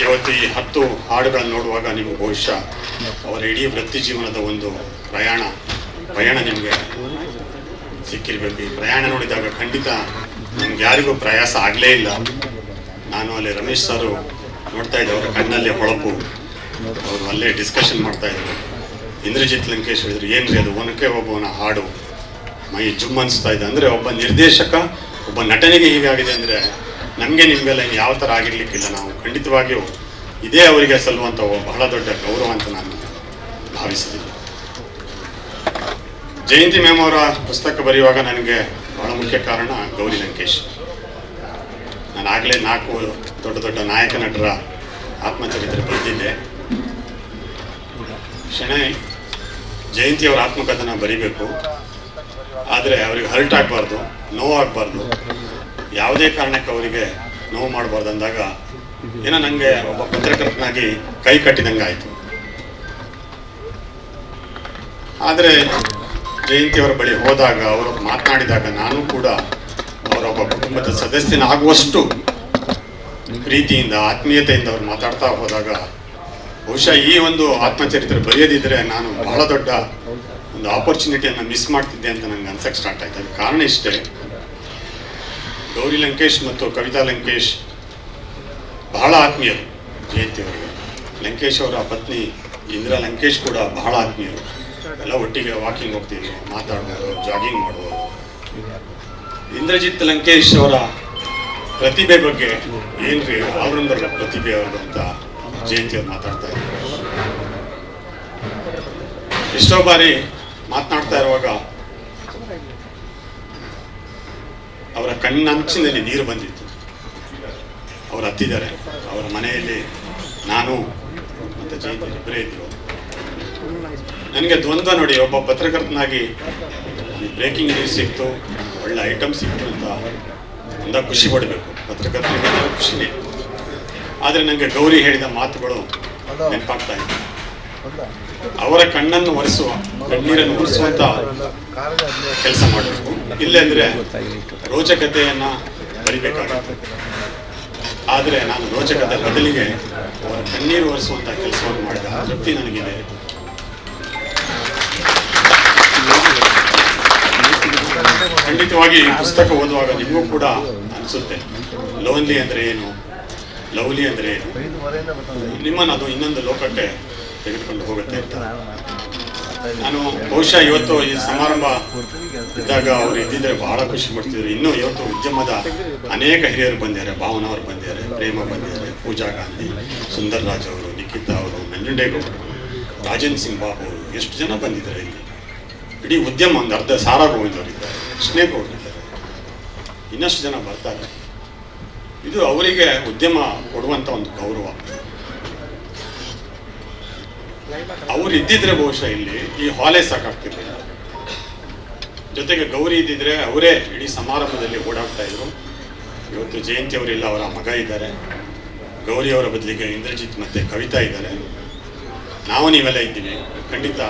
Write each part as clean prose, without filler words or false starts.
ಇವತ್ತು ಈ 10 ಹಾಡುಗಳನ್ನು ನೋಡುವಾಗ ನಿಮಗೆ ಬಹುಶಃ ಅವರ ಇಡೀ ವೃತ್ತಿ ಜೀವನದ ಒಂದು ಪಯಣ ನಿಮಗೆ ಸಿಕ್ಕಿರಬೇಕು. ಈ ಪ್ರಯಾಣ ನೋಡಿದಾಗ ಖಂಡಿತ ನಮ್ಗೆ ಯಾರಿಗೂ ಪ್ರಯಾಸ ಆಗಲೇ ಇಲ್ಲ. ನಾನು ಅಲ್ಲಿ ರಮೇಶ್ ಸರ್ ನೋಡ್ತಾ ಇದ್ದೆ, ಅವರ ಕಣ್ಣಲ್ಲೇ ಹೊಳಪು. ಅವರು ಅಲ್ಲೇ ಡಿಸ್ಕಷನ್ ಮಾಡ್ತಾ ಇದ್ರು. ಇಂದ್ರಜಿತ್ ಲಂಕೇಶ್ ಹೇಳಿದ್ರು, ಏನ್ರಿ ಅದು ಒನಕೆ ಒಬ್ಬವನ ಹಾಡು, ಮೈ ಜುಮ್ ಅನಿಸ್ತಾ ಇದೆ. ಅಂದರೆ ಒಬ್ಬ ನಿರ್ದೇಶಕ, ಒಬ್ಬ ನಟನಿಗೆ ಹೀಗಾಗಿದೆ ಅಂದರೆ ನಮಗೆ ನಿಮಗೆಲ್ಲ ಯಾವ ಥರ ಆಗಿರ್ಲಿಕ್ಕಿಲ್ಲ. ನಾವು ಖಂಡಿತವಾಗಿಯೂ ಇದೇ ಅವರಿಗೆ ಸಲ್ಲುವಂಥ ಬಹಳ ದೊಡ್ಡ ಗೌರವ ಅಂತ ನಾನು ಭಾವಿಸಿದ್ದೀನಿ. ಜಯಂತಿ ಮ್ಯಾಮ್ ಅವರ ಪುಸ್ತಕ ಬರೆಯುವಾಗ ನನಗೆ ಬಹಳ ಮುಖ್ಯ ಕಾರಣ ಗೌರಿ ಲಂಕೇಶ್. ನಾನು ಆಗಲೇ 4 ದೊಡ್ಡ ನಾಯಕ ನಟರ ಆತ್ಮಚರಿತ್ರೆ ಬರೆದಿದ್ದೆ. ಶೆಣೈ ಜಯಂತಿಯವರ ಆತ್ಮಕಥನ ಬರಿಬೇಕು, ಆದರೆ ಅವರಿಗೆ ಹರ್ಟ್ ಆಗಬಾರ್ದು, ನೋವಾಗಬಾರ್ದು, ಯಾವುದೇ ಕಾರಣಕ್ಕೆ ಅವರಿಗೆ ನೋವು ಮಾಡಬಾರ್ದು ಅಂದಾಗ ಏನೋ ನನಗೆ ಒಬ್ಬ ಪತ್ರಕರ್ತನಾಗಿ ಕೈ ಕಟ್ಟಿದಂಗೆ ಆಯಿತು. ಆದರೆ ಜಯಂತಿಯವರ ಬಳಿ ಹೋದಾಗ, ಅವರು ಮಾತನಾಡಿದಾಗ ನಾನು ಕೂಡ ಅವರೊಬ್ಬ ಕುಟುಂಬದ ಸದಸ್ಯನಾಗುವಷ್ಟು ಪ್ರೀತಿಯಿಂದ, ಆತ್ಮೀಯತೆಯಿಂದ ಅವ್ರು ಮಾತಾಡ್ತಾ ಹೋದಾಗ ಬಹುಶಃ ಈ ಒಂದು ಆತ್ಮಚರಿತ್ರೆ ಬರೆಯದಿದ್ದರೆ ನಾನು ಬಹಳ ದೊಡ್ಡ ಒಂದು ಆಪರ್ಚುನಿಟಿಯನ್ನು ಮಿಸ್ ಮಾಡ್ತಿದ್ದೆ ಅಂತ ನನಗೆ ಅನ್ಸಕ್ಕೆ ಸ್ಟಾರ್ಟ್ ಆಯ್ತು. ಅದಕ್ಕೆ ಕಾರಣ ಇಷ್ಟೇ, ಗೌರಿ ಲಂಕೇಶ್ ಮತ್ತು ಕವಿತಾ ಲಂಕೇಶ್ ಬಹಳ ಆತ್ಮೀಯರು ಜಯಂತಿಯವರಿಗೆ. ಲಂಕೇಶ್ ಅವರ ಪತ್ನಿ ಇಂದಿರಾ ಲಂಕೇಶ್ ಕೂಡ ಬಹಳ ಆತ್ಮೀಯರು. ಎಲ್ಲ ಒಟ್ಟಿಗೆ ವಾಕಿಂಗ್ ಹೋಗ್ತಿದ್ರು, ಮಾತಾಡೋರು, ಜಾಗಿಂಗ್ ಮಾಡೋರು. ಇಂದ್ರಜಿತ್ ಲಂಕೇಶ್ ಅವರ ಪ್ರತಿಭೆ ಬಗ್ಗೆ ಏನ್ರಿ ಆಲ್ರೌಂಡರ್ ಪ್ರತಿಭೆ ಅವ್ರದ್ದು ಅಂತ ಜಯಂತಿಯವ್ರು ಮಾತಾಡ್ತಾ ಇದ್ರು. ಎಷ್ಟೋ ಬಾರಿ ಮಾತನಾಡ್ತಾ ಇರುವಾಗ ಅವರ ಕಣ್ಣಂಚಿನಲ್ಲಿ ನೀರು ಬಂದಿತ್ತು. ಅವರು ಹತ್ತಿದ್ದಾರೆ. ಅವರ ಮನೆಯಲ್ಲಿ ನಾನು ಮತ್ತು ಜಯಂತಿ ಇಬ್ಬರೇ ಇದ್ರು. ನನಗೆ ದ್ವಂದ್ವ ನೋಡಿ, ಒಬ್ಬ ಪತ್ರಕರ್ತನಾಗಿ ಬ್ರೇಕಿಂಗ್ ನ್ಯೂಸ್ ಸಿಕ್ತು, ಒಳ್ಳೆ ಐಟಮ್ ಸಿಕ್ತು ಅಂತ ಒಂದ ಖುಷಿ ಪಡಬೇಕು, ಪತ್ರಕರ್ತರಿಗೆ ಖುಷಿನೇ. ಆದರೆ ನನಗೆ ಗೌರಿ ಹೇಳಿದ ಮಾತುಗಳು ನೆನಪಾಗ್ತಾ ಇತ್ತು. ಅವರ ಕಣ್ಣನ್ನು ಒರೆಸುವ, ಕಣ್ಣೀರನ್ನು ಒರೆಸುವಂತ ಕೆಲಸ ಮಾಡಬೇಕು. ಇಲ್ಲಾಂದ್ರೆ ರೋಚಕತೆಯನ್ನ ಬರಿಬೇಕಾಗುತ್ತೆ. ಆದರೆ ನಾನು ರೋಚಕತೆ ಬದಲಿಗೆ ಅವರ ಕಣ್ಣೀರು ಒರೆಸುವಂತ ಕೆಲಸವನ್ನು ಮಾಡಿದ ತೃಪ್ತಿ ನನಗಿದೆ. ಖಂಡಿತವಾಗಿ ಈ ಪುಸ್ತಕ ಓದುವಾಗ ನಿಮಗೂ ಕೂಡ ಅನಿಸುತ್ತೆ, ಲೋನ್ಲಿ ಅಂದ್ರೆ ಏನು, ಲವ್ಲಿ ಅಂದ್ರೆ ಏನು, ನಿಮ್ಮನ್ನು ಅದು ಇನ್ನೊಂದು ಲೋಕಕ್ಕೆ ತೆಗೆದುಕೊಂಡು ಹೋಗುತ್ತೆ ಅಂತ. ನಾನು ಬಹುಶಃ ಇವತ್ತು ಈ ಸಮಾರಂಭ ಇದ್ದಾಗ ಅವರು ಇದ್ದಿದ್ರೆ ಬಹಳ ಖುಷಿ ಪಡ್ತಿದ್ರು. ಇನ್ನೂ ಇವತ್ತು ಉದ್ಯಮದ ಅನೇಕ ಹಿರಿಯರು ಬಂದಿದ್ದಾರೆ. ಭಾವನಾ ಅವರು ಬಂದಿದ್ದಾರೆ, ಪ್ರೇಮ ಬಂದಿದ್ದಾರೆ, ಪೂಜಾ ಗಾಂಧಿ, ಸುಂದರ್ ರಾಜ್ ಅವರು, ನಿಖಿತಾ ಅವರು, ನಂಜುಂಡೇಗೌಡರು, ರಾಜೇಂದ್ರ ಸಿಂಗ್ ಬಾಬು ಅವರು, ಎಷ್ಟು ಜನ ಬಂದಿದ್ದಾರೆ. ಇಲ್ಲಿ ಇಡೀ ಉದ್ಯಮ ಒಂದು ಅರ್ಧ ಸಾರಾ ಗೋವಿಂದವರಿದ್ದಾರೆ, ಕೃಷ್ಣೇಗೌಡರಿದ್ದಾರೆ, ಇನ್ನಷ್ಟು ಜನ ಬರ್ತಾರೆ. ಇದು ಅವರಿಗೆ ಉದ್ಯಮ ಕೊಡುವಂಥ ಒಂದು ಗೌರವ. ಅವ್ರು ಇದ್ದಿದ್ರೆ ಬಹುಶಃ ಇಲ್ಲಿ ಈ ಹಾಲೇ ಸಾಕಾಗ್ತಿರ್ಲಿಲ್ಲ. ಜೊತೆಗೆ ಗೌರಿ ಇದ್ದಿದ್ರೆ ಅವರೇ ಇಡೀ ಸಮಾರಂಭದಲ್ಲಿ ಓಡಾಡ್ತಾ ಇದ್ರು. ಇವತ್ತು ಜಯಂತಿ ಅವರಿಲ್ಲ, ಅವರ ಮಗ ಇದ್ದಾರೆ. ಗೌರಿ ಅವರ ಬದಲಿಗೆ ಇಂದ್ರಜಿತ್ ಮತ್ತು ಕವಿತಾ ಇದ್ದಾರೆ. ನಾವು ನೀವೆಲ್ಲ ಇದ್ದೀವಿ. ಖಂಡಿತ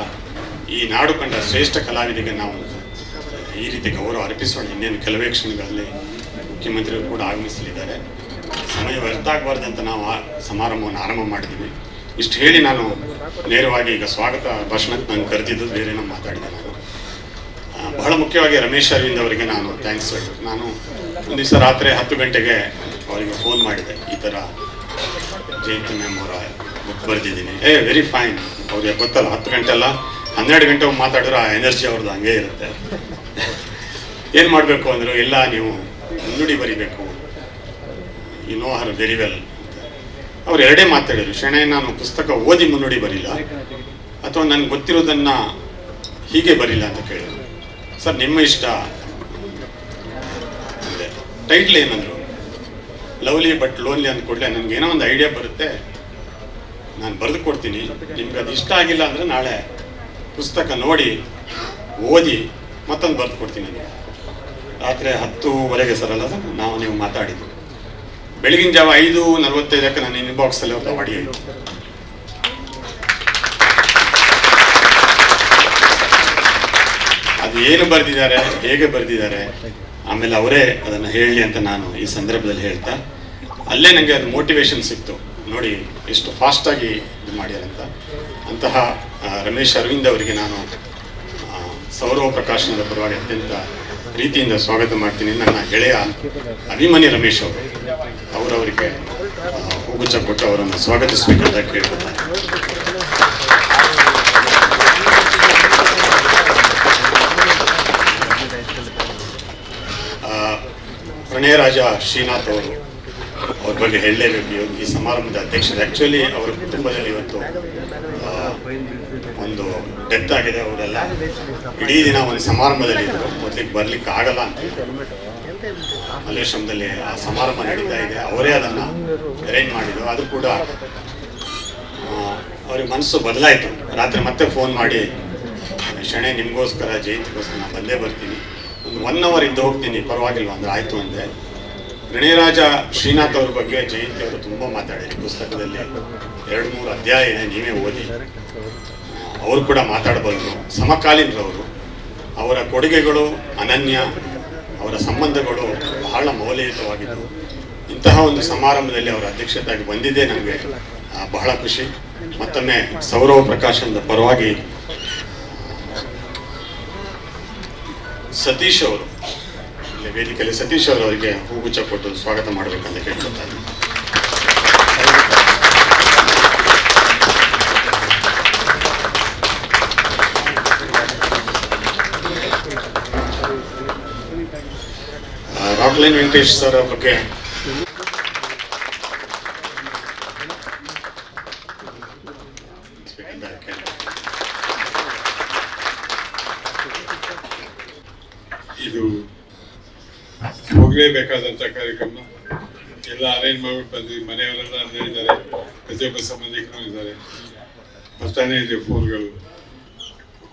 ಈ ನಾಡು ಕಂಡ ಶ್ರೇಷ್ಠ ಕಲಾವಿದಿಗೆ ನಾವು ಈ ರೀತಿ ಗೌರವ ಅರ್ಪಿಸೋಣ. ಇನ್ನೇನು ಕೆಲವೇ ಕ್ಷಣಗಳಲ್ಲಿ ಮುಖ್ಯಮಂತ್ರಿಗಳು ಕೂಡ ಆಗಮಿಸಲಿದ್ದಾರೆ. ಸಮಯ ವ್ಯರ್ಥ ಆಗಬಾರ್ದಂತ ನಾವು ಸಮಾರಂಭವನ್ನು ಆರಂಭ ಮಾಡಿದ್ದೀವಿ. ಇಷ್ಟು ಹೇಳಿ ನಾನು ನೇರವಾಗಿ ಈಗ ಸ್ವಾಗತ ಭಾಷಣಕ್ಕೆ ನಾನು ಕರೆದಿದ್ದು, ಬೇರೆನೋ ಮಾತಾಡಿದೆ ನಾನು. ಬಹಳ ಮುಖ್ಯವಾಗಿ ರಮೇಶ್ ಅರವಿಂದ್ ಅವರಿಗೆ ನಾನು ಥ್ಯಾಂಕ್ಸ್ ಹೇಳ್ಬೇಕು. ನಾನು ಒಂದು ದಿವಸ ರಾತ್ರಿ 10 ಗಂಟೆಗೆ ಅವರಿಗೆ ಫೋನ್ ಮಾಡಿದೆ, ಈ ಥರ ಜಯಂತಿ ಮ್ಯಾಮ್ ಅವರ ಬುಕ್ ಬರೆದಿದ್ದೀನಿ. Very fine. ಅವ್ರಿಗೆ ಗೊತ್ತಲ್ಲ, 10 ಗಂಟೆ ಅಲ್ಲ 12 ಗಂಟೆ ಮಾತಾಡಿದ್ರೆ ಆ ಎನರ್ಜಿ ಅವ್ರದ್ದು ಹಂಗೆ ಇರುತ್ತೆ. ಏನು ಮಾಡಬೇಕು ಅಂದರು, ಎಲ್ಲ ನೀವು ಮುನ್ನುಡಿ ಬರಿಬೇಕು, you know her very well. ಅವ್ರು ಎರಡೇ ಮಾತಾಡಿದ್ರು, ಶೆಣೈ ನಾನು ಪುಸ್ತಕ ಓದಿ ಮುನ್ನುಡಿ ಬರಿಲ್ಲ, ಅಥವಾ ನನಗೆ ಗೊತ್ತಿರೋದನ್ನು ಹೀಗೆ ಬರಿಲ್ಲ ಅಂತ ಕೇಳಿದ್ರು. ಸರ್ ನಿಮ್ಮ ಇಷ್ಟ. ಟೈಟ್ಲ್ ಏನಂದ್ರು, ಲವ್ಲಿ ಬಟ್ ಲೋನ್ಲಿ ಅಂದ ಕೂಡಲೇ ನನಗೇನೋ ಒಂದು ಐಡಿಯಾ ಬರುತ್ತೆ, ನಾನು ಬರೆದು ಕೊಡ್ತೀನಿ. ನಿಮ್ಗೆ ಅದು ಇಷ್ಟ ಆಗಿಲ್ಲ ಅಂದರೆ ನಾಳೆ ಪುಸ್ತಕ ನೋಡಿ ಓದಿ ಮತ್ತೊಂದು ಬರೆದು ಕೊಡ್ತೀನಿ. ನನಗೆ ರಾತ್ರಿ 10:15 ಸರ್ ಅಲ್ಲ ಸರ್ ನೀವು ಮಾತಾಡಿದ್ದು. ಬೆಳಗಿನ ಜಾವ 5:45 ನನ್ನ ಇನ್ಬಾಕ್ಸಲ್ಲಿ ಅವ್ರದ್ದು ಆಡಿಯೋ ಇತ್ತು. ಅದು ಏನು ಬರೆದಿದ್ದಾರೆ, ಹೇಗೆ ಬರೆದಿದ್ದಾರೆ, ಆಮೇಲೆ ಅವರೇ ಅದನ್ನು ಹೇಳಲಿ ಅಂತ ನಾನು ಈ ಸಂದರ್ಭದಲ್ಲಿ ಹೇಳ್ತಾ, ಅಲ್ಲೇ ನನಗೆ ಅದು ಮೋಟಿವೇಶನ್ ಸಿಕ್ತು. ನೋಡಿ ಎಷ್ಟು ಫಾಸ್ಟಾಗಿ ಇದು ಮಾಡ್ಯಾರಂತ. ಅಂತಹ ರಮೇಶ್ ಅರವಿಂದ್ ಅವರಿಗೆ ನಾನು ಸೌರವ್ ಪ್ರಕಾಶನದ ಪರವಾಗಿ ಅತ್ಯಂತ ಪ್ರೀತಿಯಿಂದ ಸ್ವಾಗತ ಮಾಡ್ತೀನಿ. ನನ್ನ ಗೆಳೆಯ ಅಭಿಮನ್ಯು ರಮೇಶ್ ಅವರವರಿಗೆ ಹೂಗುಚ್ಛ ಕೊಟ್ಟು ಅವರನ್ನು ಸ್ವಾಗತಿಸಬೇಕಂತ ಕೇಳ್ಕೊತಾರೆ. ಪ್ರಣಯರಾಜ ಶ್ರೀನಾಥ್ ಅವ್ರ ಬಗ್ಗೆ ಹೇಳಲೇಬೇಕು. ಈ ಸಮಾರಂಭದ ಅಧ್ಯಕ್ಷರು ಆ್ಯಕ್ಚುಲಿ ಅವರ ಕುಟುಂಬದಲ್ಲಿ ಇವತ್ತು ಒಂದು ಡೆತ್ ಆಗಿದೆ. ಅವರೆಲ್ಲ ಇಡೀ ದಿನ ಒಂದು ಸಮಾರಂಭದಲ್ಲಿ ಇದ್ದರು, ಮೊದಲಿಗೆ ಬರ್ಲಿಕ್ಕೆ ಆಗಲ್ಲ ಅಂತ ಮಲ್ಲೇಶ್ವರದಲ್ಲಿ ಆ ಸಮಾರಂಭ ನಡೀತಾ ಇದೆ. ಅವರೇ ಅದನ್ನು ಅರೇಂಜ್ ಮಾಡಿದ್ರು. ಅದು ಕೂಡ ಅವ್ರಿಗೆ ಮನಸ್ಸು ಬದಲಾಯಿತು. ರಾತ್ರಿ ಮತ್ತೆ ಫೋನ್ ಮಾಡಿ, ಶಣೆ ನಿಮಗೋಸ್ಕರ ಜಯಂತಿಗೋಸ್ಕರ ನಾನು ಬಂದೇ ಬರ್ತೀನಿ, ಒಂದು 1 hour ಇದ್ದು ಹೋಗ್ತೀನಿ, ಪರವಾಗಿಲ್ವ ಅಂದ್ರೆ ಆಯಿತು ಅಂದೆ. ಗಣೇರಾಜ ಶ್ರೀನಾಥ್ ಅವ್ರ ಬಗ್ಗೆ ಜಯಂತಿ ಅವರು ತುಂಬ ಮಾತಾಡಿದ್ರು. ಪುಸ್ತಕದಲ್ಲಿ 2-3 ಅಧ್ಯಾಯ ಇದೆ, ನೀವೇ ಓದಿ. ಅವರು ಕೂಡ ಮಾತಾಡಬಲ್ಲರು, ಸಮಕಾಲೀನರವರು. ಅವರ ಕೊಡುಗೆಗಳು ಅನನ್ಯ, ಅವರ ಸಂಬಂಧಗಳು ಬಹಳ ಮೌಲ್ಯಯುತವಾಗಿದ್ದವು. ಇಂತಹ ಒಂದು ಸಮಾರಂಭದಲ್ಲಿ ಅವರ ಅಧ್ಯಕ್ಷತೆಯಾಗಿ ಬಂದಿದ್ದೇ ನನಗೆ ಬಹಳ ಖುಷಿ. ಮತ್ತೊಮ್ಮೆ ಸೌರವ್ ಪ್ರಕಾಶನದ ಪರವಾಗಿ ಸತೀಶ್ ಅವರು ಇಲ್ಲಿ ವೇದಿಕೆಯಲ್ಲಿ ಸತೀಶ್ ಅವರಿಗೆ ಹೂಗುಚ್ಛ ಕೊಟ್ಟು ಸ್ವಾಗತ ಮಾಡಬೇಕಂತ ಕೇಳ್ಕೊತಾ ಇದ್ದೀನಿ. ರಾಕ್ಲೈನ್ ವೆಂಕಟೇಶ್ ಸರ್ ಬಗ್ಗೆ ಇದು ಹೋಗಲೇಬೇಕಾದಂಥ ಕಾರ್ಯಕ್ರಮ. ಎಲ್ಲ ಅರೇಂಜ್ ಮಾಡ್ಬಿಟ್ಟು ಬಂದ್ವಿ. ಮನೆಯವರೆಲ್ಲ ಇದ್ದಾರೆ, ಪ್ರತಿಯೊಬ್ಬ ಸಂಬಂಧಿಕರು ಇದ್ದಾರೆ. ಬರ್ತಾನೆ ಇದೆ ಫೋನ್ಗಳು,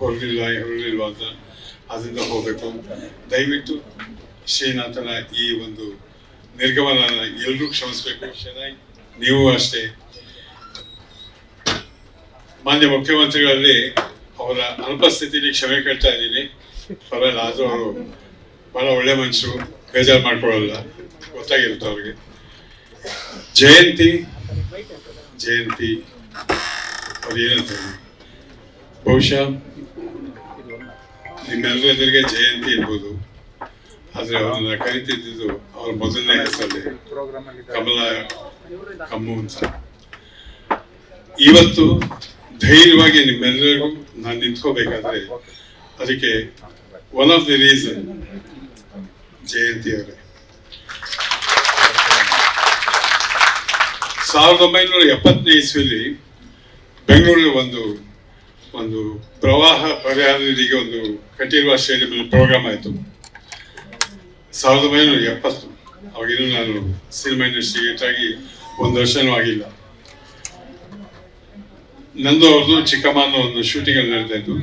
ಹೊರಲಿಲ್ವಾ ಅಂತ. ಅದರಿಂದ ಹೋಗಬೇಕು. ದಯವಿಟ್ಟು ಶ್ರೀನಾಥನ ಈ ಒಂದು ನಿರ್ಗಮನ ಎಲ್ಲರೂ ಕ್ಷಮಿಸ್ಬೇಕು. ಚೆನ್ನಾಗಿ ನೀವು ಅಷ್ಟೇ. ಮಾನ್ಯ ಮುಖ್ಯಮಂತ್ರಿಗಳಲ್ಲಿ ಅವರ ಅನುಪಸ್ಥಿತಿಯಲ್ಲಿ ಕ್ಷಮೆ ಕೇಳ್ತಾ ಇದ್ದೀನಿ. ಪರವಾಗಿಲ್ಲ, ಆದರೂ ಅವರು ಬಹಳ ಒಳ್ಳೆ ಮನುಷ್ಯರು, ಬೇಜಾರು ಮಾಡ್ಕೊಳ್ಳಲ್ಲ, ಗೊತ್ತಾಗಿರುತ್ತೆ ಅವ್ರಿಗೆ. ಜಯಂತಿ ಅವ್ರು ಏನಂತಾರೆ, ಬಹುಶಃ ನಿಮ್ಮೆಲ್ಲರ ಎದುರಿಗೆ ಜಯಂತಿ ಇರ್ಬೋದು, ಆದರೆ ಅವರನ್ನ ಕರಿತಿದ್ದು ಅವ್ರ ಮೊದಲನೇ ಹೆಸರಲ್ಲಿ ಕಮ್ಮು ಅಂತ. ಇವತ್ತು ಧೈರ್ಯವಾಗಿ ನಿಮ್ಮೆಲ್ಲರಿಗೂ ನಾನು ನಿಂತ್ಕೋಬೇಕಾದ್ರೆ ಅದಕ್ಕೆ ಒನ್ ಆಫ್ ದಿ ರೀಸನ್ ಜಯಂತಿ ಅವರೇ. 1970ನೇ ಇಸ್ವಿಯಲ್ಲಿ ಬೆಂಗಳೂರಲ್ಲಿ ಒಂದು ಪ್ರವಾಹ ಪರಿಹಾರ ನಿಧಿಗೆ ಒಂದು ಕಂಠೀರವ ಸ್ಟೇಡಿಯಂ ಪ್ರೋಗ್ರಾಮ್ ಆಯಿತು. 1970. ಅವಾಗಿನ್ನೂ ನಾನು ಸಿನಿಮಾ ಇಂಡಸ್ಟ್ರಿ ಆಗಿ 1 ವರ್ಷನೂ ಆಗಿಲ್ಲ. ನಂದು ಅವ್ರದ್ದು ಚಿಕ್ಕಮ್ಮನ ಒಂದು ಶೂಟಿಂಗ್ ಅಲ್ಲಿ ನಡೀತಾ ಇತ್ತು.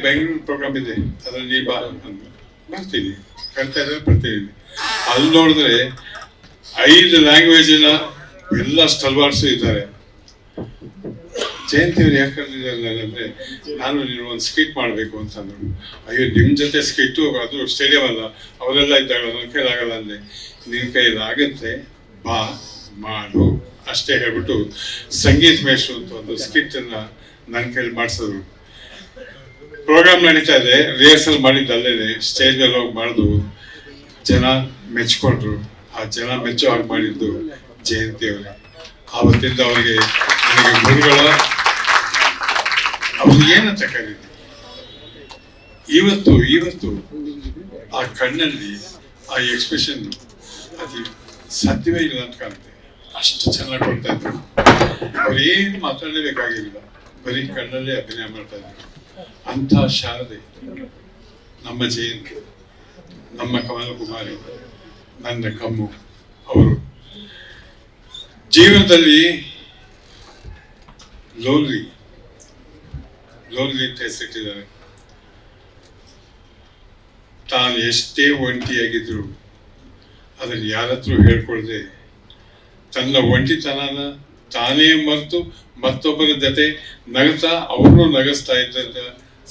ಬೆಂಗಳೂರು ಪ್ರೋಗ್ರಾಮ್ ಇದೆ, ಅದ್ರಲ್ಲಿ ನೀ ಬಾ ಅಂದ್ರು. ಬರ್ತೀನಿ, ಕರಿತಾ ಇದ್ರೆ ಬರ್ತೀನಿ. ಅಲ್ಲಿ ನೋಡಿದ್ರೆ 5 ಲ್ಯಾಂಗ್ವೇಜಿನ ಎಲ್ಲ ಸ್ಟಲ್ವಾರ್ಸು ಇದ್ದಾರೆ. ಜಯಂತಿ ಅವ್ರು ಯಾಕೆ ಕರೆದಿದ್ದಾರೆ ಅಂದ್ರೆ, ನಾನು ನೀನು ಒಂದು ಸ್ಕಿಟ್ ಮಾಡಬೇಕು ಅಂತಂದ್ರು. ಅಯ್ಯೋ, ನಿಮ್ಮ ಜೊತೆ ಸ್ಕಿಟ್ಟು, ಅದು ಸ್ಟೇಡಿಯಂ ಅಲ್ಲ, ಅವರೆಲ್ಲ ಇದ್ದಾಗ ನನ್ನ ಕೈಲಾಗಲ್ಲ ಅಂದೆ. ನಿನ್ನ ಕೈಯಲ್ಲಿ ಆಗುತ್ತೆ, ಬಾ ಮಾಡು ಅಷ್ಟೇ ಹೇಳ್ಬಿಟ್ಟು ಸಂಗೀತ ಮೇಷ್ಟ್ರು ಅಂತ ಒಂದು ಸ್ಕಿಟ್ ಅನ್ನ ನನ್ನ ಕೈಲಿ ಮಾಡಿಸಿದ್ರು. ಪ್ರೋಗ್ರಾಮ್ ನಡೀತಾ ಇದೆ, ರಿಹರ್ಸಲ್ ಮಾಡಿದ್ದು ಅಲ್ಲೇನೆ, ಸ್ಟೇಜ್ ಮೇಲೆ ಹೋಗಿ ಮಾಡಿದ್ರು. ಜನ ಮೆಚ್ಕೊಂಡ್ರು. ಆ ಜನ ಮೆಚ್ಚೋ ಹಾಗೆ ಮಾಡಿದ್ದು ಜಯಂತಿ ಅವರೇ. ಆವತ್ತಿಂದ ಅವರಿಗೆ ನನಗೆ ಗುರುಗಳ ಅವ್ರಿಗೆ ಏನಂತ ಕರೀತಿ. ಇವತ್ತು ಆ ಕಣ್ಣಲ್ಲಿ ಆ ಎಕ್ಸ್ಪ್ರೆಷನ್ ಅದು ಸಾಧ್ಯವೇ ಇಲ್ಲ ಅಂತ ಕಾಣುತ್ತೆ. ಅಷ್ಟು ಚೆನ್ನಾಗಿ ಕೊಡ್ತಾ ಇದ್ರು. ಅವ್ರು ಏನು ಮಾತಾಡಲೇಬೇಕಾಗಿರಲಿಲ್ಲ, ಬರೀ ಕಣ್ಣಲ್ಲೇ ಅಭಿನಯ ಮಾಡ್ತಾ ಇದ್ರು. ಅಂಥ ಶಾರದೆ ನಮ್ಮ ಜಯಂತಿ, ನಮ್ಮ ಕಮಲ ಕುಮಾರಿ, ನನ್ನ ಕಮ್ಮು ಅವರು ಜೀವನದಲ್ಲಿ ಲೋನ್ಲಿ ಅಂತ ಹೆಸರಿಟ್ಟಿದ್ದಾರೆ. ತಾನು ಎಷ್ಟೇ ಒಂಟಿಯಾಗಿದ್ರು ಅದನ್ನು ಯಾರ ಹತ್ರ ಹೇಳ್ಕೊಳ್ದೆ ತನ್ನ ಒಂಟಿತನನ ತಾನೇ ಮರೆತು ಮತ್ತೊಬ್ಬರ ಜೊತೆ ನಗತಾ ಅವ್ರನ್ನೂ ನಗಿಸ್ತಾ ಇದ್ದಂತ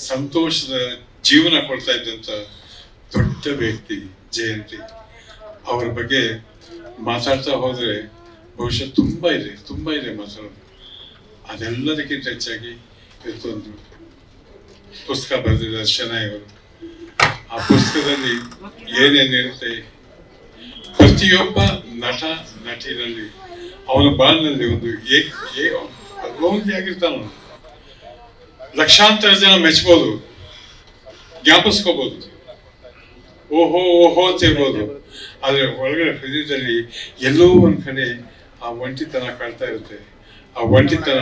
ಸಂತೋಷದ ಜೀವನ ಕೊಡ್ತಾ ಇದ್ದಂತ ದೊಡ್ಡ ವ್ಯಕ್ತಿ ಜಯಂತಿ. ಅವ್ರ ಬಗ್ಗೆ ಮಾತಾಡ್ತಾ ಹೋದ್ರೆ ಬಹುಶಃ ತುಂಬ ಇದೆ ಮಾತಾಡೋದು. ಅದೆಲ್ಲದಕ್ಕಿಂತ ಹೆಚ್ಚಾಗಿ ಇವತ್ತೊಂದು ಪುಸ್ತಕ ಬರೆದಿದ್ದಾರೆ ಶೆಣೈ ಅವರು. ಆ ಪುಸ್ತಕದಲ್ಲಿ ಏನೇನಿರುತ್ತೆ, ಪ್ರತಿಯೊಬ್ಬ ನಟ ನಟಿನಲ್ಲಿ ಅವನ ಬಾಳಿನಲ್ಲಿ ಒಂದು ಭಗವಂತಿ ಆಗಿರ್ತಾನ. ಲಕ್ಷಾಂತರ ಜನ ಮೆಚ್ಬೋದು, ಜ್ಞಾಪಿಸ್ಕೋಬಹುದು, ಓಹೋ ಓಹೋ ಅಂತ ಇರ್ಬೋದು. ಆದ್ರೆ ಒಳಗಡೆ ಹೃದಯದಲ್ಲಿ ಎಲ್ಲೋ ಒಂದ್ ಕಡೆ ಆ ಒಂಟಿತನ ಕಾಡ್ತಾ ಇರುತ್ತೆ. ಆ ಒಂಟಿತನ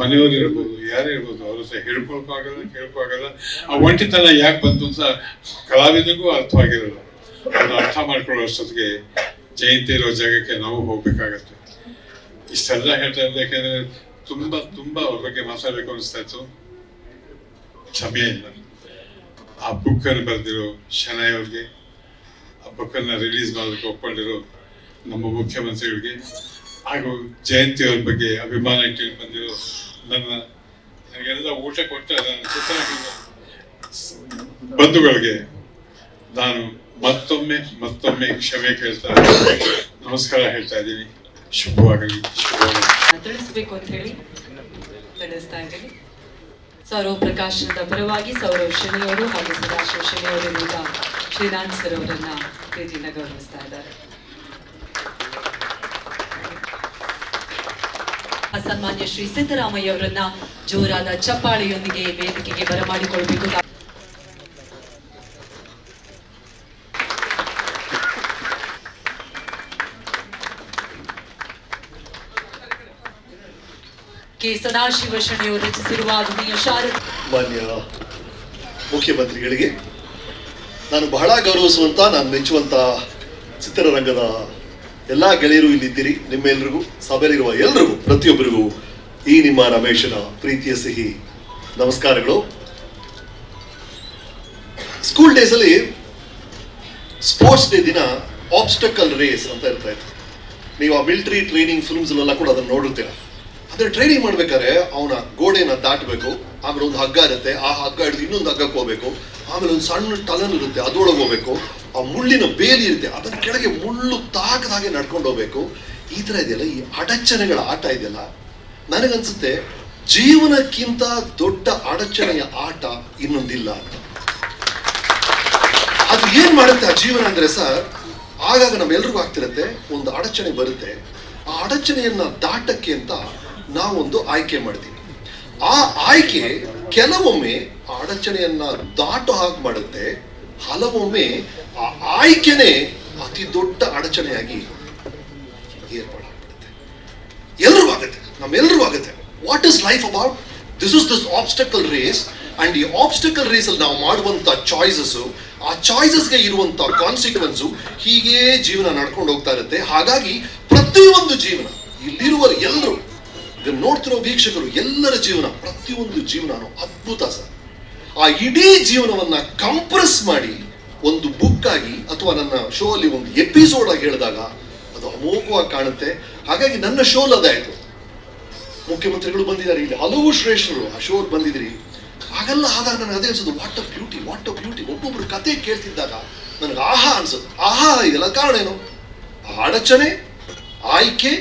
ಮನೆಯವರು ಇರ್ಬೋದು, ಯಾರೇ ಇರ್ಬೋದು, ಅವ್ರ ಹತ್ರ ಹೇಳ್ಕೊಳಕ್ಕಾಗಲ್ಲ. ಆ ಒಂಟಿತನ ಯಾಕೆ ಬಂತು ಅಂತ ಕಲಾವಿದನಿಗೂ ಅರ್ಥವಾಗಿರಲ್ಲ. ಅದನ್ನ ಅರ್ಥ ಮಾಡ್ಕೊಳ್ಳೋ ಅಷ್ಟೊತ್ತಿಗೆ ಜಯಂತಿ ಇರೋ ಜಾಗಕ್ಕೆ ನಾವು ಹೋಗ್ಬೇಕಾಗತ್ತೆ. ಇಷ್ಟೆಲ್ಲ ಹೇಳ್ತಾ ಇರ್ಬೇಕಂದ್ರೆ ತುಂಬಾ ಅವ್ರ ಬಗ್ಗೆ ಮಾತಾಡ್ಬೇಕು ಅನಿಸ್ತಾ ಇತ್ತು, ಸಮಯ ಇಲ್ಲ. ಆ ಬುಕ್ ಅನ್ನು ಬರೆದಿರೋ ಶೆಣೈ ಅವ್ರಿಗೆ, ಆ ಬುಕ್ ಅನ್ನ ರಿಲೀಸ್ ಮಾಡೋದಕ್ಕೆ ಒಪ್ಕೊಂಡಿರೋ ನಮ್ಮ ಮುಖ್ಯಮಂತ್ರಿಗಳಿಗೆ, ಹಾಗೂ ಜಯಂತಿ ಅವ್ರ ಬಗ್ಗೆ ಅಭಿಮಾನ ಇಟ್ಟು ಬಂದಿರೋ ನನಗೆಲ್ಲ ಊಟ ಕೊಟ್ಟು ಅದನ್ನು ಚಿತ್ರ ಬಂಧುಗಳಿಗೆ ನಾನು ಮತ್ತೊಮ್ಮೆ ಕ್ಷಮೆ ಕೇಳ್ತಾ ನಮಸ್ಕಾರ ಹೇಳ್ತಾ ಇದ್ದೀನಿ. ಶುಭವಾಗಲಿ. ತಿಳಿಸ್ಬೇಕು ಅಂತ ಹೇಳಿ ತಿಳಿಸ್ತಾ ಇದ್ದೀನಿ. ಸೌರವ್ ಪ್ರಕಾಶನದ ಪರವಾಗಿ ಸೌರವ್ ಶೆಣೈ ಅವರು ಹಾಗೂ ಸದಾಶಿವ ಶೆಣೈ ಅವರಿಂದ ಶ್ರೀನಾಥ್ ಸರ್ ಅವರನ್ನ ಪ್ರೀತಿಯಿಂದ ಗೌರವಿಸ್ತಾ ಇದ್ದಾರೆ. ಸನ್ಮಾನ್ಯ ಶ್ರೀ ಸಿದ್ದರಾಮಯ್ಯ ಅವರನ್ನ ಜೋರಾದ ಚಪ್ಪಾಳೆಯೊಂದಿಗೆ ವೇದಿಕೆಗೆ ಬರಮಾಡಿಕೊಳ್ಬೇಕು. ಕೆ ಸದಾಶಿವ ಶೆಣೈ ಅವರು ರಚಿಸಿರುವ ಧ್ವನಿಯ ಶಾರದೆ. ಮಾನ್ಯ ಮುಖ್ಯಮಂತ್ರಿಗಳಿಗೆ ನಾನು ಬಹಳ ಗೌರವಿಸುವಂತ, ನಾನು ಮೆಚ್ಚುವಂತ ಚಿತ್ರರಂಗದ ಎಲ್ಲಾ ಗೆಳೆಯರು ಇಲ್ಲಿದ್ದೀರಿ. ನಿಮ್ಮೆಲ್ಲರಿಗೂ, ಸಭೆಯಲ್ಲಿರುವ ಎಲ್ರಿಗೂ, ಪ್ರತಿಯೊಬ್ಬರಿಗೂ ಈ ನಿಮ್ಮ ರಮೇಶನ ಪ್ರೀತಿಯ ಸಿಹಿ ನಮಸ್ಕಾರಗಳು. ಸ್ಕೂಲ್ ಡೇಸ್ ಅಲ್ಲಿ ಸ್ಪೋರ್ಟ್ಸ್ ಡೇ ದಿನ ಆಬ್ಸ್ಟಕಲ್ ರೇಸ್ ಅಂತ ಇರ್ತಾ ಇತ್ತು. ನೀವು ಆ ಮಿಲಿಟರಿ ಟ್ರೈನಿಂಗ್ ಫಿಲ್ಮ್ಸ್ ಎಲ್ಲ ಕೂಡ ಅದನ್ನ ನೋಡಿರ್ತೀರ. ಅದೇ ಟ್ರೈನಿಂಗ್ ಮಾಡ್ಬೇಕಾದ್ರೆ ಅವನ ಗೋಡೆನ ದಾಟಬೇಕು, ಆಮೇಲೆ ಒಂದು ಹಗ್ಗ ಇರುತ್ತೆ, ಆ ಹಗ್ಗ ಹಿಡಿದು ಇನ್ನೊಂದು ಹಗ್ಗಕ್ಕೆ ಹೋಗ್ಬೇಕು, ಆಮೇಲೆ ಒಂದು ಸಣ್ಣ ಟನಲ್ ಇರುತ್ತೆ, ಅದರೊಳಗೆ ಹೋಗ್ಬೇಕು, ಆ ಮುಳ್ಳಿನ ಬೇಲಿ ಇರುತ್ತೆ, ಅದರ ಕೆಳಗೆ ಮುಳ್ಳು ತಾಕದ ಹಾಗೆ ನಡ್ಕೊಂಡು ಹೋಗ್ಬೇಕು. ಈ ತರ ಇದೆಯಲ್ಲ, ಈ ಅಡಚಣೆಗಳ ಆಟ ಇದೆಯಲ್ಲ, ನನಗನ್ಸುತ್ತೆ ಜೀವನಕ್ಕಿಂತ ದೊಡ್ಡ ಅಡಚಣೆಯ ಆಟ ಇನ್ನೊಂದಿಲ್ಲ ಅಂತ. ಅದು ಏನ್ ಮಾಡುತ್ತೆ ಆ ಜೀವನ ಅಂದ್ರೆ ಸರ್, ಆಗಾಗ ನಮ್ಮೆಲ್ರಿಗೂ ಆಗ್ತಿರತ್ತೆ, ಒಂದು ಅಡಚಣೆ ಬರುತ್ತೆ, ಆ ಅಡಚಣೆಯನ್ನ ದಾಟಕ್ಕೆ ಅಂತ ನಾವೊಂದು ಆಯ್ಕೆ ಮಾಡ್ತೀವಿ. ಆ ಆಯ್ಕೆ ಕೆಲವೊಮ್ಮೆ ಆ ಅಡಚಣೆಯನ್ನ ದಾಟೋ ಹಾಗೆ ಮಾಡುತ್ತೆ, ಹಲವೊಮ್ಮೆ ಆ ಆಯ್ಕೆನೆ ಅತಿ ದೊಡ್ಡ ಅಡಚಣೆಯಾಗಿ ಏರ್ಪಾಡಾಗ್ಬಿಡುತ್ತೆ. ಎಲ್ರಿಗೂ ಆಗುತ್ತೆ, ನಮ್ಮೆಲ್ರಿಗೂ ಆಗುತ್ತೆ. What is life about? This obstacle race. And ಈ ಆಬ್ಸ್ಟಕಲ್ ರೇಸ್ ಅಲ್ಲಿ ನಾವು ಮಾಡುವಂತ ಚಾಯ್ಸಸ್, ಆ ಚಾಯ್ಸಸ್ಗೆ ಇರುವಂತ ಕಾನ್ಸಿಕ್ವೆನ್ಸು, ಹೀಗೆ ಜೀವನ ನಡ್ಕೊಂಡು ಹೋಗ್ತಾ ಇರುತ್ತೆ. ಹಾಗಾಗಿ ಪ್ರತಿಯೊಂದು ಜೀವನ, ಇಲ್ಲಿರುವ ಎಲ್ಲರೂ, ಇದನ್ನು ನೋಡ್ತಿರೋ ವೀಕ್ಷಕರು ಎಲ್ಲರ ಜೀವನ, ಪ್ರತಿಯೊಂದು ಜೀವನನೂ ಅದ್ಭುತ ಸರ್. ಆ ಇಡೀ ಜೀವನವನ್ನ ಕಂಪ್ರೆಸ್ ಮಾಡಿ ಒಂದು ಬುಕ್ ಆಗಿ ಅಥವಾ ನನ್ನ ಶೋ ಅಲ್ಲಿ ಒಂದು ಎಪಿಸೋಡ್ ಆಗಿ ಹೇಳಿದಾಗ ಅದು ಅಮೋಘವಾಗಿ ಕಾಣುತ್ತೆ. ಹಾಗಾಗಿ ನನ್ನ ಶೋಲ್ ಅದಾಯ್ತು. ಮುಖ್ಯಮಂತ್ರಿಗಳು ಬಂದಿದ್ದಾರೆ, ಇಲ್ಲಿ ಹಲವು ಶ್ರೇಷ್ಠರು ಆ ಶೋ ಬಂದಿದ್ರಿ. ಹಾಗೆಲ್ಲ ಆದಾಗ ನನಗೆ ಅದೇ ಅನ್ಸೋದು, what a beauty, what a beauty. ಒಬ್ಬೊಬ್ರು ಕತೆ ಕೇಳ್ತಿದ್ದಾಗ ನನಗೆ ಆಹಾ ಅನ್ಸೋದು. ಆಹಾ ಇದೆಲ್ಲ ಕಾರಣ ಏನು? ಅಡಚಣೆ, ಆಯ್ಕೆ,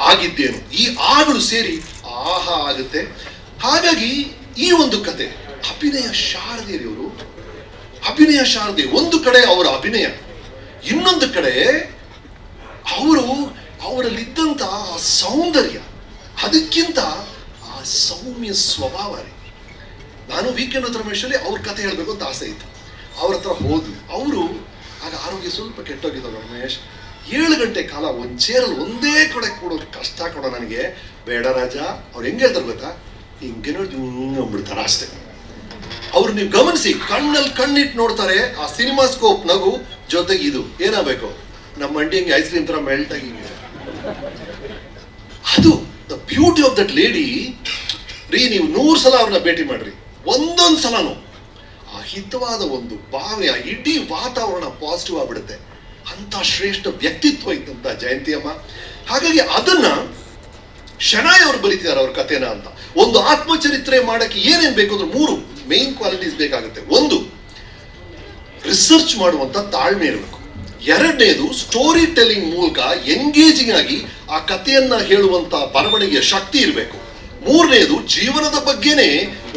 ಆಗಿದ್ದೇನು, ಈ ಆಗಳು ಸೇರಿ ಆಹಾ ಆಗುತ್ತೆ. ಹಾಗಾಗಿ ಈ ಒಂದು ಕತೆ ಅಭಿನಯ ಶಾರದೆಯವರು, ಅಭಿನಯ ಶಾರದೆ ಒಂದು ಕಡೆ ಅವರ ಅಭಿನಯ, ಇನ್ನೊಂದು ಕಡೆ ಅವರಲ್ಲಿದ್ದಂತಹ ಸೌಂದರ್ಯ, ಅದಕ್ಕಿಂತ ಆ ಸೌಮ್ಯ ಸ್ವಭಾವ ರೀ. ನಾನು ವೀಕೆಂಡ್ ವಿತ್ ರಮೇಶಲ್ಲಿ ಅವ್ರ ಕತೆ ಹೇಳ್ಬೇಕು ಅಂತ ಆಸೆ ಇತ್ತು. ಅವ್ರ ಹತ್ರ ಹೋದ್ವಿ. ಅವರು ಆಗ ಆರೋಗ್ಯ ಸ್ವಲ್ಪ ಕೆಟ್ಟೋಗಿದ್ದ ರಮೇಶ್. 7 ಗಂಟೆ ಕಾಲ ಒಂದು ಚೇರಲ್ಲಿ ಒಂದೇ ಕಡೆ ಕೊಡೋದು ಕಷ್ಟ ಕೊಡೋ ನನಗೆ. ಬೇಡ ರಾಜ, ಅವ್ರು ಹೆಂಗೆ ಹೇಳ್ತಾರೆ ಗೊತ್ತಾ, ಹಿಂಗೆ ನೋಡಿ ಅಂದ್ಬಿಡ್ತಾರೆ ಅಷ್ಟೇ. ಅವ್ರು ನೀವು ಗಮನಿಸಿ, ಕಣ್ಣಲ್ಲಿ ಕಣ್ಣಿಟ್ಟು ನೋಡ್ತಾರೆ. ಆ ಸಿನಿಮಾ ಸ್ಕೋಪ್ ನಗು ಜೊತೆಗೆ ಇದು ಏನಾಗಬೇಕು, ನಮ್ಮ ಮಂಡಿ ಹಿಂಗೆ ಐಸ್ ಕ್ರೀಮ್ ತರ ಮೆಲ್ಟ್ ಆಗಿ. ಅದು the beauty of that lady ರೀ. ನೀವು 100 ಸಲ ಅವ್ರನ್ನ ಭೇಟಿ ಮಾಡ್ರಿ, ಒಂದೊಂದು ಸಲನು ಆ ಹಿತವಾದ ಒಂದು ಭಾವನೆ, ಆ ಇಡೀ ವಾತಾವರಣ ಪಾಸಿಟಿವ್ ಆಗ್ಬಿಡುತ್ತೆ. ಅಂತ ಶ್ರೇಷ್ಠ ವ್ಯಕ್ತಿತ್ವ ಇದ್ದಂತ ಜಯಂತಿ ಅಮ್ಮ. ಹಾಗಾಗಿ ಅದನ್ನ ಶೆಣೈ ಅವರು ಬರೀತಿದ್ದಾರೆ ಅವ್ರ ಕಥೆನ ಅಂತ. ಒಂದು ಆತ್ಮಚರಿತ್ರೆ ಮಾಡಕ್ಕೆ ಏನೇನ್ ಬೇಕು ಅಂದ್ರೆ 3 ಮೇನ್ ಕ್ವಾಲಿಟೀಸ್ ಬೇಕಾಗುತ್ತೆ. ಒಂದು, ರಿಸರ್ಚ್ ಮಾಡುವಂತ ತಾಳ್ಮೆ ಇರಬೇಕು. ಎರಡನೇದು ಸ್ಟೋರಿ ಟೆಲ್ಲಿಂಗ್ ಮೂಲಕ ಎಂಗೇಜಿಂಗ್ ಆಗಿ ಆ ಕಥೆಯನ್ನ ಹೇಳುವಂತ ಬರವಣಿಗೆಯ ಶಕ್ತಿ ಇರಬೇಕು. ಮೂರನೇದು ಜೀವನದ ಬಗ್ಗೆನೇ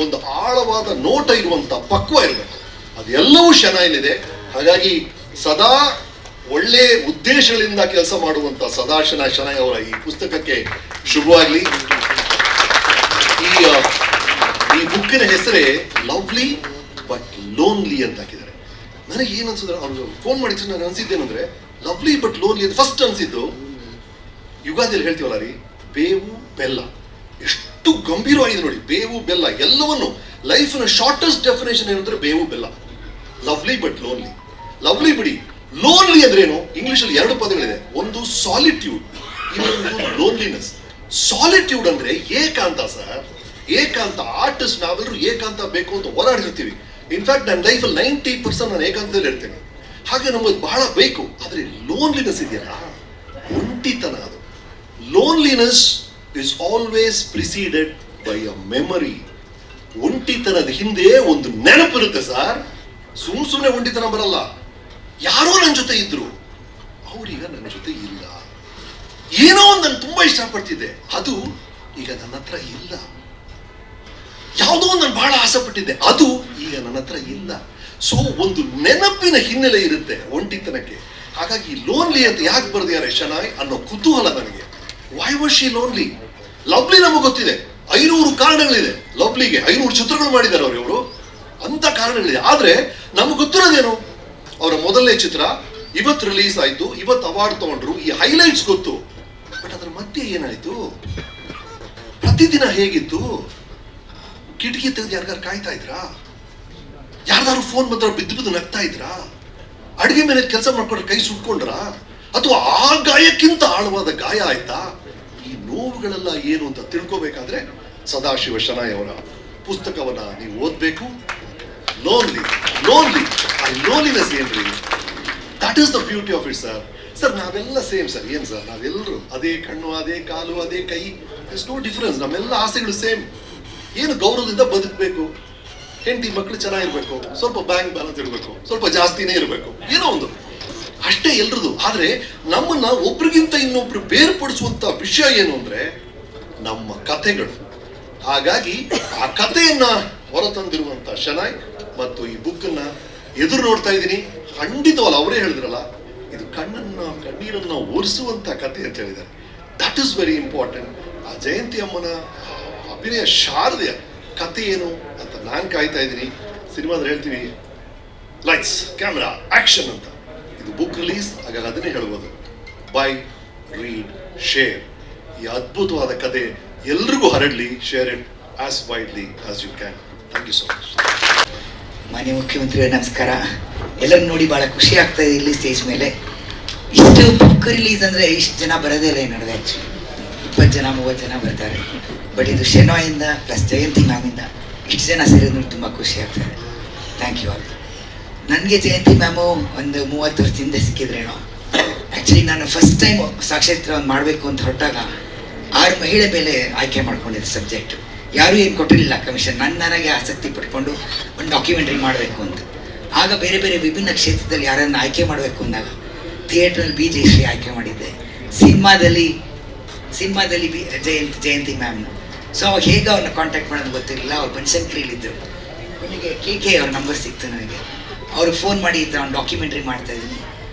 ಒಂದು ಆಳವಾದ ನೋಟ ಇರುವಂತ ಪಕ್ವ ಇರಬೇಕು. ಅದೆಲ್ಲವೂ ಶೆನಾಯ್ಲಿದೆ. ಹಾಗಾಗಿ ಸದಾ ಒಳ್ಳೆ ಉದ್ದೇಶಗಳಿಂದ ಕೆಲಸ ಮಾಡುವಂತ ಸದಾ ಶೆನಾಯ್ ಅವರ ಈ ಪುಸ್ತಕಕ್ಕೆ ಶುಭವಾಗ್ಲಿ. ಈ ಬುಕ್ಕಿನ ಹೆಸರೇ ಲವ್ಲಿ ಬಟ್ ಲೋನ್ಲಿ ಅಂತ ಹಾಕಿದ್ದಾರೆ. ನನಗೆ ಏನ್ ಅನ್ಸಿದ್ರೆ ಅವ್ರು ಫೋನ್ ಮಾಡಿದ್ರು ನಾನು ಅನ್ಸಿದ್ದೇನೆಂದ್ರೆ ಲವ್ಲಿ ಬಟ್ ಲೋನ್ಲಿ ಅಂತ ಫಸ್ಟ್ ಅನ್ಸಿದ್ದು ಯುಗಾದಿಯಲ್ಲಿ ಹೇಳ್ತೀವಲ್ಲ ರೀ, ಬೇವು ಬೆಲ್ಲ. ಎಷ್ಟು ಗಂಭೀರವಾಗಿದೆ ನೋಡಿ, ಬೇವು ಬೆಲ್ಲ ಎಲ್ಲವನ್ನು ಲೈಫ್ನ ಶಾರ್ಟೆಸ್ಟ್ ಡೆಫಿನೇಷನ್ ಏನಂದ್ರೆ ಬೇವು ಬೆಲ್ಲ. Lovely but lonely. ಲವ್ಲಿ ಬಿಡಿ, ಲೋನ್ಲಿ ಅಂದ್ರೇನು? ಇಂಗ್ಲಿಷಲ್ಲಿ ಎರಡು ಪದಗಳಿದೆ, ಒಂದು ಸಾಲಿಟ್ಯೂಡ್, ಇನ್ನೊಂದು ಲೋನ್ಲಿನೆಸ್. ಸಾಲಿಟ್ಯೂಡ್ ಅಂದ್ರೆ ಏಕಾಂತ ಸರ್, ಏಕಾಂತ. ಆರ್ಟಿಸ್ಟ್ ನಾವೆಲ್ಲರೂ ಏಕಾಂತ ಬೇಕು ಅಂತ ಹೋರಾಡಿರ್ತೀವಿ. ಇನ್ಫ್ಯಾಕ್ಟ್ ನನ್ನ ಲೈಫಲ್ಲಿ 90% ನಾನು ಏಕಾಂತದಲ್ಲಿ ಇರ್ತೇನೆ. ಹಾಗೆ ನಮಗೆ ಬಹಳ ಬೇಕು. ಆದ್ರೆ ಲೋನ್ಲಿನೆಸ್ ಇದೆಯಲ್ಲ, ಒಂಟಿತನ. ಅದು loneliness is always preceded by a memory. ಒಂಟಿತನದ ಹಿಂದೆ ಒಂದು ನೆನಪಿರುತ್ತೆ ಸರ್. ಸುಮ್ಮನೆ ಒಂಟಿತನ ಬರಲ್ಲ. ಯಾರೋ ನನ್ನ ಜೊತೆ ಇದ್ರು, ಅವ್ರೀಗ ನನ್ನ ಜೊತೆ ಇಲ್ಲ. ಏನೋ ಒಂದು ನಾನು ತುಂಬಾ ಇಷ್ಟಪಡ್ತಿದ್ದೆ, ಅದು ಈಗ ನನ್ನ ಹತ್ರ ಇಲ್ಲ. ಯಾವುದೋ ನಾನು ಬಹಳ ಆಸೆ ಪಟ್ಟಿದ್ದೆ, ಅದು ಈಗ ನನ್ನ ಹತ್ರ ಇಲ್ಲ. ಸೊ ಒಂದು ನೆನಪಿನ ಹಿನ್ನೆಲೆ ಇರುತ್ತೆ ಒಂಟಿತನಕ್ಕೆ. ಹಾಗಾಗಿ ಲೋನ್ಲಿ ಅಂತ ಯಾಕೆ ಬರ್ದಿದ್ದಾರೆ ಶೆನಾಯ್ ಅನ್ನೋ ಕುತೂಹಲ ನನಗೆ. Why was she lonely? Lovely ನಮಗೆ ಗೊತ್ತಿದೆ, 500 ಕಾರಣಗಳಿದೆ ಲವ್ಲಿಗೆ. 500 ಚಿತ್ರಗಳು ಮಾಡಿದ್ದಾರೆ ಅವರು, ಅಂತ ಕಾರಣಗಳಿದೆ. ಆದ್ರೆ ನಮಗೆ ಗೊತ್ತಿರೋದೇನು? ಅವರ ಮೊದಲನೇ ಚಿತ್ರ ಇವತ್ತು ರಿಲೀಸ್ ಆಯ್ತು, ಇವತ್ತು ಅವಾರ್ಡ್ ತಗೊಂಡ್ರು, ಈ ಹೈಲೈಟ್ಸ್ ಗೊತ್ತು. ಬಟ್ ಅದ್ರ ಮಧ್ಯೆ ಏನಾಯ್ತು? ಪ್ರತಿದಿನ ಹೇಗಿತ್ತು? ಕಿಟಕಿ ತೆಗೆದು ಯಾರಿಗಾರು ಕಾಯ್ತಾ ಇದ್ರಾ? ಯಾರ್ದಾರು ಫೋನ್ ಮಾತ್ರ ಬಿದ್ದು ಬಿದ್ದು ನಗ್ತಾ ಇದ್ರಾ? ಅಡಿಗೆ ಮೇಲೆ ಕೆಲಸ ಮಾಡ್ಕೊಂಡ್ರೆ ಕೈ ಸುಟ್ಕೊಂಡ್ರ? ಅಥವಾ ಆ ಗಾಯಕ್ಕಿಂತ ಆಳವಾದ ಗಾಯ ಆಯ್ತಾ? ಈ ನೋವುಗಳೆಲ್ಲ ಏನು ಅಂತ ತಿಳ್ಕೋಬೇಕಾದ್ರೆ ಸದಾಶಿವ ಶೆನಾಯ್ ಅವರ ಪುಸ್ತಕವನ್ನ ನೀವು ಓದ್ಬೇಕು. ಲೋನ್ಲಿ, ಲೋನ್ಲಿ, ಆ ಲೋನ್ಲಿನೆಸ್ ಏನ್ರಿ? That is the beauty of it sir. Sir ನಾವೆಲ್ಲ ಸೇಮ್ ಸರ್. ಏನ್ ಸರ್, ನಾವೆಲ್ಲರೂ ಅದೇ ಕಣ್ಣು, ಅದೇ ಕಾಲು, ಅದೇ ಕೈ, ಇಟ್ಸ್ ನೋ ಡಿಫರೆನ್ಸ್. ನಮ್ಮೆಲ್ಲ ಆಸೆಗಳು ಸೇಮ್. ಏನು ಗೌರವದಿಂದ ಬದುಕಬೇಕು, ಹೆಂಡತಿ ಮಕ್ಕಳು ಚೆನ್ನಾಗಿರ್ಬೇಕು, ಸ್ವಲ್ಪ ಬ್ಯಾಂಕ್ ಬ್ಯಾಲೆನ್ಸ್ ಇರಬೇಕು, ಸ್ವಲ್ಪ ಜಾಸ್ತಿನೇ ಇರಬೇಕು, ಏನೋ ಒಂದು, ಅಷ್ಟೇ ಎಲ್ರದು. ಆದ್ರೆ ನಮ್ಮನ್ನ ಒಬ್ರಿಗಿಂತ ಇನ್ನೊಬ್ರು ಬೇರ್ಪಡಿಸುವಂತ ವಿಷಯ ಏನು ಅಂದ್ರೆ ನಮ್ಮ ಕಥೆಗಳು. ಹಾಗಾಗಿ ಆ ಕಥೆಯನ್ನ ಹೊರತಂದಿರುವಂತ ಶೆನಾಯ್ ಮತ್ತು ಈ ಬುಕ್ ಅನ್ನ ಎದುರು ನೋಡ್ತಾ ಇದ್ದೀನಿ. ಖಂಡಿತವಲ್ಲ, ಅವರೇ ಹೇಳಿದ್ರಲ್ಲ, ಇದು ಕಣ್ಣೀರನ್ನ ಒರೆಸುವಂತ ಕಥೆ ಅಂತ ಹೇಳಿದ್ದಾರೆ. That is very important. ಆ ಜಯಂತಿ ಅಮ್ಮನ ಅಭಿನಯ ಶಾರದೆಯ ಕಥೆ ಏನು ಅಂತ ನಾನು ಕಾಯ್ತಾ ಇದ್ದೀನಿ. ಸಿನಿಮಾದ್ರೆ ಹೇಳ್ತೀವಿ ಲೈಟ್ಸ್ ಕ್ಯಾಮ್ರಾ ಆಕ್ಷನ್ ಅಂತ. ಇದು ಬುಕ್ ರಿಲೀಸ್ ಹಾಗಾಗಿ ಅದನ್ನೇ ಹೇಳ್ಬೋದು. Buy, read, share. ಈ ಅದ್ಭುತವಾದ ಕಥೆ ಎಲ್ರಿಗೂ ಹರಡಲಿ. Share it as widely as you can. Thank you so much. ಮಾನ್ಯ ಮುಖ್ಯಮಂತ್ರಿ ನಮಸ್ಕಾರ. ಎಲ್ಲರೂ ನೋಡಿ ಭಾಳ ಖುಷಿ ಆಗ್ತಾ ಇದೆ ಇಲ್ಲಿ ಸ್ಟೇಜ್ ಮೇಲೆ. ಇಷ್ಟು ಬುಕ್ ರಿಲೀಸ್ ಅಂದರೆ ಇಷ್ಟು ಜನ ಬರೋದೇ ಇಲ್ಲ ಈ ನಡುವೆ. ಆ್ಯಕ್ಚುಲಿ 20 ಜನ 30 ಜನ ಬರ್ತಾರೆ. ಬಟ್ ಇದು ಶೆನಾಯಿಂದ ಪ್ಲಸ್ ಜಯಂತಿ ಮ್ಯಾಮಿಂದ ಇಷ್ಟು ಜನ ಸೇರಿದ್ರು ತುಂಬ ಖುಷಿ ಆಗ್ತದೆ. Thank you all. ನನಗೆ ಜಯಂತಿ ಮ್ಯಾಮು ಒಂದು 30 ವರ್ಷದಿಂದ ಸಿಕ್ಕಿದ್ರೇನೋ. ಆ್ಯಕ್ಚುಲಿ ನಾನು ಫಸ್ಟ್ ಟೈಮ್ ಸಾಕ್ಷ್ಯಚಿತ್ರವನ್ನು ಮಾಡಬೇಕು ಅಂತ ಹೊರಟಾಗ 6 ಮಹಿಳೆ ಮೇಲೆ ಆಯ್ಕೆ ಮಾಡ್ಕೊಂಡಿದ್ದೆ ಸಬ್ಜೆಕ್ಟು. ಯಾರೂ ಏನು ಕೊಟ್ಟಿರಲಿಲ್ಲ ಕಮಿಷನ್. ನನಗೆ ಆಸಕ್ತಿ ಪಟ್ಕೊಂಡು ಒಂದು ಡಾಕ್ಯುಮೆಂಟ್ರಿ ಮಾಡಬೇಕು ಅಂತ. ಆಗ ಬೇರೆ ಬೇರೆ ವಿಭಿನ್ನ ಕ್ಷೇತ್ರದಲ್ಲಿ ಯಾರನ್ನು ಆಯ್ಕೆ ಮಾಡಬೇಕು ಅಂದಾಗ ಥಿಯೇಟ್ರಲ್ಲಿ ಬಿ ಜಯಶ್ರೀ ಆಯ್ಕೆ ಮಾಡಿದ್ದೆ, ಸಿನಿಮಾದಲ್ಲಿ ಜಯಂತಿ ಮ್ಯಾಮ್ನ. ಸೊ ಅವಾಗ ಹೇಗೆ ಅವ್ರನ್ನ ಕಾಂಟ್ಯಾಕ್ಟ್ ಮಾಡೋದು ಗೊತ್ತಿರಲಿಲ್ಲ. ಅವ್ರು ಬನಶಂಕರಿಲಿದ್ದರು. ಕೊನೆಗೆ KK ಅವ್ರ ನಂಬರ್ ಸಿಕ್ತು ನನಗೆ. ಅವ್ರಿಗೆ ಫೋನ್ ಮಾಡಿ ಈ ಥರ ಒಂದು ಡಾಕ್ಯುಮೆಂಟ್ರಿ ಮಾಡ್ತಾಯಿದ್ದೀನಿ,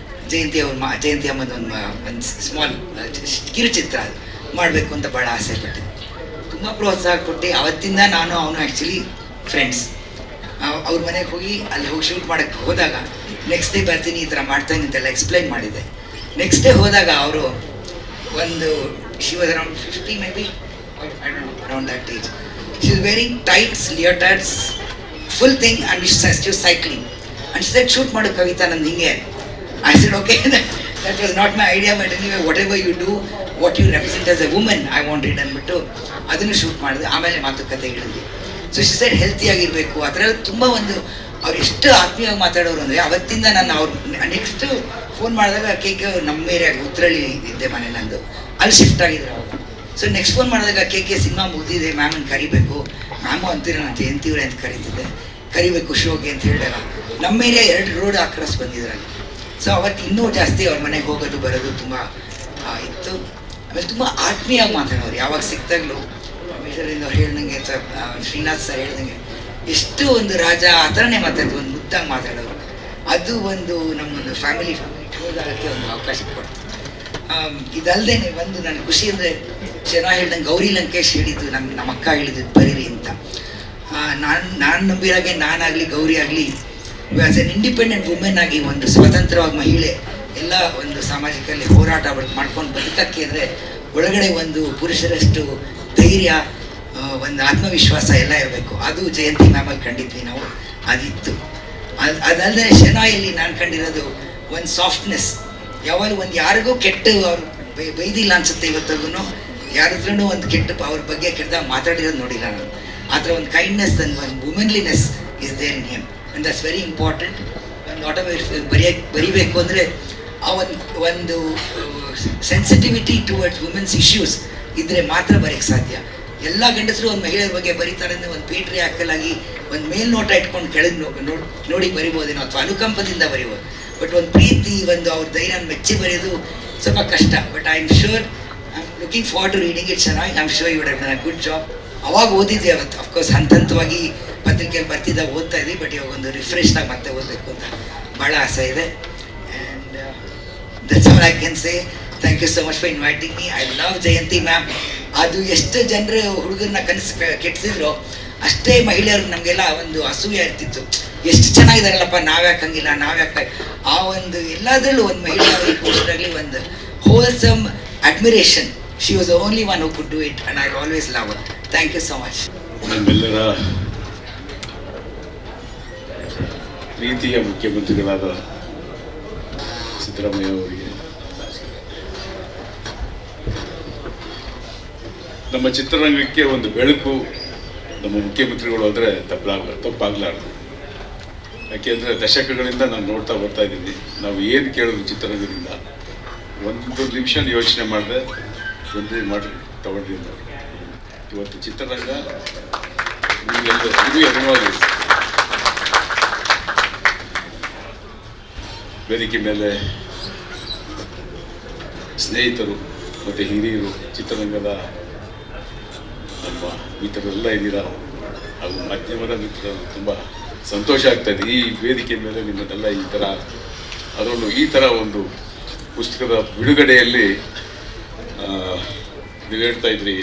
ಜಯಂತಿ ಅಮ್ಮದ ಒಂದು ಸ್ಮಾಲ್ ಕಿರುಚಿತ್ರ ಅದು ಮಾಡಬೇಕು ಅಂತ ಭಾಳ ಆಸೆ ಪಟ್ಟೆ. ತುಂಬ ಪ್ರೋತ್ಸಾಹ ಕೊಟ್ಟು ಅವತ್ತಿಂದ ನಾನು ಅವನು ಆ್ಯಕ್ಚುಲಿ ಫ್ರೆಂಡ್ಸ್. ಅವ್ರ ಮನೆಗೆ ಹೋಗಿ ಅಲ್ಲಿ ಹೋಗಿ ಶೂಟ್ ಮಾಡೋಕ್ಕೆ ಹೋದಾಗ ನೆಕ್ಸ್ಟ್ ಡೇ ಬರ್ತೀನಿ ಈ ಥರ ಮಾಡ್ತಾಯಿದ್ದೀನಿ ಅಂತೆಲ್ಲ ಎಕ್ಸ್ಪ್ಲೈನ್ ಮಾಡಿದ್ದೆ. ನೆಕ್ಸ್ಟ್ ಡೇ ಹೋದಾಗ ಅವರು ಒಂದು she was around 50 may be, I don't know, around that age. She was wearing tights, leotards, full thing, and she was cycling. And she said, shoot madu Kavita nandu hinge. I said, okay, that was not my idea, but anyway, whatever you do, what you represent as a woman, I want it ಅಂದ್ಬಿಟ್ಟು ಅದನ್ನು shoot ಮಾಡಿದೆ. ಆಮೇಲೆ ಮಾತುಕತೆ ಹೇಳಿದ್ವಿ. So she said ಹೆಲ್ತಿಯಾಗಿರಬೇಕು. ಆ ಥರ ತುಂಬ ಒಂದು ಅವ್ರು ಎಷ್ಟು ಆತ್ಮೀಯವಾಗಿ ಮಾತಾಡೋರು ಅಂದರೆ ಅವತ್ತಿಂದ ನಾನು ಅವ್ರು ನೆಕ್ಸ್ಟ್ ಫೋನ್ ಮಾಡಿದಾಗ KK ನಮ್ಮ ಏರಿಯಾಗ ಉತ್ತರಳ್ಳಿ ಇದ್ದೆ ಮನೆ ನಂದು, ಅಲ್ಲಿ ಶಿಫ್ಟ್ ಆಗಿದ್ರು ಅವರು. ಸೊ ನೆಕ್ಸ್ಟ್ ಫೋನ್ ಮಾಡಿದಾಗ KK ಸಿನಿಮಾ ಮುಗಿದಿದೆ, ಮ್ಯಾಮನ್ನು ಕರಿಬೇಕು. ಮ್ಯಾಮು ಅಂತೀರ ನಾನು ಜಯಂತಿವ್ರೆ ಅಂತ ಕರೀತಿದ್ದೆ, ಕರಿಬೇಕು ಶೋಗೆ ಅಂತ ಹೇಳಿದಾಗ ನಮ್ಮ ಏರಿಯಾ 2 ರೋಡ್ ಆಕ್ರಾಸ್ ಬಂದಿದ್ರಲ್ಲಿ ಸೊ ಅವತ್ತು ಇನ್ನೂ ಜಾಸ್ತಿ ಅವ್ರ ಮನೆಗೆ ಹೋಗೋದು ಬರೋದು ತುಂಬ ಇತ್ತು. ಆಮೇಲೆ ತುಂಬ ಆತ್ಮೀಯವಾಗಿ ಮಾತಾಡೋರು, ಯಾವಾಗ ಸಿಕ್ತಾಗಲೂ ಮೇಜರಿಂದ ಅವ್ರು ಹೇಳ್ದಂಗೆ ಅಥವಾ ಶ್ರೀನಾಥ್ ಸರ್ ಹೇಳ್ದಂಗೆ ಎಷ್ಟು ಒಂದು ರಾಜ ಆ ಥರನೇ ಮಾತಾಡೋದು, ಒಂದು ಮುದ್ದಾಗಿ ಮಾತಾಡೋರು. ಅದು ಒಂದು ನಮ್ಮೊಂದು ಫ್ಯಾಮಿಲಿ ಹೋದಾಗಕ್ಕೆ ಒಂದು ಅವಕಾಶ ಕೊಡ್ತು. ಇದಲ್ಲದೆ ಒಂದು ನನ್ನ ಖುಷಿ ಅಂದರೆ ಚೆನ್ನಾಗಿ ಹೇಳ್ದಂಗೆ ಗೌರಿ ಲಂಕೇಶ್ ಹೇಳಿದ್ದು, ನಮ್ಮ ಅಕ್ಕ ಹೇಳಿದ್ದು ಬರೀರಿ ಅಂತ. ನಾನು ನಂಬಿರಾಗೆ ನಾನಾಗಲಿ ಗೌರಿ ಆಗಲಿ ಆ್ಯಸ್ ಎನ್ ಇಂಡಿಪೆಂಡೆಂಟ್ ವುಮೆನ್ ಆಗಿ ಒಂದು ಸ್ವತಂತ್ರವಾಗಿ ಮಹಿಳೆ ಎಲ್ಲ ಒಂದು ಸಾಮಾಜಿಕಲ್ಲಿ ಹೋರಾಟ ಮಾಡ್ಕೊಂಡು ಬದುಕಕ್ಕೆ ಅಂದರೆ ಒಳಗಡೆ ಒಂದು ಪುರುಷರಷ್ಟು ಧೈರ್ಯ, ಒಂದು ಆತ್ಮವಿಶ್ವಾಸ ಎಲ್ಲ ಇರಬೇಕು. ಅದು ಜಯಂತಿ ಮ್ಯಾಮಲ್ಲಿ ಕಂಡಿದ್ವಿ ನಾವು, ಅದಿತ್ತು. ಅದಲ್ಲದೆ ಶೆನಾಯಲ್ಲಿ ನಾನು ಕಂಡಿರೋದು ಒಂದು ಸಾಫ್ಟ್ನೆಸ್. ಯಾವಾಗ ಒಂದು ಯಾರಿಗೂ ಕೆಟ್ಟ ಅವ್ರು ಬೈದಿಲ್ಲ ಅನ್ಸುತ್ತೆ ಇವತ್ತಿಗೂ, ಯಾರದ್ರೂ ಒಂದು ಕೆಟ್ಟ ಅವ್ರ ಬಗ್ಗೆ ಕೆಟ್ಟದಾಗ ಮಾತಾಡಿರೋದು ನೋಡಿಲ್ಲ ನಾನು. ಆ ಥರ ಒಂದು ಕೈಂಡ್ನೆಸ್ ಅಂಡ್ ಒಂದು womanliness is there in him, and that's very important. ಒಂದು ಬರಿಬೇಕು ಅಂದರೆ ಆ ಒಂದು ಸೆನ್ಸಿಟಿವಿಟಿ ಟುವರ್ಡ್ಸ್ ವುಮೆನ್ಸ್ ಇಶ್ಯೂಸ್ ಇದ್ದರೆ ಮಾತ್ರ ಬರೆಯೋಕ್ಕೆ ಸಾಧ್ಯ. ಎಲ್ಲ ಗಂಡಸರು ಒಂದು ಮಹಿಳೆಯರ ಬಗ್ಗೆ ಬರೀತಾರೆ ಅಂದರೆ ಒಂದು ಪೇಟ್ರಿ ಹಾಕಲಾಗಿ ಒಂದು ಮೇಲ್ನೋಟ ಇಟ್ಕೊಂಡು ಕೆಳಗೆ ನೋಡಿ ಬರಿಬೋದೇನೋ, ಅಥವಾ ಅನುಕಂಪದಿಂದ ಬರಿಬೋದು. ಬಟ್ ಒಂದು ಪ್ರೀತಿ, ಒಂದು ಅವ್ರ ಧೈರ್ಯ ಮೆಚ್ಚಿ ಬರೆಯೋದು ಸ್ವಲ್ಪ ಕಷ್ಟ. But I am sure, I am looking forward to reading it ಚೆನ್ನಾಗಿ. I am sure you would have done a good job. ಅವಾಗ ಓದಿದ್ದೆ ಅವತ್ತು, ಅಫ್ಕೋರ್ಸ್ ಹಂತವಾಗಿ ಪತ್ರಿಕೆಯಲ್ಲಿ ಬರ್ತಿದ್ದಾಗ ಓದ್ತಾ ಇದ್ವಿ. ಬಟ್ ಇವಾಗ ಒಂದು ರಿಫ್ರೆಶ್ನಾಗಿ ಮತ್ತೆ ಓದಬೇಕು ಅಂತ ಭಾಳ ಆಸೆ ಇದೆ. And that's all I can say. Thank you so much for inviting me. I love Jayanti ma'am. ಅದು ಎಷ್ಟು ಜನರು ಹುಡುಗರನ್ನ ಕನಸು ಕೆಟ್ಟಿಸಿದ್ರು ಅಷ್ಟೇ ಮಹಿಳೆಯರು ನಮಗೆಲ್ಲ ಒಂದು ಅಸೂಯೆ ಇರ್ತಿತ್ತು. ಎಷ್ಟು ಚೆನ್ನಾಗಿದಾರಲ್ಲಪ್ಪ, ನಾವ್ಯಾಕೆ ಹಂಗಿಲ್ಲ, ನಾವ್ಯಾಕೆ ಆ ಒಂದು ಎಲ್ಲದರಲ್ಲೂ ಒಂದು ಮಹಿಳೆಯರಿಗೆ ಪುರುಷರಾಗಲಿ ಒಂದು wholesome admiration. She was the only one who could do it and I always love her. Thank you so much. ನಮ್ಮೆಲ್ಲರ ಪ್ರೀತಿಯ ಮುಖ್ಯಮಂತ್ರಿಗಳಾದ ಸಿದ್ದರಾಮಯ್ಯ ಅವರಿಗೆ, ನಮ್ಮ ಚಿತ್ರರಂಗಕ್ಕೆ ಒಂದು ಬೆಳಕು ನಮ್ಮ ಮುಖ್ಯಮಂತ್ರಿಗಳು ಅಂದರೆ ತಪ್ಪಾಗಲಾರ್ದು. ಯಾಕೆಂದರೆ ದಶಕಗಳಿಂದ ನಾನು ನೋಡ್ತಾ ಬರ್ತಾ ಇದ್ದೀನಿ, ನಾವು ಏನು ಕೇಳಿದ್ರು ಚಿತ್ರರಂಗದಿಂದ ಒಂದು ನಿಮಿಷ ಯೋಚನೆ ಮಾಡಿದೆ ಮಾಡಿ ತಗೊಂಡ್ರಿ. ಇವತ್ತು ಚಿತ್ರರಂಗ ಇದು ಎದುರಾಗಿ ವೇದಿಕೆ ಮೇಲೆ ಸ್ನೇಹಿತರು ಮತ್ತು ಹಿರಿಯರು, ಚಿತ್ರರಂಗದ ನಮ್ಮ ಮಿತ್ರರೆಲ್ಲ ಇದ್ದೀರಾ, ಹಾಗೂ ಮಾಧ್ಯಮದ ಮಿತ್ರರು, ತುಂಬ ಸಂತೋಷ ಆಗ್ತಾಯಿದೆ ಈ ವೇದಿಕೆ ಮೇಲೆ ನಿಮ್ಮನ್ನೆಲ್ಲ ಈ ಥರ, ಅದರಲ್ಲೂ ಈ ಥರ ಒಂದು ಪುಸ್ತಕದ ಬಿಡುಗಡೆಯಲ್ಲಿ ನೀವು ಹೇಳ್ತಾ ಇದ್ರಿ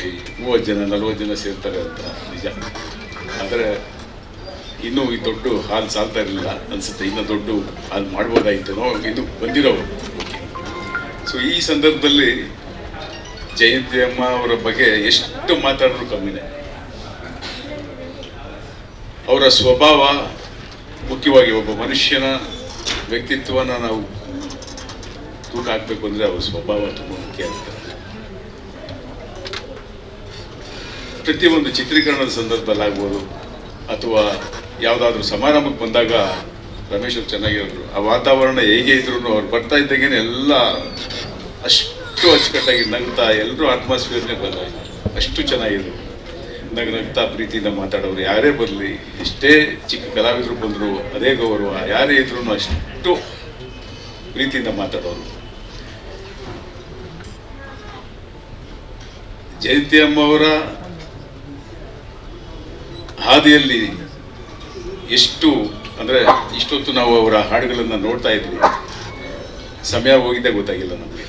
30 ಜನ 40 ಜನ ಸೇರ್ತಾರೆ ಅಂತ. ನಿಜ, ಆದರೆ ಇನ್ನೂ ಈ ದೊಡ್ಡ ಹಾಲ್ ಸಾಲ್ತಾ ಇರಲಿಲ್ಲ ಅನಿಸುತ್ತೆ. ಇನ್ನೂ ದೊಡ್ಡ ಹಾಲ್ ಮಾಡ್ಬೋದಾಯಿತು ಇನ್ನು ಬಂದಿರೋರು. ಸೊ ಈ ಸಂದರ್ಭದಲ್ಲಿ ಜಯಂತಿ ಅಮ್ಮ ಅವರ ಬಗ್ಗೆ ಎಷ್ಟು ಮಾತಾಡಿದ್ರು ಕಮ್ಮಿನೇ. ಅವರ ಸ್ವಭಾವ ಮುಖ್ಯವಾಗಿ, ಒಬ್ಬ ಮನುಷ್ಯನ ವ್ಯಕ್ತಿತ್ವನ ನಾವು ತೂಕ ಹಾಕಬೇಕು ಅಂದರೆ ಅವ್ರ ಸ್ವಭಾವ ತುಂಬ ಮುಖ್ಯ ಆಗ್ತದೆ. ಪ್ರತಿಯೊಂದು ಚಿತ್ರೀಕರಣದ ಸಂದರ್ಭದಲ್ಲಿ ಆಗ್ಬೋದು, ಅಥವಾ ಯಾವುದಾದ್ರೂ ಸಮಾರಂಭಕ್ಕೆ ಬಂದಾಗ ರಮೇಶ್ ಅವ್ರು ಚೆನ್ನಾಗಿರೋರು. ಆ ವಾತಾವರಣ ಹೇಗೆ ಇದ್ರು ಅವ್ರು ಬರ್ತಾ ಇದ್ದಾಗೇನೆ ಎಲ್ಲ ಅಷ್ಟು ಅಚ್ಚುಕಟ್ಟಾಗಿ ನಗ್ತಾ ಎಲ್ಲರೂ ಅಟ್ಮಾಸ್ಫಿಯರ್ನೇ ಬದಲಾಯಿತು. ಅಷ್ಟು ಚೆನ್ನಾಗಿದ್ರು, ನಗ್ತಾ ಪ್ರೀತಿಯಿಂದ ಮಾತಾಡೋರು. ಯಾರೇ ಬರಲಿ, ಎಷ್ಟೇ ಚಿಕ್ಕ ಕಲಾವಿದರು ಬಂದರು ಅದೇ ಗೌರವ, ಯಾರೇ ಇದ್ರೂ ಅಷ್ಟು ಪ್ರೀತಿಯಿಂದ ಮಾತಾಡೋರು. ಜಯಂತಿ ಅಮ್ಮ ಅವರ ಹಾದಿಯಲ್ಲಿ ಎಷ್ಟು ಅಂದರೆ ಇಷ್ಟೊತ್ತು ನಾವು ಅವರ ಹಾಡುಗಳನ್ನು ನೋಡ್ತಾ ಇದ್ವಿ, ಸಮಯ ಹೋಗಿದ್ದೇ ಗೊತ್ತಾಗಿಲ್ಲ ನಮಗೆ.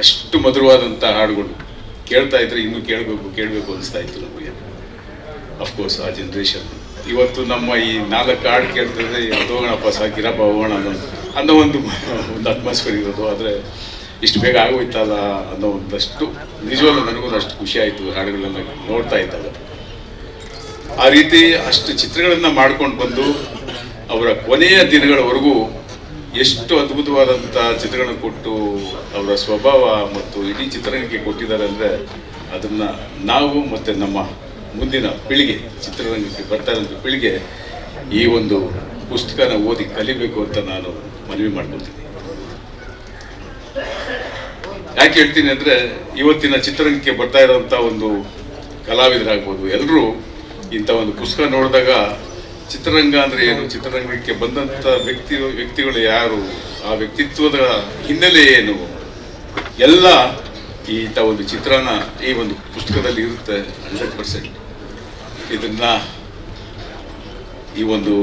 ಅಷ್ಟು ಮಧುರವಾದಂಥ ಹಾಡುಗಳು ಕೇಳ್ತಾ ಇದ್ರೆ ಇನ್ನೂ ಕೇಳಬೇಕು ಅನಿಸ್ತಾ ಇತ್ತು ನಮಗೆ. ಅಫ್ಕೋರ್ಸ್ ಆ ಜನ್ರೇಷನ್ ಇವತ್ತು ನಮ್ಮ ಈ 4 ಹಾಡು ಕೇಳ್ತಿದ್ರೆ ಹೋಗೋಣಪ್ಪ ಸಾಕಿರಪ್ಪ ಹೋಗೋಣ ಅನ್ನೋ ಒಂದು ಅಟ್ಮಾಸ್ಫಿಯರ್ ಇರೋದು. ಆದರೆ ಇಷ್ಟು ಬೇಗ ಆಗೋಯ್ತಲ್ಲ ಅನ್ನೋ ಒಂದಷ್ಟು ನಿಜವಲ್ಲ, ನನಗೂ ಅಷ್ಟು ಖುಷಿ ಆಯಿತು ಹಾಡುಗಳನ್ನ ನೋಡ್ತಾ ಇದ್ದಾಗ. ಆ ರೀತಿ ಅಷ್ಟು ಚಿತ್ರಗಳನ್ನು ಮಾಡ್ಕೊಂಡು ಬಂದು ಅವರ ಕೊನೆಯ ದಿನಗಳವರೆಗೂ ಎಷ್ಟು ಅದ್ಭುತವಾದಂಥ ಚಿತ್ರಗಳನ್ನು ಕೊಟ್ಟು ಅವರ ಸ್ವಭಾವ ಮತ್ತು ಇಡೀ ಚಿತ್ರರಂಗಕ್ಕೆ ಕೊಟ್ಟಿದ್ದಾರೆ ಅಂದರೆ ಅದನ್ನು ನಾವು ಮತ್ತು ನಮ್ಮ ಮುಂದಿನ ಪೀಳಿಗೆ, ಚಿತ್ರರಂಗಕ್ಕೆ ಬರ್ತಾ ಇರೋಂಥ ಪೀಳಿಗೆ ಈ ಒಂದು ಪುಸ್ತಕನ ಓದಿ ಕಲಿಬೇಕು ಅಂತ ನಾನು ಮನವಿ ಮಾಡ್ಕೊಳ್ತೀನಿ. ಯಾಕೆ ಹೇಳ್ತೀನಿ ಅಂದರೆ ಇವತ್ತಿನ ಚಿತ್ರರಂಗಕ್ಕೆ ಬರ್ತಾ ಇರೋಂಥ ಒಂದು ಕಲಾವಿದರಾಗ್ಬೋದು, ಎಲ್ಲರೂ ಇಂಥ ಒಂದು ಪುಸ್ತಕ ನೋಡಿದಾಗ ಚಿತ್ರರಂಗ ಅಂದರೆ ಏನು, ಚಿತ್ರರಂಗಕ್ಕೆ ಬಂದಂಥ ವ್ಯಕ್ತಿಗಳು ಯಾರು, ಆ ವ್ಯಕ್ತಿತ್ವದ ಹಿನ್ನೆಲೆ ಏನು, ಎಲ್ಲ ಇಂಥ ಒಂದು ಚಿತ್ರಣ ಈ ಒಂದು ಪುಸ್ತಕದಲ್ಲಿ ಇರುತ್ತೆ 100%. ಇದನ್ನ ಈ ಒಂದು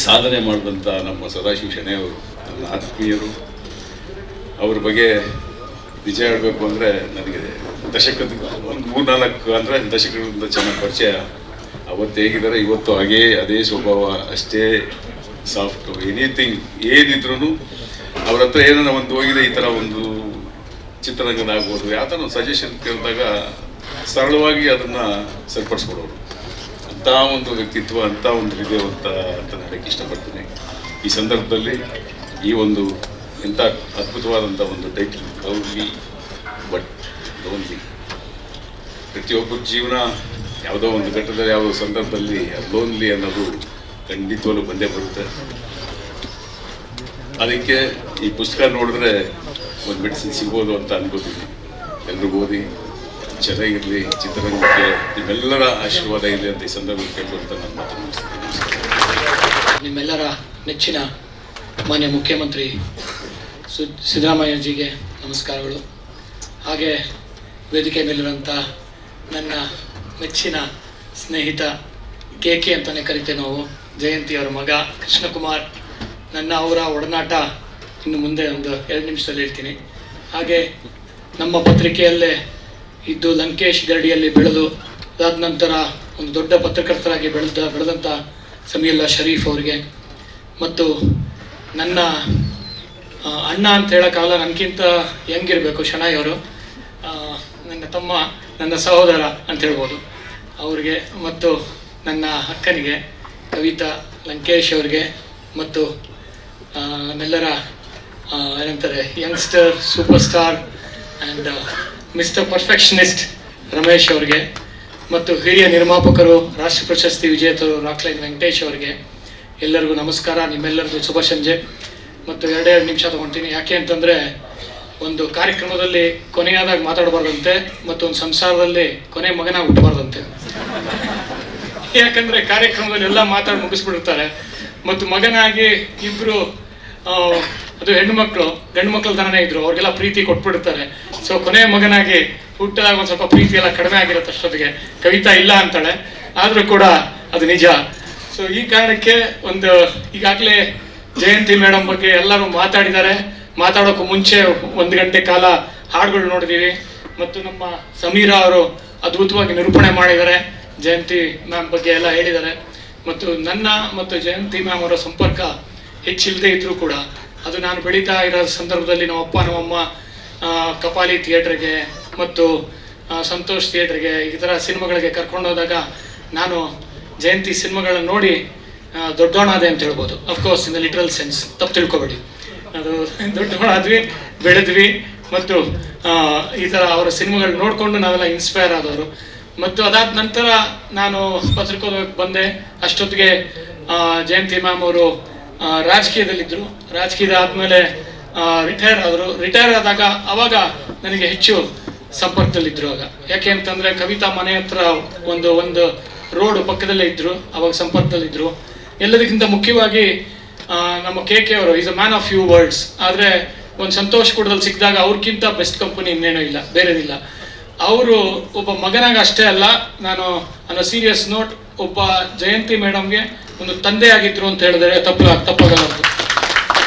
ಸಾಧನೆ ಮಾಡಿದಂಥ ನಮ್ಮ ಸದಾಶಿವ ಶೆಣೈ ಅವರು ನನ್ನ ಆತ್ಮೀಯರು. ಅವ್ರ ಬಗ್ಗೆ ನಿಜ ಹೇಳಬೇಕು ಅಂದರೆ ನನಗೆ ದಶಕದ ಒಂದು 3-4 ಅಂದರೆ ದಶಕಗಳಿಂದ ಚೆನ್ನಾಗಿ ಪರಿಚಯ. ಅವತ್ತು ಹೇಗಿದ್ದಾರೆ ಇವತ್ತು ಹಾಗೇ ಅದೇ ಸ್ವಭಾವ, ಅಷ್ಟೇ ಸಾಫ್ಟು. ಎನಿಥಿಂಗ್ ಏನಿದ್ರು ಅವ್ರ ಹತ್ರ ಏನಾರ ಒಂದು ಹೋಗಿದೆ, ಈ ಥರ ಒಂದು ಚಿತ್ರರಂಗದಾಗ್ಬೋದು, ಯಾವ ಥರ ಒಂದು ಸಜೆಷನ್ ಕೇಳಿದಾಗ ಸರಳವಾಗಿ ಅದನ್ನು ಸರಿಪಡಿಸ್ಕೊಡೋರು. ಅಂಥ ಒಂದು ವ್ಯಕ್ತಿತ್ವ, ಅಂಥ ಒಂದು ಹೃದಯವಂತ ಅಂತ ಹೇಳಕ್ಕೆ ಇಷ್ಟಪಡ್ತೀನಿ. ಈ ಸಂದರ್ಭದಲ್ಲಿ ಈ ಒಂದು ಎಂಥ ಅದ್ಭುತವಾದಂಥ ಒಂದು ಟೈಟಲ್, ಲವ್ಲಿ ಬಟ್ ಲೋನ್ಲಿ. ಪ್ರತಿಯೊಬ್ಬರ ಜೀವನ ಯಾವುದೋ ಒಂದು ಘಟ್ಟದಲ್ಲಿ, ಯಾವುದೋ ಸಂದರ್ಭದಲ್ಲಿ ಲೋನ್ಲಿ ಅನ್ನೋದು ಖಂಡಿತವಾಗ್ಲೂ ಬಂದೇ ಬರುತ್ತೆ. ಅದಕ್ಕೆ ಈ ಪುಸ್ತಕ ನೋಡಿದ್ರೆ ಒಂದು ಮೆಡಿಸಿನ್ ಸಿಗ್ಬೋದು ಅಂತ ಅನ್ಕೋತೀನಿ. ಎಲ್ಲರೂ ಓದಿ ಚೆನ್ನಾಗಿರಲಿ, ಚಿತ್ರರಂಗಕ್ಕೆ ನಿಮ್ಮೆಲ್ಲರ ಆಶೀರ್ವಾದ ಇರಲಿ ಅಂತ ಈ ಸಂದರ್ಭದಲ್ಲಿ ಕೇಳ್ಕೊಂತ ನಾನು ಮಾತನಾಡ್ತೀನಿ. ನಿಮ್ಮೆಲ್ಲರ ನೆಚ್ಚಿನ ಮಾನ್ಯ ಮುಖ್ಯಮಂತ್ರಿ ಸಿದ್ದರಾಮಯ್ಯಜಿಗೆ ನಮಸ್ಕಾರಗಳು. ಹಾಗೆ ವೇದಿಕೆ ಮೇಲಿರುವಂಥ ನನ್ನ ಮೆಚ್ಚಿನ ಸ್ನೇಹಿತ KK ಅಂತಲೇ ಕರಿತೇವೆ ನಾವು, ಜಯಂತಿಯವರ ಮಗ ಕೃಷ್ಣಕುಮಾರ್. ಅವರ ಒಡನಾಟ ಇನ್ನು ಮುಂದೆ ಒಂದು 2 ನಿಮಿಷದಲ್ಲಿ ಹೇಳ್ತೀನಿ. ಹಾಗೆ ನಮ್ಮ ಪತ್ರಿಕೆಯಲ್ಲೇ ಇದ್ದು ಲಂಕೇಶ್ ಗರಡಿಯಲ್ಲಿ ಬೆಳೆದು ಅದಾದ ನಂತರ ಒಂದು ದೊಡ್ಡ ಪತ್ರಕರ್ತರಾಗಿ ಬೆಳೆದಂಥ ಸಮೀಲ್ಲಾ ಶರೀಫ್ ಅವರಿಗೆ, ಮತ್ತು ನನ್ನ ಅಣ್ಣ ಅಂತ ಹೇಳೋಕ್ಕಾಗಲ್ಲ, ನನಗಿಂತ ಹೆಂಗಿರಬೇಕು ಶೆಣೈ ಅವರು, ನನ್ನ ತಮ್ಮ, ನನ್ನ ಸಹೋದರ ಅಂತ ಹೇಳ್ಬೋದು ಅವ್ರಿಗೆ, ಮತ್ತು ನನ್ನ ಅಕ್ಕನಿಗೆ ಕವಿತಾ, ಲಂಕೇಶ್ ಅವ್ರಿಗೆ, ಮತ್ತು ನಮ್ಮೆಲ್ಲರ ಏನಂತಾರೆ youngster super star and mister perfectionist Ramesh ಅವ್ರಿಗೆ, ಮತ್ತು ಹಿರಿಯ ನಿರ್ಮಾಪಕರು, ರಾಷ್ಟ್ರ ಪ್ರಶಸ್ತಿ ವಿಜೇತರು ರಾಕ್ಲೈನ್ ವೆಂಕಟೇಶ್ ಅವರಿಗೆ ಎಲ್ಲರಿಗೂ ನಮಸ್ಕಾರ. ನಿಮ್ಮೆಲ್ಲರಿಗೂ ಶುಭ ಸಂಜೆ. ಮತ್ತು 2 ನಿಮಿಷ ತೊಗೊಳ್ತೀನಿ. ಯಾಕೆ ಅಂತಂದರೆ ಒಂದು ಕಾರ್ಯಕ್ರಮದಲ್ಲಿ ಕೊನೆಯಾದಾಗ ಮಾತಾಡಬಾರ್ದಂತೆ, ಮತ್ತು ಒಂದು ಸಂಸಾರದಲ್ಲಿ ಕೊನೆ ಮಗನ ಹುಟ್ಟಬಾರ್ದಂತೆ. ಯಾಕಂದರೆ ಕಾರ್ಯಕ್ರಮದಲ್ಲಿ ಎಲ್ಲ ಮಾತಾಡಿ ಮುಗಿಸ್ಬಿಡ್ತಾರೆ, ಮತ್ತು ಮಗನಾಗಿ ಇಬ್ಬರು, ಅದು ಹೆಣ್ಣುಮಕ್ಕಳು ಗಂಡು ಮಕ್ಕಳ ಥರನೇ ಇದ್ರು, ಅವ್ರಿಗೆಲ್ಲ ಪ್ರೀತಿ ಕೊಟ್ಬಿಡ್ತಾರೆ. ಸೊ ಕೊನೆಯ ಮಗನಾಗಿ ಹುಟ್ಟಿದಾಗ ಒಂದು ಸ್ವಲ್ಪ ಪ್ರೀತಿ ಎಲ್ಲ ಕಡಿಮೆ ಆಗಿರುತ್ತೆ ಅಷ್ಟೊತ್ತಿಗೆ. ಕವಿತಾ ಇಲ್ಲ ಅಂತಾಳೆ, ಆದರೂ ಕೂಡ ಅದು ನಿಜ. ಸೊ ಈ ಕಾರಣಕ್ಕೆ ಒಂದು ಈಗಾಗಲೇ ಜಯಂತಿ ಮೇಡಮ್ ಬಗ್ಗೆ ಎಲ್ಲರೂ ಮಾತಾಡಿದ್ದಾರೆ. ಮಾತಾಡೋಕ್ಕೂ ಮುಂಚೆ 1 ಗಂಟೆ ಕಾಲ ಹಾಡುಗಳು ನೋಡಿದ್ದೀವಿ, ಮತ್ತು ನಮ್ಮ ಸಮೀರಾ ಅವರು ಅದ್ಭುತವಾಗಿ ನಿರೂಪಣೆ ಮಾಡಿದ್ದಾರೆ, ಜಯಂತಿ ಮ್ಯಾಮ್ ಬಗ್ಗೆ ಎಲ್ಲ ಹೇಳಿದ್ದಾರೆ. ಮತ್ತು ನನ್ನ ಮತ್ತು ಜಯಂತಿ ಮ್ಯಾಮ್ ಅವರ ಸಂಪರ್ಕ ಹೆಚ್ಚಿಲ್ಲದೆ ಇದ್ರೂ ಕೂಡ ಅದು ನಾನು ಬೆಳೀತಾ ಇರೋ ಸಂದರ್ಭದಲ್ಲಿ ನಮ್ಮಪ್ಪ ನಮ್ಮಮ್ಮ ಕಪಾಲಿ ಥಿಯೇಟ್ರಿಗೆ ಮತ್ತು ಸಂತೋಷ್ ಥಿಯೇಟ್ರಿಗೆ ಈ ಥರ ಸಿನಿಮಾಗಳಿಗೆ ಕರ್ಕೊಂಡೋದಾಗ ನಾನು ಜಯಂತಿ ಸಿನಿಮಾಗಳನ್ನ ನೋಡಿ ದೊಡ್ಡವನಾದೆ ಅಂತ ಹೇಳ್ಬೋದು. Of course in the literal sense, ತಪ್ಪು ತಿಳ್ಕೊಬೇಡಿ. ಅದು ದೊಡ್ಡವನಾದ್ವಿ, ಬೆಳೆದ್ವಿ, ಮತ್ತು ಈ ಥರ ಅವರ ಸಿನಿಮಾಗಳು ನೋಡಿಕೊಂಡು ನಾವೆಲ್ಲ ಇನ್ಸ್ಪೈರ್ ಆದವರು. ಮತ್ತು ಅದಾದ ನಂತರ ನಾನು ಪತ್ರಿಕೋದ್ಯೋಗಕ್ಕೆ ಬಂದೆ. ಅಷ್ಟೊತ್ತಿಗೆ ಜಯಂತಿ ಮ್ಯಾಮ್ ಅವರು ರಾಜಕೀಯದಲ್ಲಿದ್ದರು. ರಾಜಕೀಯದ ಆದಮೇಲೆ ರಿಟೈರ್ ಆದರು. ರಿಟೈರ್ ಆದಾಗ ಅವಾಗ ನನಗೆ ಹೆಚ್ಚು ಸಂಪರ್ಕದಲ್ಲಿದ್ದರು. ಆಗ ಯಾಕೆ ಅಂತಂದರೆ ಕವಿತಾ ಮನೆ ಹತ್ರ ಒಂದು ರೋಡ್ ಪಕ್ಕದಲ್ಲೇ ಇದ್ದರು, ಅವಾಗ ಸಂಪರ್ಕದಲ್ಲಿದ್ದರು. ಎಲ್ಲದಕ್ಕಿಂತ ಮುಖ್ಯವಾಗಿ ನಮ್ಮ KK ಅವರು is a man of few words. ಆದರೆ ಒಂದು ಸಂತೋಷ್ ಕೂಡದಲ್ಲಿ ಸಿಕ್ಕಿದಾಗ ಅವ್ರಿಗಿಂತ ಬೆಸ್ಟ್ ಕಂಪನಿ ಇನ್ನೇನೂ ಇಲ್ಲ, ಬೇರೆದಿಲ್ಲ. ಅವರು ಒಬ್ಬ ಮಗನಾಗ ಅಷ್ಟೇ ಅಲ್ಲ, ನಾನು ಅನ್ನೋ ಸೀರಿಯಸ್ ನೋಟ್ ಒಬ್ಬ ಜಯಂತಿ ಮೇಡಮ್ಗೆ ಒಂದು ತಂದೆ ಆಗಿದ್ರು ಅಂತ ಹೇಳಿದ್ರೆ ತಪ್ಪಾಗಲ್ಲ.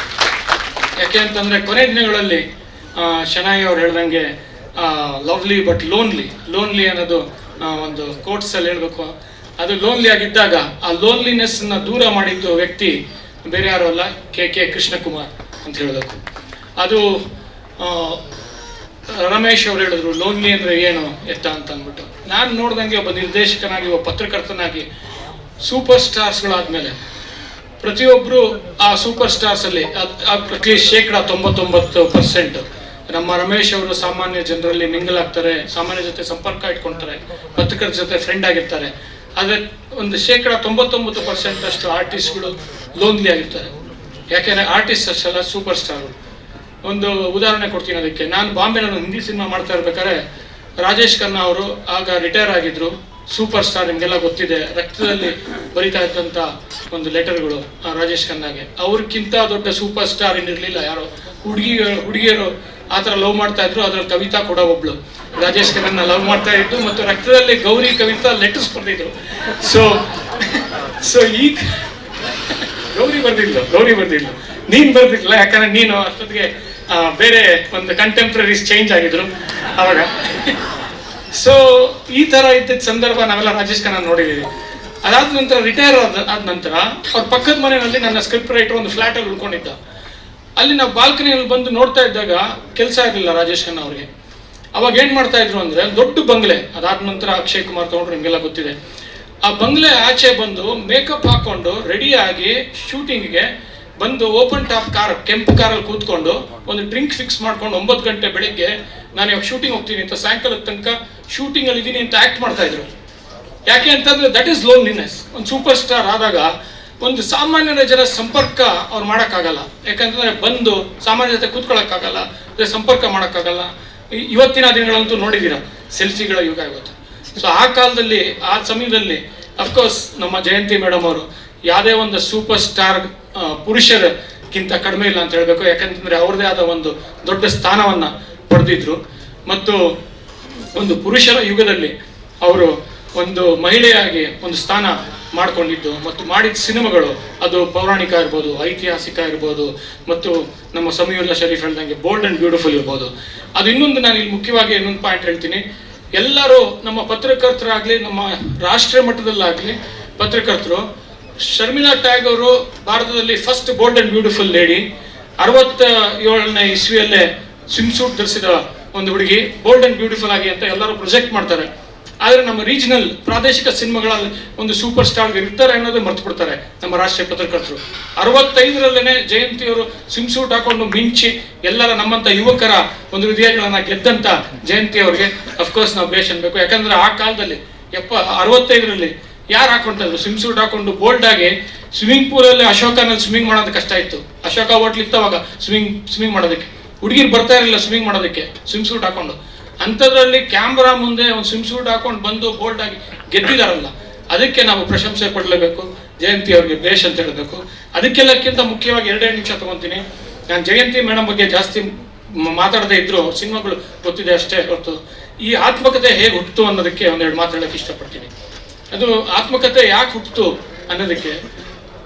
ಯಾಕೆ ಅಂತಂದರೆ ಕೊನೆ ದಿನಗಳಲ್ಲಿ ಶೆಣೈ ಅವ್ರು ಹೇಳ್ದಂಗೆ ಲವ್ಲಿ ಬಟ್ ಲೋನ್ಲಿ ಅನ್ನೋದು ಒಂದು ಕೋಟ್ಸಲ್ಲಿ ಹೇಳಬೇಕು. ಅದು ಲೋನ್ಲಿ ಆಗಿದ್ದಾಗ ಆ ಲೋನ್ಲಿನೆಸ್ನ ದೂರ ಮಾಡಿದ್ದು ವ್ಯಕ್ತಿ ಬೇರೆ ಯಾರು ಅಲ್ಲ, KK ಕೃಷ್ಣಕುಮಾರ್ ಅಂತ ಹೇಳಬೇಕು. ಅದು ರಮೇಶ್ ಅವ್ರು ಹೇಳಿದ್ರು ಲೋನ್ಲಿ ಅಂದರೆ ಏನು ಎತ್ತ ಅಂತ ಅಂದ್ಬಿಟ್ಟು. ನಾನು ನೋಡ್ದಂಗೆ ಒಬ್ಬ ನಿರ್ದೇಶಕನಾಗಿ, ಒಬ್ಬ ಪತ್ರಕರ್ತನಾಗಿ, ಸೂಪರ್ ಸ್ಟಾರ್ಸ್ಗಳಾದ್ಮೇಲೆ ಪ್ರತಿಯೊಬ್ಬರು ಆ ಸೂಪರ್ ಸ್ಟಾರ್ಸಲ್ಲಿ ಅಟ್ಲೀಸ್ಟ್ 99% ನಮ್ಮ ರಮೇಶ್ ಅವರು ಸಾಮಾನ್ಯ ಜನರಲ್ಲಿ ಮಿಂಗಲ್ ಆಗ್ತಾರೆ, ಸಾಮಾನ್ಯ ಜೊತೆ ಸಂಪರ್ಕ ಇಟ್ಕೊಳ್ತಾರೆ, ಪತ್ರಕರ್ತರ ಜೊತೆ ಫ್ರೆಂಡ್ ಆಗಿರ್ತಾರೆ. ಆದರೆ ಒಂದು 99% ಅಷ್ಟು ಆರ್ಟಿಸ್ಟ್ಗಳು ಲೋನ್ಲಿ ಆಗಿರ್ತಾರೆ. ಯಾಕೆಂದರೆ ಆರ್ಟಿಸ್ಟ್ ಅಷ್ಟಲ್ಲ, ಸೂಪರ್ ಸ್ಟಾರ್ಗಳು. ಒಂದು ಉದಾಹರಣೆ ಕೊಡ್ತೀನಿ ಅದಕ್ಕೆ. ನಾನು ಬಾಂಬೆನಲ್ಲಿ ಹಿಂದಿ ಸಿನಿಮಾ ಮಾಡ್ತಾ ಇರ್ಬೇಕಾದ್ರೆ ರಾಜೇಶ್ ಖನ್ನಾ ಅವರು ಆಗ ರಿಟೈರ್ ಆಗಿದ್ರು, ಸೂಪರ್ ಸ್ಟಾರ್, ನಿಮಗೆಲ್ಲ ಗೊತ್ತಿದೆ, ರಕ್ತದಲ್ಲಿ ಬರಿತಾ ಇದ್ದಂಥ ಒಂದು ಲೆಟರ್ಗಳು ರಾಜೇಶ್ ಖನ್ನಾಗೆ. ಅವ್ರಿಗಿಂತ ದೊಡ್ಡ ಸೂಪರ್ ಸ್ಟಾರ್ ಇನ್ನಿರಲಿಲ್ಲ. ಯಾರೋ ಹುಡುಗಿಯರು ಆ ಥರ ಲವ್ ಮಾಡ್ತಾ ಇದ್ರು. ಅದ್ರಲ್ಲಿ ಕವಿತಾ ಕೂಡ ಒಬ್ಳು ರಾಜೇಶ್ ಖನ್ನನ್ನ ಲವ್ ಮಾಡ್ತಾ ಇದ್ದು, ಮತ್ತು ರಕ್ತದಲ್ಲಿ ಗೌರಿ ಕವಿತಾ ಲೆಟರ್ಸ್ ಬರ್ತಿದ್ರು. ಸೊ ಈಗ ಗೌರಿ ಬರ್ದಿಲ್ಲ, ನೀನ್ ಬರ್ದಿಲ್ಲ, ಯಾಕಂದ್ರೆ ನೀನು ಅಷ್ಟೊತ್ತಿಗೆ ಬೇರೆ ಒಂದು ಕಂಟೆಂಪ್ರರೀಸ್ ಚೇಂಜ್ ಆಗಿದ್ರು ಅವಾಗ. ಸೊ ಈ ತರ ಇದ್ದಿದ್ದ ಸಂದರ್ಭ ನಾವೆಲ್ಲ ರಾಜೇಶ್ ಖನ್ನಾ ನೋಡಿದೀವಿ. ಅದಾದ ನಂತರ ರಿಟೈರ್ ಆದ ನಂತರ ಅವ್ರ ಪಕ್ಕದ ಮನೆಯಲ್ಲಿ ನನ್ನ ಸ್ಕ್ರಿಪ್ಟ್ ರೈಟರ್ ಒಂದು ಫ್ಲಾಟ್ ಅಲ್ಲಿ ಉಳ್ಕೊಂಡಿದ್ದ. ಅಲ್ಲಿ ನಾವು ಬಾಲ್ಕನಿಯಲ್ಲಿ ಬಂದು ನೋಡ್ತಾ ಇದ್ದಾಗ ಕೆಲಸ ಇರಲಿಲ್ಲ ರಾಜೇಶ್ ಖನ್ನಾ ಅವ್ರಿಗೆ. ಅವಾಗ ಏನ್ ಮಾಡ್ತಾ ಇದ್ರು ಅಂದ್ರೆ, ದೊಡ್ಡ ಬಂಗ್ಲೆ, ಅದಾದ ನಂತರ ಅಕ್ಷಯ್ ಕುಮಾರ್ ತಗೊಂಡ್ರು, ನಿಮ್ಗೆಲ್ಲ ಗೊತ್ತಿದೆ. ಆ ಬಂಗ್ಲೆ ಆಚೆ ಬಂದು ಮೇಕಪ್ ಹಾಕೊಂಡು ರೆಡಿಯಾಗಿ ಶೂಟಿಂಗ್ಗೆ ಬಂದು ಓಪನ್ ಟಾಪ್ ಕಾರ್, ಕೆಂಪು ಕಾರಲ್ಲಿ ಕೂತ್ಕೊಂಡು ಒಂದು ಡ್ರಿಂಕ್ ಫಿಕ್ಸ್ ಮಾಡ್ಕೊಂಡು 9 ಗಂಟೆ ಬೆಳಿಗ್ಗೆ ನಾನು ಇವಾಗ ಶೂಟಿಂಗ್ ಹೋಗ್ತೀನಿ ಅಂತ ಸಾಯಂಕಾಲದ ತನಕ ಶೂಟಿಂಗ್ ಅಲ್ಲಿ ಇದೀನಿ ಅಂತ ಆಕ್ಟ್ ಮಾಡ್ತಾ ಇದ್ರು. ಯಾಕೆ ಅಂತಂದ್ರೆ ದಟ್ ಈಸ್ ಲೋನ್ಲಿನೆಸ್. ಒಂದು ಸೂಪರ್ ಸ್ಟಾರ್ ಆದಾಗ ಒಂದು ಸಾಮಾನ್ಯರ ಜನ ಸಂಪರ್ಕ ಅವ್ರು ಮಾಡೋಕ್ಕಾಗಲ್ಲ. ಯಾಕಂತಂದ್ರೆ ಬಂದು ಸಾಮಾನ್ಯ ಜೊತೆ ಕೂತ್ಕೊಳ್ಳೋಕ್ಕಾಗಲ್ಲ, ಸಂಪರ್ಕ ಮಾಡೋಕ್ಕಾಗಲ್ಲ. ಇವತ್ತಿನ ದಿನಗಳಂತೂ ನೋಡಿದ್ದೀರಾ, ಸೆಲ್ಫಿಗಳ ಯುಗ ಇವತ್ತು. ಸೊ ಆ ಕಾಲದಲ್ಲಿ, ಆ ಸಮಯದಲ್ಲಿ ಅಫ್ಕೋರ್ಸ್ ನಮ್ಮ ಜಯಂತಿ ಮೇಡಮ್ ಅವರು ಯಾವುದೇ ಒಂದು ಸೂಪರ್ ಸ್ಟಾರ್ ಪುರುಷರಕ್ಕಿಂತ ಕಡಿಮೆ ಇಲ್ಲ ಅಂತ ಹೇಳ್ಬೇಕು. ಯಾಕಂತಂದ್ರೆ ಅವ್ರದೇ ಆದ ಒಂದು ದೊಡ್ಡ ಸ್ಥಾನವನ್ನ ಪಡೆದಿದ್ರು. ಮತ್ತು ಒಂದು ಪುರುಷರ ಯುಗದಲ್ಲಿ ಅವರು ಒಂದು ಮಹಿಳೆಯಾಗಿ ಒಂದು ಸ್ಥಾನ ಮಾಡ್ಕೊಂಡಿದ್ದು ಮತ್ತು ಮಾಡಿದ ಸಿನಿಮಾಗಳು, ಅದು ಪೌರಾಣಿಕ ಇರ್ಬೋದು, ಐತಿಹಾಸಿಕ ಇರ್ಬೋದು, ಮತ್ತು ನಮ್ಮ ಸಮೀವುಲ್ಲಾ ಶರೀಫ್ ಹೇಳ್ದಂಗೆ ಬೋಲ್ಡ್ ಅಂಡ್ ಬ್ಯೂಟಿಫುಲ್ ಇರ್ಬೋದು. ಅದು ಇನ್ನೊಂದು, ನಾನು ಇಲ್ಲಿ ಮುಖ್ಯವಾಗಿ ಇನ್ನೊಂದು ಪಾಯಿಂಟ್ ಹೇಳ್ತೀನಿ. ಎಲ್ಲರೂ ನಮ್ಮ ಪತ್ರಕರ್ತರಾಗ್ಲಿ, ನಮ್ಮ ರಾಷ್ಟ್ರೀಯ ಮಟ್ಟದಲ್ಲಾಗ್ಲಿ ಪತ್ರಕರ್ತರು, ಶರ್ಮಿಳಾ ಟ್ಯಾಗ್ ಅವರು ಭಾರತದಲ್ಲಿ first bold and beautiful lady, 67ನೇ ಇಸ್ವಿಯಲ್ಲೇ ಸ್ವಿಮ್ ಸೂಟ್ ಧರಿಸಿದ ಒಂದು ಹುಡುಗಿ, ಬೋಲ್ಡ್ ಅಂಡ್ ಬ್ಯೂಟಿಫುಲ್ ಆಗಿ ಅಂತ ಎಲ್ಲರೂ ಪ್ರೊಜೆಕ್ಟ್ ಮಾಡ್ತಾರೆ. ಆದರೆ ನಮ್ಮ ರೀಜನಲ್ ಪ್ರಾದೇಶಿಕ ಸಿನಿಮಾಗಳಲ್ಲಿ ಒಂದು ಸೂಪರ್ ಸ್ಟಾರ್ ಇರ್ತಾರೆ ಅನ್ನೋದು ಮರ್ತು ಬಿಡ್ತಾರೆ ನಮ್ಮ ರಾಷ್ಟ್ರೀಯ ಪತ್ರಕರ್ತರು. 65ರಲ್ಲೇನೆ ಜಯಂತಿಯವರು ಸ್ವಿಮ್ ಸೂಟ್ ಹಾಕೊಂಡು ಮಿಂಚಿ ಎಲ್ಲರ ನಮ್ಮಂತ ಯುವಕರ ಒಂದು ಹೃದಯಗಳನ್ನ ಗೆದ್ದಂತ ಜಯಂತಿ ಅವರಿಗೆ ಅಫ್ಕೋರ್ಸ್ ನಾವು ಬೇಷ್ ಅನ್ಬೇಕು. ಯಾಕಂದ್ರೆ ಆ ಕಾಲದಲ್ಲಿ 65ರಲ್ಲಿ ಯಾರು ಹಾಕೊಂಡ್ರು ಸ್ವಿಮ್ ಸೂಟ್ ಹಾಕೊಂಡು ಬೋಲ್ಡ್ ಆಗಿ ಸ್ವಿಮ್ಮಿಂಗ್ ಪೂಲಲ್ಲಿ ಅಶೋಕನಲ್ಲಿ ಸ್ವಿಮ್ಮಿಂಗ್ ಮಾಡೋದು ಕಷ್ಟ ಇತ್ತು. ಅಶೋಕ ಹೋಟ್ಲ್ ಇತ್ತವಾಗ ಸ್ವಿಮ್ಮಿಂಗ್ ಮಾಡೋದಕ್ಕೆ, ಹುಡುಗಿರು ಬರ್ತಾ ಇರಲಿಲ್ಲ ಸ್ವಿಮ್ಮಿಂಗ್ ಮಾಡೋದಕ್ಕೆ ಸ್ವಿಮ್ ಸೂಟ್ ಹಾಕೊಂಡು. ಅಂಥದ್ರಲ್ಲಿ ಕ್ಯಾಮ್ರಾ ಮುಂದೆ ಒಂದು ಸ್ವಿಮ್ ಸೂಟ್ ಹಾಕೊಂಡು ಬಂದು ಬೋಲ್ಡ್ ಆಗಿ ಗೆದ್ದಿದಾರಲ್ಲ, ಅದಕ್ಕೆ ನಾವು ಪ್ರಶಂಸೆ ಪಡಲೇಬೇಕು, ಜಯಂತಿ ಅವ್ರಿಗೆ ಬೇಷ್ ಅಂತ ಹೇಳಬೇಕು. ಅದಕ್ಕೆಲ್ಲಕ್ಕಿಂತ ಮುಖ್ಯವಾಗಿ 2 ನಿಮಿಷ ತಗೊಂತೀನಿ. ನಾನು ಜಯಂತಿ ಮೇಡಮ್ ಬಗ್ಗೆ ಜಾಸ್ತಿ ಮಾತಾಡದೇ ಇದ್ರು, ಸಿನಿಮಾಗಳು ಗೊತ್ತಿದೆ ಅಷ್ಟೇ ಹೊರತು ಈ ಆತ್ಮಕತೆ ಹೇಗೆ ಹುಟ್ಟಿತು ಅನ್ನೋದಕ್ಕೆ 1-2 ಮಾತು ಹೇಳಕ್ಕೆ ಇಷ್ಟಪಡ್ತೀನಿ. ಅದು ಆತ್ಮಕತೆ ಯಾಕೆ ಹುಟ್ಟಿತು ಅನ್ನೋದಕ್ಕೆ,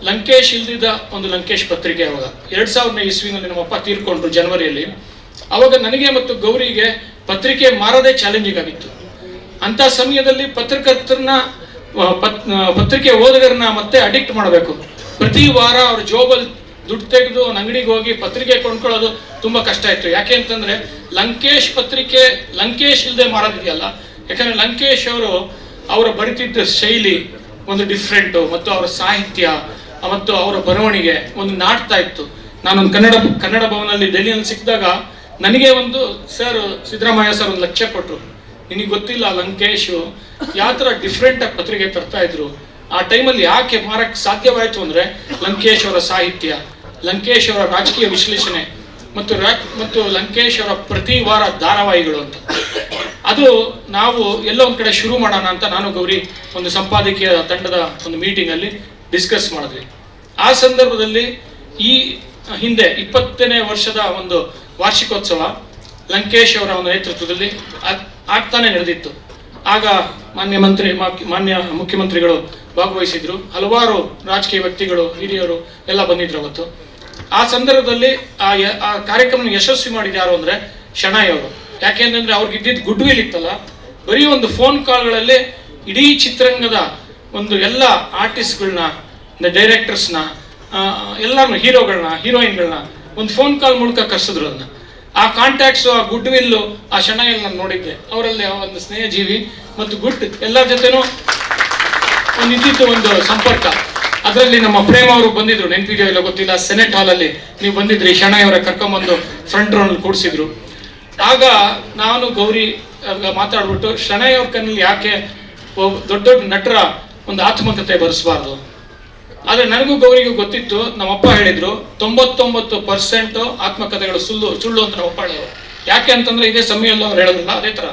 ಲಂಕೇಶ್ ಇಲ್ದಿದ್ದ ಒಂದು ಲಂಕೇಶ್ ಪತ್ರಿಕೆ ಅವಾಗ 2000ನೇ ಇಸ್ವಿನಲ್ಲಿ ನಮ್ಮಪ್ಪ ತೀರ್ಕೊಂಡ್ರು ಜನವರಿಯಲ್ಲಿ. ಅವಾಗ ನನಗೆ ಮತ್ತು ಗೌರಿಗೆ ಪತ್ರಿಕೆ ಮಾರೋದೇ ಚಾಲೆಂಜಿಂಗ್ ಆಗಿತ್ತು. ಅಂತ ಸಮಯದಲ್ಲಿ ಪತ್ರಕರ್ತರನ್ನ, ಪತ್ರಿಕೆ ಓದುಗರನ್ನ ಮತ್ತೆ ಅಡಿಕ್ಟ್ ಮಾಡಬೇಕು. ಪ್ರತಿ ವಾರ ಅವ್ರ ಜೋಬಲ್ಲಿ ದುಡ್ಡು ತೆಗೆದು ಒಂದು ಅಂಗಡಿಗೆ ಹೋಗಿ ಪತ್ರಿಕೆ ಕೊಂಡ್ಕೊಳ್ಳೋದು ತುಂಬಾ ಕಷ್ಟ ಇತ್ತು. ಯಾಕೆ ಅಂತಂದ್ರೆ ಲಂಕೇಶ್ ಪತ್ರಿಕೆ ಲಂಕೇಶ್ ಇಲ್ಲದೆ ಮಾರೋದಿದೆಯಲ್ಲ. ಯಾಕಂದ್ರೆ ಲಂಕೇಶ್ ಅವರು ಅವರ ಬರಿತಿದ್ದ ಶೈಲಿ ಒಂದು ಡಿಫ್ರೆಂಟು, ಮತ್ತು ಅವರ ಸಾಹಿತ್ಯ ಮತ್ತು ಅವರ ಬರವಣಿಗೆ ಒಂದು ನಾಟ್ತಾ ಇತ್ತು. ನಾನೊಂದು ಕನ್ನಡ ಭವನಲ್ಲಿ ಡೆಲ್ಲಿಯಲ್ಲಿ ಸಿಕ್ಕಿದಾಗ ನನಗೆ ಒಂದು ಸರ್, ಸಿದ್ದರಾಮಯ್ಯ ಸರ್ 1 ಲಕ್ಷ ಕೊಟ್ಟರು. ನಿನಗೆ ಗೊತ್ತಿಲ್ಲ ಲಂಕೇಶು ಯಾವ ಥರ ಡಿಫ್ರೆಂಟ್ ಆಗಿ ಪತ್ರಿಕೆ ತರ್ತಾ ಇದ್ರು. ಆ ಟೈಮಲ್ಲಿ ಯಾಕೆ ಮಾರಕ್ಕೆ ಸಾಧ್ಯವಾಯಿತು ಅಂದರೆ ಲಂಕೇಶ್ ಅವರ ಸಾಹಿತ್ಯ, ಲಂಕೇಶ್ ಅವರ ರಾಜಕೀಯ ವಿಶ್ಲೇಷಣೆ ಮತ್ತು ಲಂಕೇಶ್ ಅವರ ಪ್ರತಿ ವಾರ ಧಾರಾವಾಹಿಗಳು ಅಂತ. ಅದು ನಾವು ಎಲ್ಲೋ ಒಂದು ಕಡೆ ಶುರು ಮಾಡೋಣ ಅಂತ ನಾನು ಗೌರಿ ಒಂದು ಸಂಪಾದಕೀಯ ತಂಡದ ಒಂದು ಮೀಟಿಂಗಲ್ಲಿ ಡಿಸ್ಕಸ್ ಮಾಡಿದ್ವಿ. ಆ ಸಂದರ್ಭದಲ್ಲಿ ಈ ಹಿಂದೆ 20ನೇ ವರ್ಷದ ಒಂದು ವಾರ್ಷಿಕೋತ್ಸವ ಲಂಕೇಶ್ ಅವರ ಒಂದು ನೇತೃತ್ವದಲ್ಲಿ ಆಗ್ತಾನೆ ನಡೆದಿತ್ತು. ಆಗ ಮಾನ್ಯ ಮುಖ್ಯಮಂತ್ರಿಗಳು ಭಾಗವಹಿಸಿದ್ರು, ಹಲವಾರು ರಾಜಕೀಯ ವ್ಯಕ್ತಿಗಳು, ಹಿರಿಯರು ಎಲ್ಲ ಬಂದಿದ್ರು ಅವತ್ತು. ಆ ಸಂದರ್ಭದಲ್ಲಿ ಆ ಕಾರ್ಯಕ್ರಮ ಯಶಸ್ವಿ ಮಾಡಿದ ಯಾರು ಅಂದ್ರೆ ಶಣೈ ಅವರು. ಯಾಕೆಂತಂದ್ರೆ ಅವ್ರಿಗೆ ಇದ್ದಿದ್ದು ಗುಡ್ ವಿಲ್ ಇತ್ತಲ್ಲ, ಬರೀ ಒಂದು ಫೋನ್ ಕಾಲ್ಗಳಲ್ಲಿ ಇಡೀ ಚಿತ್ರರಂಗದ ಒಂದು ಎಲ್ಲ ಆರ್ಟಿಸ್ಟ್ಗಳನ್ನ, ಡೈರೆಕ್ಟರ್ಸ್ನ, ಎಲ್ಲರನ್ನು, ಹೀರೋಗಳನ್ನ, ಹೀರೋಯಿನ್ಗಳನ್ನ ಒಂದು ಫೋನ್ ಕಾಲ್ ಮೂಲಕ ಕರ್ಸಿದ್ರು. ಅದನ್ನ ಆ ಕಾಂಟ್ಯಾಕ್ಟ್ಸು, ಆ ಗುಡ್ ವಿಲ್ಲು, ಆ ಶಣೈಯಲ್ಲಿ ನಾನು ನೋಡಿದ್ದೆ. ಅವರಲ್ಲಿ ಒಂದು ಸ್ನೇಹ ಜೀವಿ ಮತ್ತು ಗುಡ್ ಎಲ್ಲರ ಜೊತೆನೂ ಒಂದು ಇದ್ದಿದ್ದು ಒಂದು ಸಂಪರ್ಕ. ಅದರಲ್ಲಿ ನಮ್ಮ ಪ್ರೇಮ ಅವರು ಬಂದಿದ್ರು, ನೆನಪಿದೆಯೋ ಇಲ್ಲ ಗೊತ್ತಿಲ್ಲ, ಸೆನೆಟ್ ಹಾಲಲ್ಲಿ ನೀವು ಬಂದಿದ್ರಿ, ಶಣೈ ಅವರ ಕರ್ಕೊಂಬಂದು ಫ್ರಂಟ್ ರೋನಲ್ಲಿ ಕೂಡಿಸಿದ್ರು. ಆಗ ನಾನು ಗೌರಿ ಮಾತಾಡ್ಬಿಟ್ಟು, ಶಣೈ ಅವ್ರ ಕಣ್ಣಲ್ಲಿ ಯಾಕೆ ದೊಡ್ಡ ದೊಡ್ಡ ನಟರ ಒಂದು ಆತ್ಮಕತೆ ಬರೆಸಬಾರ್ದು. ಆದ್ರೆ ನನಗೂ ಗೌರಿಗೂ ಗೊತ್ತಿತ್ತು, ನಮ್ಮಪ್ಪ ಹೇಳಿದ್ರು 99% ಆತ್ಮಕಥೆಗಳು ಸುಳ್ಳು ಅಂತ ನಮ್ಮಪ್ಪ ಹೇಳಿದ್ರು. ಯಾಕೆ ಅಂತಂದ್ರೆ ಇದೇ ಸಮಯದಲ್ಲಿ ಅವ್ರು ಹೇಳೋದಿಲ್ಲ, ಅದೇ ತರ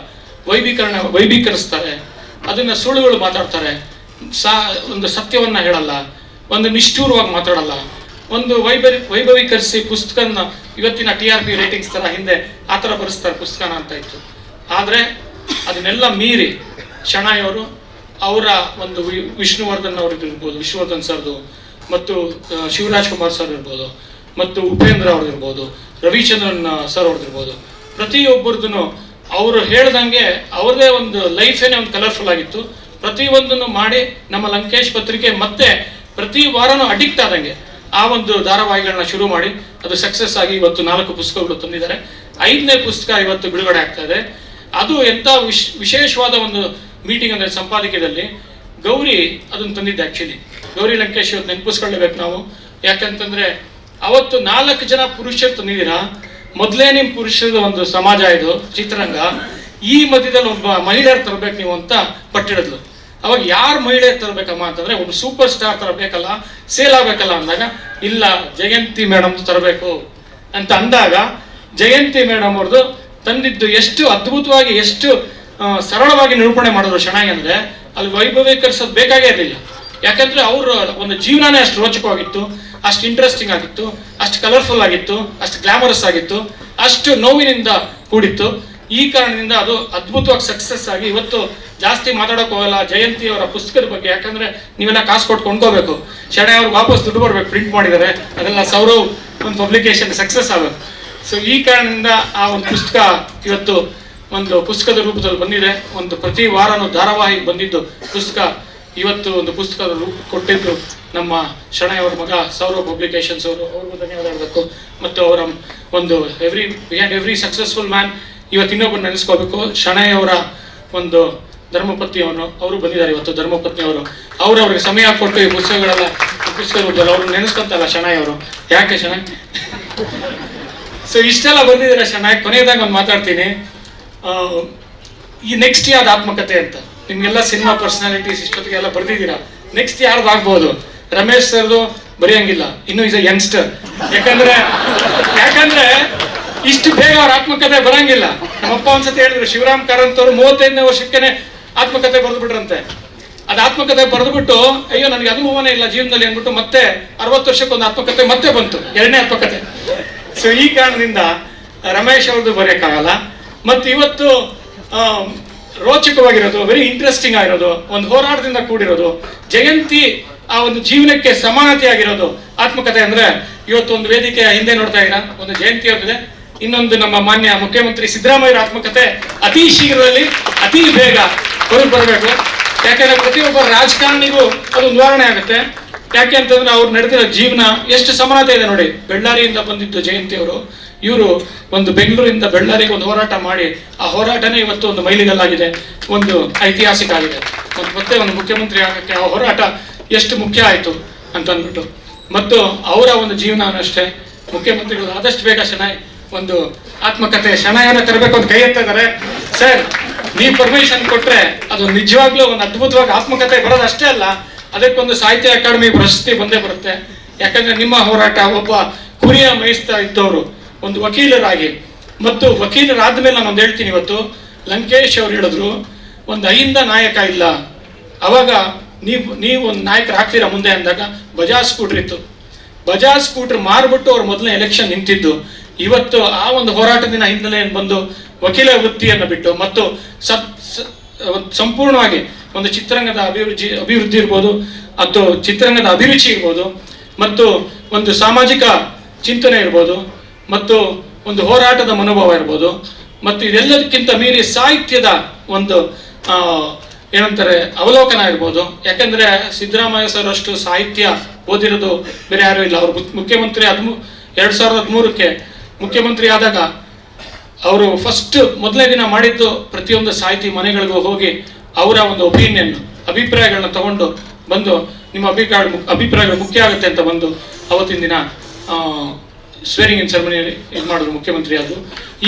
ವೈಭೀಕರಿಸ್ತಾರೆ. ಅದನ್ನ ಸುಳ್ಳುಗಳು ಮಾತಾಡ್ತಾರೆ, ಒಂದು ಸತ್ಯವನ್ನ ಹೇಳಲ್ಲ, ಒಂದು ನಿಷ್ಠೂರವಾಗಿ ಮಾತಾಡಲ್ಲ, ಒಂದು ವೈಭವೀಕರಿಸಿ ಪುಸ್ತಕನ ಇವತ್ತಿನ TRP ರೇಟಿಂಗ್ಸ್ ತರ ಹಿಂದೆ ಆ ಥರ ಬರೆಸ್ತಾರೆ ಪುಸ್ತಕನ ಅಂತ ಇತ್ತು. ಆದರೆ ಅದನ್ನೆಲ್ಲ ಮೀರಿ ಶೆಣೈ ಅವರು ಅವರ ಒಂದು ವಿಷ್ಣುವರ್ಧನ್ ಅವ್ರದ್ದು ಇರ್ಬೋದು, ವಿಷ್ಣುವರ್ಧನ್ ಸರ್ದು, ಮತ್ತು ಶಿವರಾಜ್ ಕುಮಾರ್ ಸರ್ ಇರ್ಬೋದು, ಮತ್ತು ಉಪೇಂದ್ರ ಅವ್ರದ್ದಿರ್ಬೋದು, ರವಿಚಂದ್ರನ್ ಸರ್ ಅವ್ರದ್ದಿರ್ಬೋದು, ಪ್ರತಿಯೊಬ್ಬರದ್ದು ಅವರು ಹೇಳ್ದಂಗೆ ಅವ್ರದೇ ಒಂದು ಲೈಫೇನೆ ಒಂದು ಕಲರ್ಫುಲ್ ಆಗಿತ್ತು. ಪ್ರತಿಯೊಂದನ್ನು ಮಾಡಿ ನಮ್ಮ ಲಂಕೇಶ್ ಪತ್ರಿಕೆ ಮತ್ತೆ ಪ್ರತಿ ವಾರನೂ ಅಡಿಕ್ಟ್ ಆದಂಗೆ ಆ ಒಂದು ಧಾರಾವಾಹಿಗಳನ್ನ ಶುರು ಮಾಡಿ ಅದು ಸಕ್ಸಸ್ ಆಗಿ ಇವತ್ತು 4 ಪುಸ್ತಕಗಳು ತಂದಿದ್ದಾರೆ. 5ನೇ ಪುಸ್ತಕ ಇವತ್ತು ಬಿಡುಗಡೆ ಆಗ್ತಾ ಇದೆ. ಅದು ಎಂಥ ವಿಶೇಷವಾದ ಒಂದು ಮೀಟಿಂಗ್ ಅಂದರೆ ಸಂಪಾದಕೀಯದಲ್ಲಿ ಗೌರಿ ಅದನ್ನು ತಂದಿದ್ದೆ. ಆ್ಯಕ್ಚುಲಿ ಗೌರಿ ಲಂಕೇಶ್ ಇವತ್ತು ನೆನಪಿಸ್ಕೊಳ್ಳೇಬೇಕು ನಾವು. ಯಾಕಂತಂದ್ರೆ ಅವತ್ತು 4 ಜನ ಪುರುಷರು ತಂದಿದ್ದೀರಾ. ಮೊದಲೇ ನಿಮ್ಮ ಪುರುಷರದ ಒಂದು ಸಮಾಜ ಇದು ಚಿತ್ರರಂಗ, ಈ ಮಧ್ಯದಲ್ಲಿ ಒಬ್ಬ ಮಹಿಳೆಯರು ತರಬೇಕು ನೀವು ಅಂತ ಪಟ್ಟಿಡಿದ್ಲು. ಅವಾಗ ಯಾರು ಮಹಿಳೆ ತರಬೇಕಮ್ಮ ಅಂತಂದ್ರೆ ಒಬ್ಬ ಸೂಪರ್ ಸ್ಟಾರ್ ತರಬೇಕಲ್ಲ, ಸೇಲ್ ಆಗ್ಬೇಕಲ್ಲ ಅಂದಾಗ ಇಲ್ಲ ಜಯಂತಿ ಮೇಡಮ್ ತರಬೇಕು ಅಂತ ಅಂದಾಗ ಜಯಂತಿ ಮೇಡಮ್ ಅವ್ರದ್ದು ತಂದಿದ್ದು ಎಷ್ಟು ಅದ್ಭುತವಾಗಿ ಎಷ್ಟು ಸರಳವಾಗಿ ನಿರೂಪಣೆ ಮಾಡಿದ್ರು ಶೆಣೈ ಅಂದ್ರೆ ಅಲ್ಲಿ ವೈಭವೀಕರಿಸೋದು ಬೇಕಾಗೇ ಇರಲಿಲ್ಲ. ಯಾಕಂದ್ರೆ ಅವ್ರ ಒಂದು ಜೀವನನೇ ಅಷ್ಟು ರೋಚಕವಾಗಿತ್ತು, ಅಷ್ಟು ಇಂಟ್ರೆಸ್ಟಿಂಗ್ ಆಗಿತ್ತು, ಅಷ್ಟು ಕಲರ್ಫುಲ್ ಆಗಿತ್ತು, ಅಷ್ಟು ಗ್ಲಾಮರಸ್ ಆಗಿತ್ತು, ಅಷ್ಟು ನೋವಿನಿಂದ ಕೂಡಿತ್ತು. ಈ ಕಾರಣದಿಂದ ಅದು ಅದ್ಭುತವಾಗಿ ಸಕ್ಸಸ್ ಆಗಿ ಇವತ್ತು ಜಾಸ್ತಿ ಮಾತಾಡೋಕೆ ಹೋಗಲ್ಲ ಜಯಂತಿ ಅವರ ಪುಸ್ತಕದ ಬಗ್ಗೆ. ಯಾಕಂದ್ರೆ ನೀವೆಲ್ಲ ಕಾಸು ಕೊಟ್ಟು ಕೊಂಡ್ಕೋಬೇಕು, ಶೆಣೈ ಅವ್ರಿಗೆ ವಾಪಸ್ ದುಡ್ಡು ಬರಬೇಕು, ಪ್ರಿಂಟ್ ಮಾಡಿದ್ದಾರೆ ಅದೆಲ್ಲ ಸೌರವ್ ಒಂದು ಪಬ್ಲಿಕೇಶನ್ ಸಕ್ಸಸ್ ಆಗಬೇಕು. ಸೊ ಈ ಕಾರಣದಿಂದ ಆ ಒಂದು ಪುಸ್ತಕ ಇವತ್ತು ಒಂದು ಪುಸ್ತಕದ ರೂಪದಲ್ಲಿ ಬಂದಿದೆ. ಒಂದು ಪ್ರತಿ ವಾರನೂ ಧಾರಾವಾಹಿ ಬಂದಿದ್ದು ಪುಸ್ತಕ ಇವತ್ತು ಒಂದು ಪುಸ್ತಕದ ರೂಪ ಕೊಟ್ಟಿದ್ದು ನಮ್ಮ ಶೆಣೈ ಅವರ ಮಗ ಸೌರವ್ ಪಬ್ಲಿಕೇಶನ್ಸ್ ಅವರು, ಅವ್ರಿಗೂ ಧನ್ಯವಾದ ಹೇಳಬೇಕು. ಮತ್ತು ಅವರ ಒಂದು ಬಿಹೈಂಡ್ ಎವ್ರಿ ಸಕ್ಸಸ್ಫುಲ್ ಮ್ಯಾನ್ ಇವತ್ತು ಇನ್ನೊಬ್ಬರು ನೆನೆಸ್ಕೋಬೇಕು. ಶೆಣೈ ಅವರ ಒಂದು ಧರ್ಮಪತ್ನಿಯವನು ಅವರು ಬಂದಿದ್ದಾರೆ ಇವತ್ತು. ಧರ್ಮಪತ್ನಿಯವರು ಅವ್ರಿಗೆ ಸಮಯ ಕೊಟ್ಟು ಈ ಪುಸ್ತಕಗಳೆಲ್ಲ ಪುಸ್ತಕ ರೂಪದಲ್ಲಿ ಅವರು ನೆನೆಸ್ಕೊಂತಲ್ಲ ಶೆಣೈ ಅವರು. ಯಾಕೆ ಶೆಣೈ? ಸೊ ಇಷ್ಟೆಲ್ಲ ಬಂದಿದ್ದಾರೆ ಶೆಣೈ. ಕೊನೆಯದಾಗ ಒಂದು ಮಾತಾಡ್ತೀನಿ. ಈ ನೆಕ್ಸ್ಟ್ ಯಾವ್ದು ಆತ್ಮಕಥೆ ಅಂತ ನಿಮ್ಗೆಲ್ಲ ಸಿನಿಮಾ ಪರ್ಸನಾಲಿಟೀಸ್ ಇಷ್ಟೊತ್ತಿಗೆಲ್ಲ ಬರ್ದಿದ್ದೀರಾ. ನೆಕ್ಸ್ಟ್ ಯಾರ್ದು ಆಗ್ಬೋದು? ರಮೇಶ್ ಸರ್ದು ಬರೆಯಂಗಿಲ್ಲ, ಇನ್ನೂ ಇಸ್ ಅ ಯಂಗ್ಸ್ಟರ್. ಯಾಕಂದ್ರೆ ಇಷ್ಟು ಬೇಗ ಅವ್ರ ಆತ್ಮಕಥೆ ಬರಂಗಿಲ್ಲ. ನಮ್ಮಪ್ಪ ಒಂದ್ಸತಿ ಹೇಳಿದ್ರು, ಶಿವರಾಮ್ ಕಾರಂತ್ ಅವರು 35ನೇ ವರ್ಷಕ್ಕೇನೆ ಆತ್ಮಕಥೆ ಬರೆದು ಬಿಟ್ರಂತೆ. ಅದು ಆತ್ಮಕಥೆ ಬರೆದ್ಬಿಟ್ಟು ಅಯ್ಯೋ ನನಗೆ ಅನುಭವನೇ ಇಲ್ಲ ಜೀವನದಲ್ಲಿ ಅಂದ್ಬಿಟ್ಟು ಮತ್ತೆ 60 ವರ್ಷಕ್ಕೊಂದು ಆತ್ಮಕಥೆ ಮತ್ತೆ ಬಂತು, 2ನೇ ಆತ್ಮಕಥೆ. ಸೊ ಈ ಕಾರಣದಿಂದ ರಮೇಶ್ ಅವ್ರದ್ದು ಬರೆಯಕ್ಕಾಗಲ್ಲ. ಮತ್ತು ಇವತ್ತು ರೋಚಕವಾಗಿರೋದು, ವೆರಿ ಇಂಟ್ರೆಸ್ಟಿಂಗ್ ಆಗಿರೋದು, ಒಂದು ಹೋರಾಟದಿಂದ ಕೂಡಿರೋದು, ಜಯಂತಿ ಆ ಒಂದು ಜೀವನಕ್ಕೆ ಸಮಾನತೆಯಾಗಿರೋದು ಆತ್ಮಕಥೆ ಅಂದ್ರೆ ಇವತ್ತು ಒಂದು ವೇದಿಕೆಯ ಹಿಂದೆ ನೋಡ್ತಾ ಇದ್ದೀರಾ, ಒಂದು ಜಯಂತಿ ಅವ್ರದಿದೆ, ಇನ್ನೊಂದು ನಮ್ಮ ಮಾನ್ಯ ಮುಖ್ಯಮಂತ್ರಿ ಸಿದ್ದರಾಮಯ್ಯ ಆತ್ಮಕಥೆ ಅತಿ ಶೀಘ್ರದಲ್ಲಿ ಅತಿ ಬೇಗ ಹೊರಗೆ ಬರಬೇಕು. ಯಾಕಂದ್ರೆ ಪ್ರತಿಯೊಬ್ಬ ರಾಜಕಾರಣಿಗೂ ಅದು ನಿವಾರಣೆ ಆಗುತ್ತೆ. ಯಾಕೆ ಅಂತಂದ್ರೆ ಅವ್ರು ನಡೆದಿರೋ ಜೀವನ ಎಷ್ಟು ಸಮಾನತೆ ಇದೆ ನೋಡಿ. ಬೆಳ್ಳಾರಿಯಿಂದ ಬಂದಿದ್ದು ಜಯಂತಿ ಅವರು, ಇವರು ಒಂದು ಬೆಂಗಳೂರಿಂದ ಬೆಳ್ಳಾರಿಗೆ ಒಂದು ಹೋರಾಟ ಮಾಡಿ ಆ ಹೋರಾಟನೇ ಇವತ್ತು ಒಂದು ಮೈಲಿಗಲ್ಲಾಗಿದೆ, ಒಂದು ಐತಿಹಾಸಿಕ ಆಗಿದೆ. ಮತ್ತೆ ಒಂದು ಮುಖ್ಯಮಂತ್ರಿ ಆಗಕ್ಕೆ ಆ ಹೋರಾಟ ಎಷ್ಟು ಮುಖ್ಯ ಆಯಿತು ಅಂತ ಅಂದ್ಬಿಟ್ಟು. ಮತ್ತು ಅವರ ಒಂದು ಜೀವನ ಅಷ್ಟೇ. ಮುಖ್ಯಮಂತ್ರಿಗಳು ಆದಷ್ಟು ಬೇಗ ಶೆಣೈ ಒಂದು ಆತ್ಮಕಥೆ ಶೆಣೈಯನ್ನ ತರಬೇಕು ಅಂತ ಕೈ ಎತ್ತಾ ಇದ್ದಾರೆ. ಸರ್ ನೀವು ಪರ್ಮಿಷನ್ ಕೊಟ್ರೆ ಅದು ನಿಜವಾಗ್ಲೂ ಒಂದು ಅದ್ಭುತವಾಗಿ ಆತ್ಮಕಥೆ ಬರೋದು ಅಷ್ಟೇ ಅಲ್ಲ, ಅದಕ್ಕೊಂದು ಸಾಹಿತ್ಯ ಅಕಾಡೆಮಿ ಪ್ರಶಸ್ತಿ ಬಂದೇ ಬರುತ್ತೆ. ಯಾಕಂದ್ರೆ ನಿಮ್ಮ ಹೋರಾಟ ಒಬ್ಬ ಕುರಿಯ ಮೇಯಿಸ್ತಾ ಇದ್ದವರು ಒಂದು ವಕೀಲರಾಗಿ, ಮತ್ತು ವಕೀಲರಾದ್ಮೇಲೆ ನಾನು ಒಂದು ಹೇಳ್ತೀನಿ, ಇವತ್ತು ಲಂಕೇಶ್ ಅವ್ರು ಹೇಳಿದ್ರು ಒಂದು ಅಹಿಂದ ನಾಯಕ ಇಲ್ಲ, ಅವಾಗ ನೀವು ಒಂದು ನಾಯಕರಾಗ್ತೀರಾ ಮುಂದೆ ಅಂದಾಗ ಬಜಾಜ್ ಸ್ಕೂಟರ್ ಇತ್ತು. ಬಜಾಜ್ ಸ್ಕೂಟರ್ ಮಾರ್ಬಿಟ್ಟು ಅವ್ರು ಮೊದಲನೇ ಎಲೆಕ್ಷನ್ ನಿಂತಿದ್ದು. ಇವತ್ತು ಆ ಒಂದು ಹೋರಾಟದಿಂದ ಹಿನ್ನೆಲೆಯನ್ನು ಬಂದು ವಕೀಲ ವೃತ್ತಿಯನ್ನು ಬಿಟ್ಟು ಮತ್ತು ಸಂಪೂರ್ಣವಾಗಿ ಒಂದು ಚಿತ್ರರಂಗದ ಅಭಿವೃದ್ಧಿ ಇರ್ಬೋದು, ಅಥವಾ ಚಿತ್ರರಂಗದ ಅಭಿರುಚಿ ಇರ್ಬೋದು, ಮತ್ತು ಒಂದು ಸಾಮಾಜಿಕ ಚಿಂತನೆ ಇರ್ಬೋದು, ಮತ್ತು ಒಂದು ಹೋರಾಟದ ಮನೋಭಾವ ಇರ್ಬೋದು, ಮತ್ತು ಇದೆಲ್ಲದಕ್ಕಿಂತ ಮೀರಿ ಸಾಹಿತ್ಯದ ಒಂದು ಏನಂತಾರೆ ಅವಲೋಕನ ಇರ್ಬೋದು. ಯಾಕಂದ್ರೆ ಸಿದ್ದರಾಮಯ್ಯ ಸರ್ ಅಷ್ಟು ಸಾಹಿತ್ಯ ಓದಿರೋದು ಬೇರೆ ಯಾರು ಇಲ್ಲ. ಅವರು ಮುಖ್ಯಮಂತ್ರಿ 2013ಕ್ಕೆ ಮುಖ್ಯಮಂತ್ರಿ ಆದಾಗ ಅವರು ಫಸ್ಟ್ ಮೊದಲನೇ ದಿನ ಮಾಡಿದ್ದು ಪ್ರತಿಯೊಂದು ಸಾಹಿತಿ ಮನೆಗಳಿಗೂ ಹೋಗಿ ಅವರ ಒಂದು ಅಭಿಪ್ರಾಯಗಳನ್ನ ತಗೊಂಡು ಬಂದು ನಿಮ್ಮ ಅಭಿಪ್ರಾಯಗಳು ಮುಖ್ಯ ಆಗುತ್ತೆ ಅಂತ ಬಂದು ಅವತ್ತಿನ ದಿನ ಸ್ವೇರಿಂಗ್ ಇನ್ ಸೆರೆಮನಿಯಲ್ಲಿ ಇದು ಮಾಡಿದ್ರು ಮುಖ್ಯಮಂತ್ರಿ ಆದ್ರು.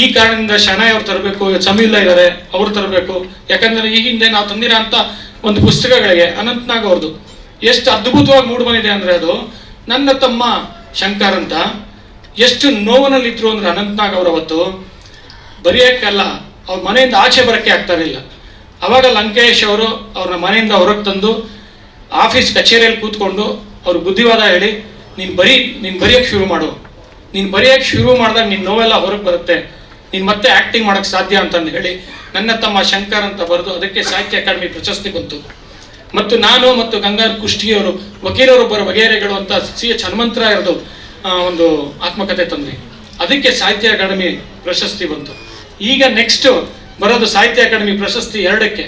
ಈ ಕಾರಣದಿಂದ ಶೆಣೈ ಅವ್ರು ತರಬೇಕು, ಸಮೀಲ್ಲ ಇದ್ದಾರೆ ಅವ್ರು ತರಬೇಕು. ಯಾಕಂದ್ರೆ ಈ ಹಿಂದೆ ನಾವು ತಂದಿರೋ ಅಂತ ಒಂದು ಪುಸ್ತಕಗಳಿಗೆ ಅನಂತ್ನಾಗ್ ಅವ್ರದ್ದು ಎಷ್ಟು ಅದ್ಭುತವಾಗಿ ಮೂಡ್ ಬಂದಿದೆ ಅಂದ್ರೆ, ಅದು ನನ್ನ ತಮ್ಮ ಶಂಕರ್ ಅಂತ ಎಷ್ಟು ನೋವಿನಲ್ಲಿದ್ರು ಅಂದ್ರೆ ಅನಂತ್ನಾಗ್ ಅವ್ರು ಅವತ್ತು ಬರೆಯೋಕ್ಕಲ್ಲ, ಅವ್ರ ಮನೆಯಿಂದ ಆಚೆ ಬರಕ್ಕೆ ಆಗ್ತಾ ಇರಲಿಲ್ಲ. ಅವಾಗ ಲಂಕೇಶ್ ಅವರು ಅವ್ರನ್ನ ಮನೆಯಿಂದ ಹೊರಗೆ ತಂದು ಆಫೀಸ್ ಕಚೇರಿಯಲ್ಲಿ ಕೂತ್ಕೊಂಡು ಅವ್ರು ಬುದ್ಧಿವಾದ ಹೇಳಿ ನೀನು ಬರೆಯೋಕ್ಕೆ ಶುರು ಮಾಡು, ನೀನು ಬರೆಯೋಕ್ಕೆ ಶುರು ಮಾಡಿದಾಗ ನಿನ್ನ ನೋವೆಲ್ಲ ಹೊರಗೆ ಬರುತ್ತೆ, ನೀನು ಮತ್ತೆ ಆ್ಯಕ್ಟಿಂಗ್ ಮಾಡೋಕ್ಕೆ ಸಾಧ್ಯ ಅಂತಂದು ಹೇಳಿ ನನ್ನ ತಮ್ಮ ಶಂಕರ್ ಅಂತ ಬರೆದು ಅದಕ್ಕೆ ಸಾಹಿತ್ಯ ಅಕಾಡೆಮಿ ಪ್ರಶಸ್ತಿ ಬಂತು. ಮತ್ತು ನಾನು ಮತ್ತು ಗಂಗಾರ್ ಕುಷ್ಟಗಿಯವರು ವಕೀಲರೊಬ್ಬರ ಬಗೆಹರೆಗಳು ಅಂತ CH ಹನುಮಂತರಾಯರದು ಒಂದು ಆತ್ಮಕಥೆ ತಂದ್ವಿ, ಅದಕ್ಕೆ ಸಾಹಿತ್ಯ ಅಕಾಡೆಮಿ ಪ್ರಶಸ್ತಿ ಬಂತು. ಈಗ ನೆಕ್ಸ್ಟ್ ಬರೋದು ಸಾಹಿತ್ಯ ಅಕಾಡೆಮಿ ಪ್ರಶಸ್ತಿ 2ಕ್ಕೆ,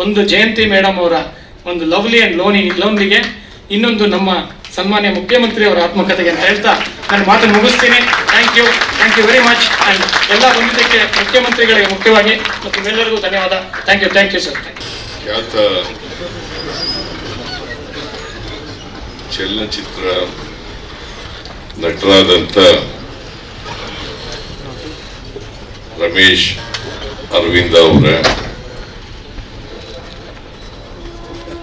ಒಂದು ಜಯಂತಿ ಮೇಡಮ್ ಅವರ ಒಂದು ಲವ್ಲಿ ಆ್ಯಂಡ್ ಲೋನ್ಲಿಗೆ, ಇನ್ನೊಂದು ನಮ್ಮ ಸನ್ಮಾನ್ಯ ಮುಖ್ಯಮಂತ್ರಿ ಅವರ ಆತ್ಮಕಥೆಗೆ ಅಂತ ಹೇಳ್ತಾ ನಾನು ಮಾತನ್ನು ಮುಗಿಸ್ತೀನಿ. Thank you very much. And ಎಲ್ಲ ಬಂದಿದ್ದಕ್ಕೆ ಮುಖ್ಯಮಂತ್ರಿಗಳಿಗೆ ಮುಖ್ಯವಾಗಿ ಮತ್ತು ಎಲ್ಲರಿಗೂ ಧನ್ಯವಾದ. Thank you sir. ಖ್ಯಾತ ಚಲನಚಿತ್ರ ನಟರಾದಂಥ ರಮೇಶ್ ಅರವಿಂದ ಅವರ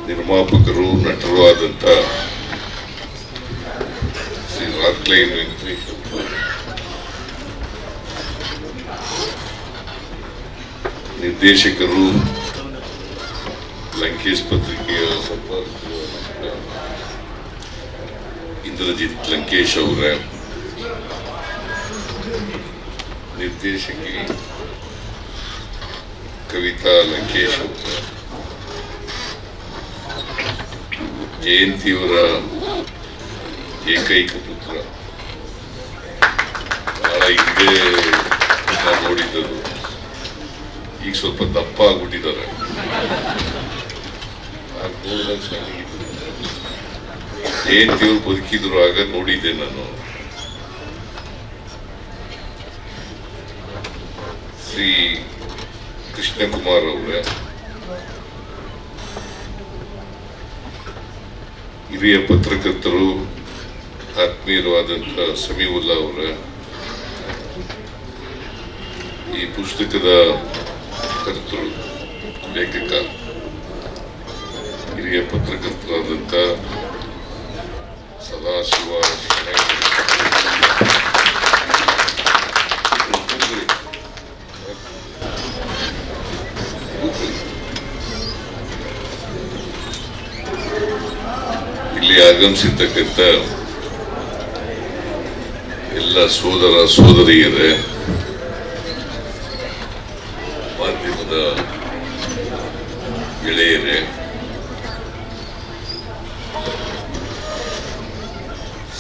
ನಿರ್ಮಾಪಕರು ನಟರು ಆದಂಥ ಶ್ರೀ ರಾಕ್ಲೈನ್ ವೆಂಕಟೇಶ್, ನಿರ್ದೇಶಕರು ಲಂಕೇಶ್ ಪತ್ರಿಕೆಯ ಸಂಪಾದಕರು ಇಂದ್ರಜಿತ್ ಲಂಕೇಶ್ ಅವರ, ನಿರ್ದೇಶಕಿ ಕವಿತಾ ಲಂಕೇಶ್ ಅವರ, ಜಯಂತಿಯವರ ಏಕೈಕ ಪುತ್ರ, ಬಹಳ ಹಿಂದೆ ನಾನು ನೋಡಿದ್ದರು, ಈಗ ಸ್ವಲ್ಪ ದಪ್ಪ ಆಗ್ಬಿಟ್ಟಿದ್ದಾರೆ. ಜಯಂತಿಯವರು ಬದುಕಿದ್ರು ಆಗ ನೋಡಿದ್ದೆ ನಾನು. ಶ್ರೀ ಕೃಷ್ಣಕುಮಾರ್ ಅವರ, ಹಿರಿಯ ಪತ್ರಕರ್ತರು ಆತ್ಮೀಯರಾದಂಥ ಸಮೀವುಲ್ಲಾ ಅವರ, ಈ ಪುಸ್ತಕದ ಕರ್ತರು ಲೇಖಕ ಹಿರಿಯ ಪತ್ರಕರ್ತರಾದಂಥ ಸದಾಶಿವ ಇಲ್ಲಿ ಆಗಮಿಸಿರ್ತಕ್ಕಂಥ ಎಲ್ಲ ಸೋದರ ಸೋದರಿಯರೇ, ಮಾಧ್ಯಮದ ಗೆಳೆಯರೇ,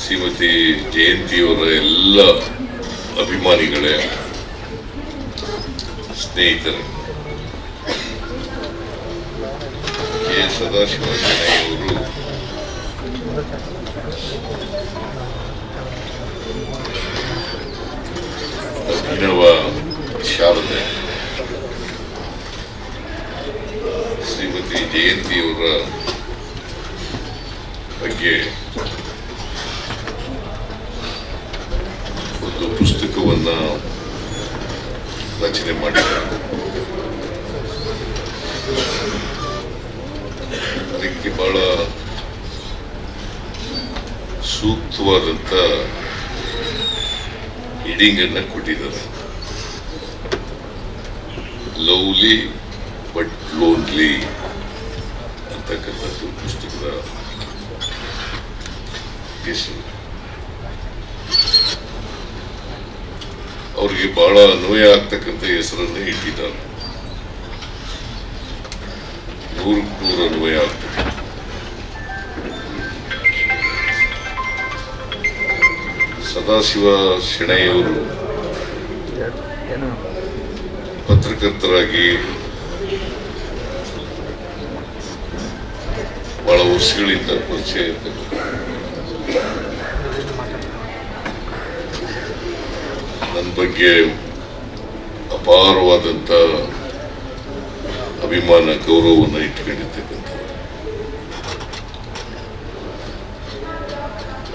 ಶ್ರೀಮತಿ ಜಯಂತಿಯವರ ಎಲ್ಲ ಅಭಿಮಾನಿಗಳೇ, ಸ್ನೇಹಿತರೆ, ಕೆ ಸದಾಶಿವ ಶೆಣೈಯವರು ಅಭಿನವ ಶಾರದೆ, ಶ್ರೀಮತಿ ಜಯಂತಿಯವರ ಬಗ್ಗೆ ಒಂದು ಪುಸ್ತಕವನ್ನ ರಚನೆ ಮಾಡಿದ್ದಾರೆ. ಅದಕ್ಕೆ ಬಹಳ ಸೂಕ್ತವಾದಂಥ ಹೆಡಿಂಗ್ ಅನ್ನ ಕೊಟ್ಟಿದ್ದಾರೆ. ಲವ್ಲಿ ಬಟ್ ಲೋನ್ಲಿ ಅಂತಕ್ಕಂಥದ್ದು ಪುಸ್ತಕದ ಹೆಸರು. ಅವ್ರಿಗೆ ಬಹಳ ಅನ್ವಯ ಆಗ್ತಕ್ಕಂಥ ಹೆಸರನ್ನೇ ಇಟ್ಟಿದ್ದಾರೆ. 100% ಅನ್ವಯ ಆಗ್ತದೆ. ಸದಾಶಿವ ಶೆಣೈಯವರು ಪತ್ರಕರ್ತರಾಗಿ ಬಹಳ ವರ್ಷಗಳಿಂದ ಪರಿಚಯ ಇರ್ತಕ್ಕಂಥ, ನನ್ನ ಬಗ್ಗೆ ಅಪಾರವಾದಂಥ ಅಭಿಮಾನ ಗೌರವವನ್ನು ಇಟ್ಕೊಂಡಿರ್ತಕ್ಕಂಥ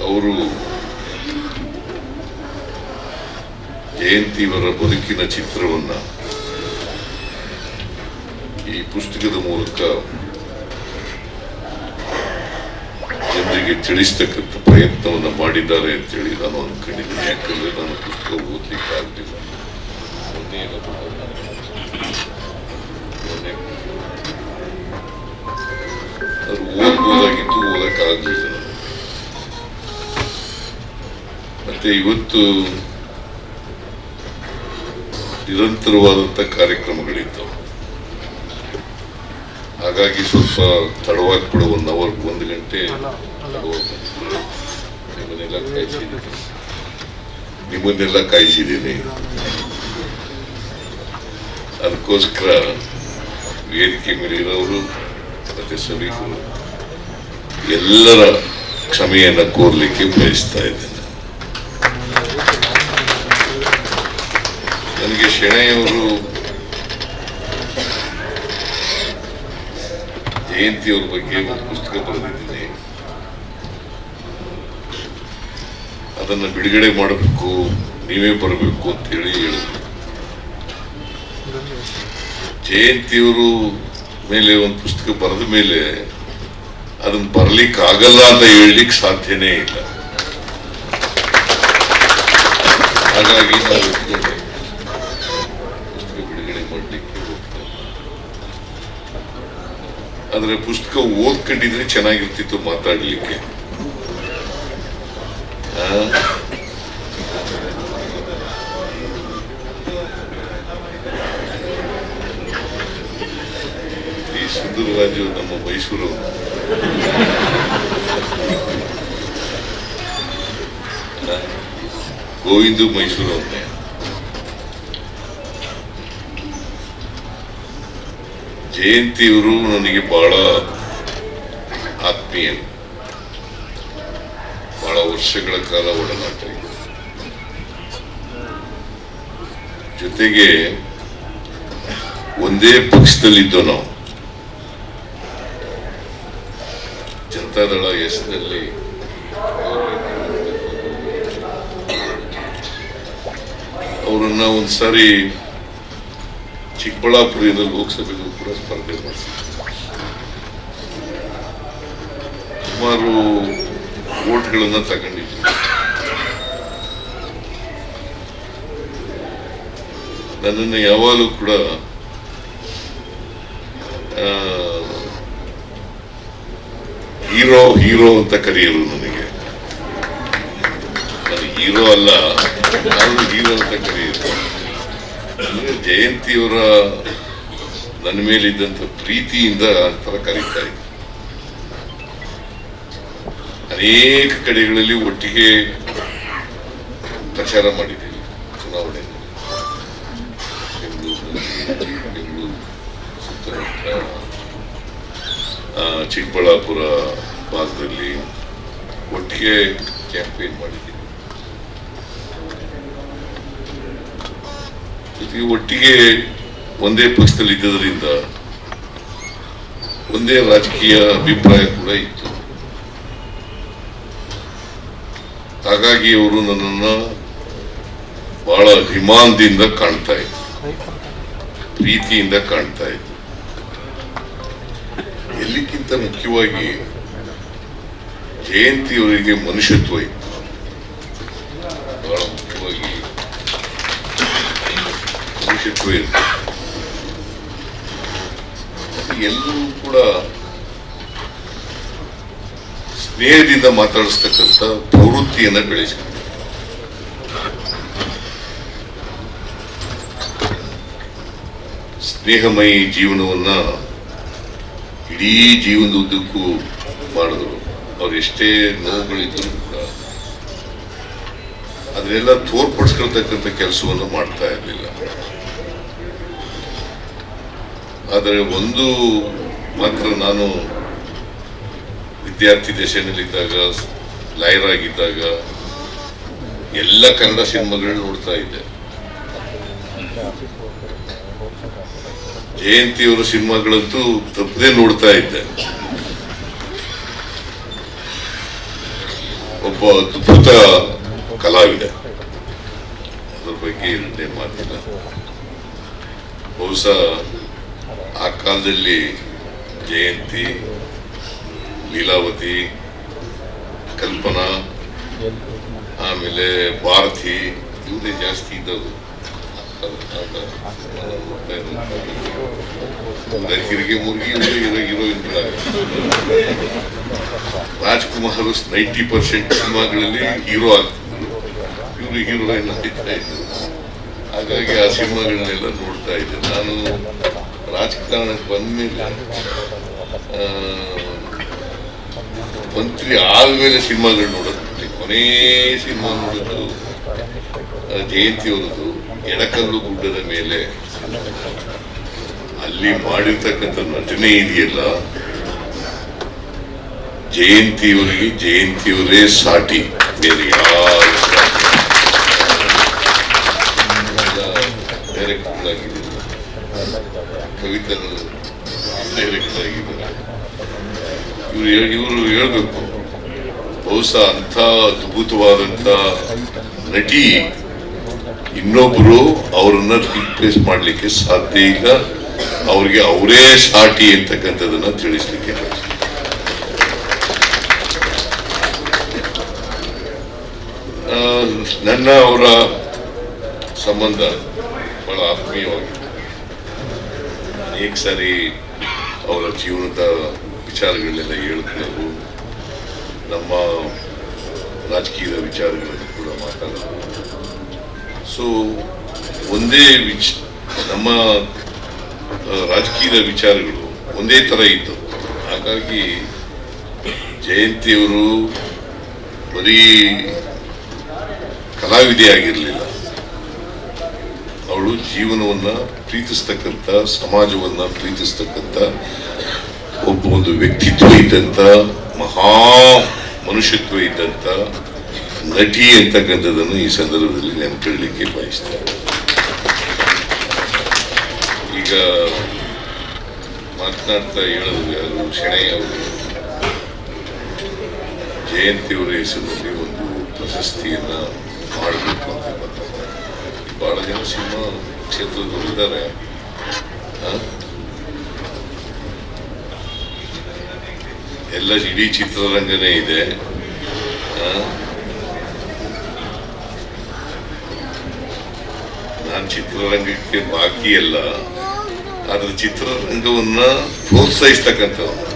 ಅವರು ಜಯಂತಿಯವರ ಬದುಕಿನ ಚಿತ್ರವನ್ನ ಈ ಪುಸ್ತಕದ ಮೂಲಕ ಜನರಿಗೆ ತಿಳಿಸ್ತಕ್ಕಂಥ ಪ್ರಯತ್ನವನ್ನು ಮಾಡಿದ್ದಾರೆ ಅಂತೇಳಿ ನಾನು ಅನ್ಕೊಂಡಿದ್ದೀನಿ. ಯಾಕಂದ್ರೆ ನಾನು ಪುಸ್ತಕ ಓದ್ಲಿಕ್ಕೆ ಆಗಲಿಲ್ಲ. ಮೊನ್ನೆ ಅದು ಓದ್ಬೋದಾಗಿತ್ತು, ಓದಕ್ಕಾಗಲಿಲ್ಲ ನನಗೆ. ಮತ್ತೆ ಇವತ್ತು ನಿರಂತರವಾದಂಥ ಕಾರ್ಯಕ್ರಮಗಳಿದ್ದವು. ಹಾಗಾಗಿ ಸ್ವಲ್ಪ ತಡವಾಗಿ ಕೂಡ 1 ಅವರ್ 1 ಗಂಟೆ ನಿಮ್ಮನ್ನೆಲ್ಲ ಕಾಯಿಸಿದ್ದೀನಿ. ಅದಕ್ಕೋಸ್ಕರ ವೇದಿಕೆ ಮೇಲಿರೋರು ಮತ್ತೆ ಸಭಿಕರು ಎಲ್ಲರ ಕ್ಷಮೆಯನ್ನು ಕೋರ್ಲಿಕ್ಕೆ ಬಯಸ್ತಾ ಇದ್ದೇನೆ. ನನಗೆ ಶೆಣೆಯವರು ಜಯಂತಿಯವ್ರ ಬಗ್ಗೆ ಒಂದು ಪುಸ್ತಕ ಬರೆದಿದ್ದೀನಿ, ಅದನ್ನು ಬಿಡುಗಡೆ ಮಾಡಬೇಕು, ನೀವೇ ಬರಬೇಕು ಅಂತ ಹೇಳಿ ಹೇಳಿದ್ರು. ಜಯಂತಿಯವರು ಮೇಲೆ ಒಂದು ಪುಸ್ತಕ ಬರೆದ ಮೇಲೆ ಅದನ್ನು ಬರ್ಲಿಕ್ಕೆ ಆಗಲ್ಲ ಅಂತ ಹೇಳಲಿಕ್ಕೆ ಸಾಧ್ಯನೇ ಇಲ್ಲ. ಹಾಗಾಗಿ ನಾವು ಪುಸ್ತಕ ಬಿಡುಗಡೆ ಮಾಡಲಿಕ್ಕೆ ಹೋಗ್ತೇವೆ. ಆದ್ರೆ ಪುಸ್ತಕ ಓದ್ಕೊಂಡಿದ್ರೆ ಚೆನ್ನಾಗಿರ್ತಿತ್ತು ಮಾತಾಡ್ಲಿಕ್ಕೆ. ಈ ಸುಂದರರಾಜು ನಮ್ಮ ಮೈಸೂರು ಗೋವಿಂದು ಮೈಸೂರು ಅವನ್ನೇ. ಜಯಂತಿಯವರು ನನಗೆ ಬಹಳ ಆತ್ಮೀಯ, ಬಹಳ ವರ್ಷಗಳ ಕಾಲ ಒಡನಾಟ ಇದೆ. ಜೊತೆಗೆ ಒಂದೇ ಪಕ್ಷದಲ್ಲಿದ್ದೋ ನಾವು. ಜನತಾದಳ ಎಸ್ನಲ್ಲಿ ಅವರನ್ನ ಒಂದ್ಸಾರಿ ಚಿಕ್ಕಬಳ್ಳಾಪುರದಿಂದ ಲೋಕಸಭೆಗೂ ಕೂಡ ಸ್ಪರ್ಧೆ ಮಾಡಿಸಿದ್ರು. ಸುಮಾರು ವೋಟ್ಗಳನ್ನ ತಗೊಂಡಿದ್ರು. ನನ್ನನ್ನು ಯಾವಾಗಲೂ ಕೂಡ ಹೀರೋ ಹೀರೋ ಅಂತ ಕರೆಯರು. ನನಗೆ ನಾನು ಹೀರೋ ಅಲ್ಲ, ನಾನು ಹೀರೋ ಅಂತ ಕರೆಯೋದು. ಜಯಂತಿಯವರ ನನ್ನ ಮೇಲಿದ್ದಂಥ ಪ್ರೀತಿಯಿಂದ ಅಂತರ ಕರೀತಾ ಇದ್ದೆ. ಅನೇಕ ಕಡೆಗಳಲ್ಲಿ ಒಟ್ಟಿಗೆ ಪ್ರಚಾರ ಮಾಡಿದ್ದೀವಿ. ಚುನಾವಣೆಯಲ್ಲಿ ಬೆಂಗಳೂರು ಸುತ್ತಮುತ್ತ, ಚಿಕ್ಕಬಳ್ಳಾಪುರ ಭಾಗದಲ್ಲಿ ಒಟ್ಟಿಗೆ ಕ್ಯಾಂಪೇನ್ ಮಾಡಿದ್ದೀವಿ. ಜೊತೆಗೆ ಒಟ್ಟಿಗೆ ಒಂದೇ ಪಕ್ಷದಲ್ಲಿ ಇದ್ದದರಿಂದ ಒಂದೇ ರಾಜಕೀಯ ಅಭಿಪ್ರಾಯ ಕೂಡ ಇತ್ತು. ಹಾಗಾಗಿ ಅವರು ನನ್ನನ್ನು ಬಹಳ ಅಭಿಮಾನದಿಂದ ಕಾಣ್ತಾ ಇದ್ರು, ಪ್ರೀತಿಯಿಂದ ಕಾಣ್ತಾ ಇದ್ರು. ಎಲ್ಲಕ್ಕಿಂತ ಮುಖ್ಯವಾಗಿ ಜಯಂತಿಯವರಿಗೆ ಮನುಷ್ಯತ್ವ ಇತ್ತು. ಬಹಳ ಮುಖ್ಯವಾಗಿ ಮನುಷ್ಯತ್ವ ಇತ್ತು. ಎಲ್ಲರೂ ಕೂಡ ಸ್ನೇಹದಿಂದ ಮಾತಾಡಿಸ್ತಕ್ಕಂಥ ಪ್ರವೃತ್ತಿಯನ್ನ ಬೆಳೆಸಿದ್ರು. ಸ್ನೇಹಮಯಿ ಜೀವನವನ್ನ ಇಡೀ ಜೀವನದ ಉದ್ದಕ್ಕೂ ಮಾಡಿದ್ರು. ಅವ್ರು ಎಷ್ಟೇ ನೋವುಗಳಿದ್ರು ಕೂಡ ಅದನ್ನೆಲ್ಲ ತೋರ್ಪಡಿಸ್ಕೊಳ್ತಕ್ಕಂಥ ಕೆಲಸವನ್ನು ಮಾಡ್ತಾ ಇರಲಿಲ್ಲ. ಆದರೆ ಒಂದು ಮಾತ್ರ, ನಾನು ವಿದ್ಯಾರ್ಥಿ ದಶೆಯಲ್ಲಿದ್ದಾಗ, ಲಾಯರ್ ಆಗಿದ್ದಾಗ ಎಲ್ಲ ಕನ್ನಡ ಸಿನಿಮಾಗಳು ನೋಡ್ತಾ ಇದ್ದೆ. ಜಯಂತಿಯವರ ಸಿನಿಮಾಗಳಂತೂ ತಪ್ಪದೇ ನೋಡ್ತಾ ಇದ್ದೆ. ಒಬ್ಬ ಅದ್ಭುತ ಕಲಾವಿದ, ಅದ್ರ ಬಗ್ಗೆ ಎರಡನೇ ಮಾತಿಲ್ಲ. ಬಹುಶಃ ಆ ಕಾಲದಲ್ಲಿ ಜಯಂತಿ, ಲೀಲಾವತಿ, ಕಲ್ಪನಾ, ಆಮೇಲೆ ಭಾರತಿ, ಇವರೇ ಜಾಸ್ತಿ ಇದ್ದವು. ಹಿರಿಗೆ ಮುರುಗಿ ಹೀರೋಯಿನ್ ರಾಜ್ಕುಮಾರ್ 90% ಸಿನಿಮಾಗಳಲ್ಲಿ ಹೀರೋ ಆಗ್ತಿದ್ರು, ಇವರು ಹೀರೋಯಿನ್ ಆಗ್ತಾ ಇದ್ರು. ಹಾಗಾಗಿ ಆ ಸಿನಿಮಾಗಳನ್ನೆಲ್ಲ ನೋಡ್ತಾ ಇದ್ದೆ. ನಾನು ರಾಜಕಾರಣಕ್ಕೆ ಬಂದ್ಮೇಲೆ ಮಂತ್ರಿ ಆದ್ಮೇಲೆ ಸಿನಿಮಾಗಳು ನೋಡೋದು ಬಿಟ್ಟೆ. ಕೊನೇ ಸಿನಿಮಾ ನೋಡೋದು ಜಯಂತಿ ಅವರದ್ದು ಎಡಕಲ್ಲು ಗುಡ್ಡದ ಮೇಲೆ. ಅಲ್ಲಿ ಮಾಡಿರ್ತಕ್ಕಂಥ ನಟನೆ ಇದೆಯಲ್ಲ, ಜಯಂತಿಯವರೇ ಸಾಟಿ, ಬೇರೆ ಯಾರು ಡೈರೆಕ್ಟರ್ ಆಗಿದ್ದಾರೆ, ಕವಿತನು ಡೈರೆಕ್ಟರ್ ಆಗಿದ್ದಾರೆ. ಇವರು ಹೇಳ್ಬೇಕು, ಬಹುಶಃ ಅಂಥ ಅದ್ಭುತವಾದಂಥ ನಟಿ ಇನ್ನೊಬ್ರು ಅವರನ್ನ ರಿಪ್ಲೇಸ್ ಮಾಡ್ಲಿಕ್ಕೆ ಸಾಧ್ಯ ಇಲ್ಲ. ಅವ್ರಿಗೆ ಅವರೇ ಸಾಟಿ ಅಂತಕ್ಕಂಥದನ್ನ ತಿಳಿಸ್ಲಿಕ್ಕೆ ನನ್ನ ಅವರ ಸಂಬಂಧ ಬಹಳ ಆತ್ಮೀಯವಾಗಿದೆ. ಅನೇಕ ಸಾರಿ ಅವರ ಜೀವನದ ವಿಚಾರಗಳನ್ನೆಲ್ಲ ಹೇಳ್ಕೊಳ್ಳೋದು, ನಮ್ಮ ರಾಜಕೀಯದ ವಿಚಾರಗಳನ್ನು ಕೂಡ ಮಾತಾಡೋದು. ಸೊ ಒಂದೇ ನಮ್ಮ ರಾಜಕೀಯದ ವಿಚಾರಗಳು ಒಂದೇ ತರ ಇತ್ತು. ಹಾಗಾಗಿ ಜಯಂತಿಯವರು ಬರೀ ಕಲಾವಿದೆ ಆಗಿರಲಿಲ್ಲ, ಅವಳು ಜೀವನವನ್ನ ಪ್ರೀತಿಸ್ತಕ್ಕಂಥ, ಸಮಾಜವನ್ನ ಪ್ರೀತಿಸ್ತಕ್ಕಂಥ ಒಂದು ವ್ಯಕ್ತಿತ್ವ ಇದ್ದಂತ, ಮಹಾ ಮನುಷ್ಯತ್ವ ಇದ್ದಂತ ನಟಿ ಅಂತಕ್ಕಂಥದ್ದನ್ನು ಈ ಸಂದರ್ಭದಲ್ಲಿ ನೆನಪಿಡಲಿಕ್ಕೆ ಬಯಸ್ತೇನೆ. ಈಗ ಮಾತನಾಡ್ತಾ ಹೇಳೋದು ಯಾರು, ಶೆಣೈ ಅವರು ಜಯಂತಿಯವರ ಹೆಸರಿನಲ್ಲಿ ಒಂದು ಪ್ರಶಸ್ತಿಯನ್ನ ಮಾಡಬೇಕು ಅಂತ ಬರ್ತಾರೆ. ಬಹಳ ಜನ ಸಿನಿಮಾ ಕ್ಷೇತ್ರದವರು ಇದ್ದಾರೆ. ಎಲ್ಲ ಇಡೀ ಚಿತ್ರರಂಗನೇ ಇದೆ. ನಾನು ಚಿತ್ರರಂಗಕ್ಕೆ ಬಾಕಿ ಅಲ್ಲ, ಆದ್ರೆ ಚಿತ್ರರಂಗವನ್ನ ಪ್ರೋತ್ಸಾಹಿಸ್ತಕ್ಕಂಥವ್ರು,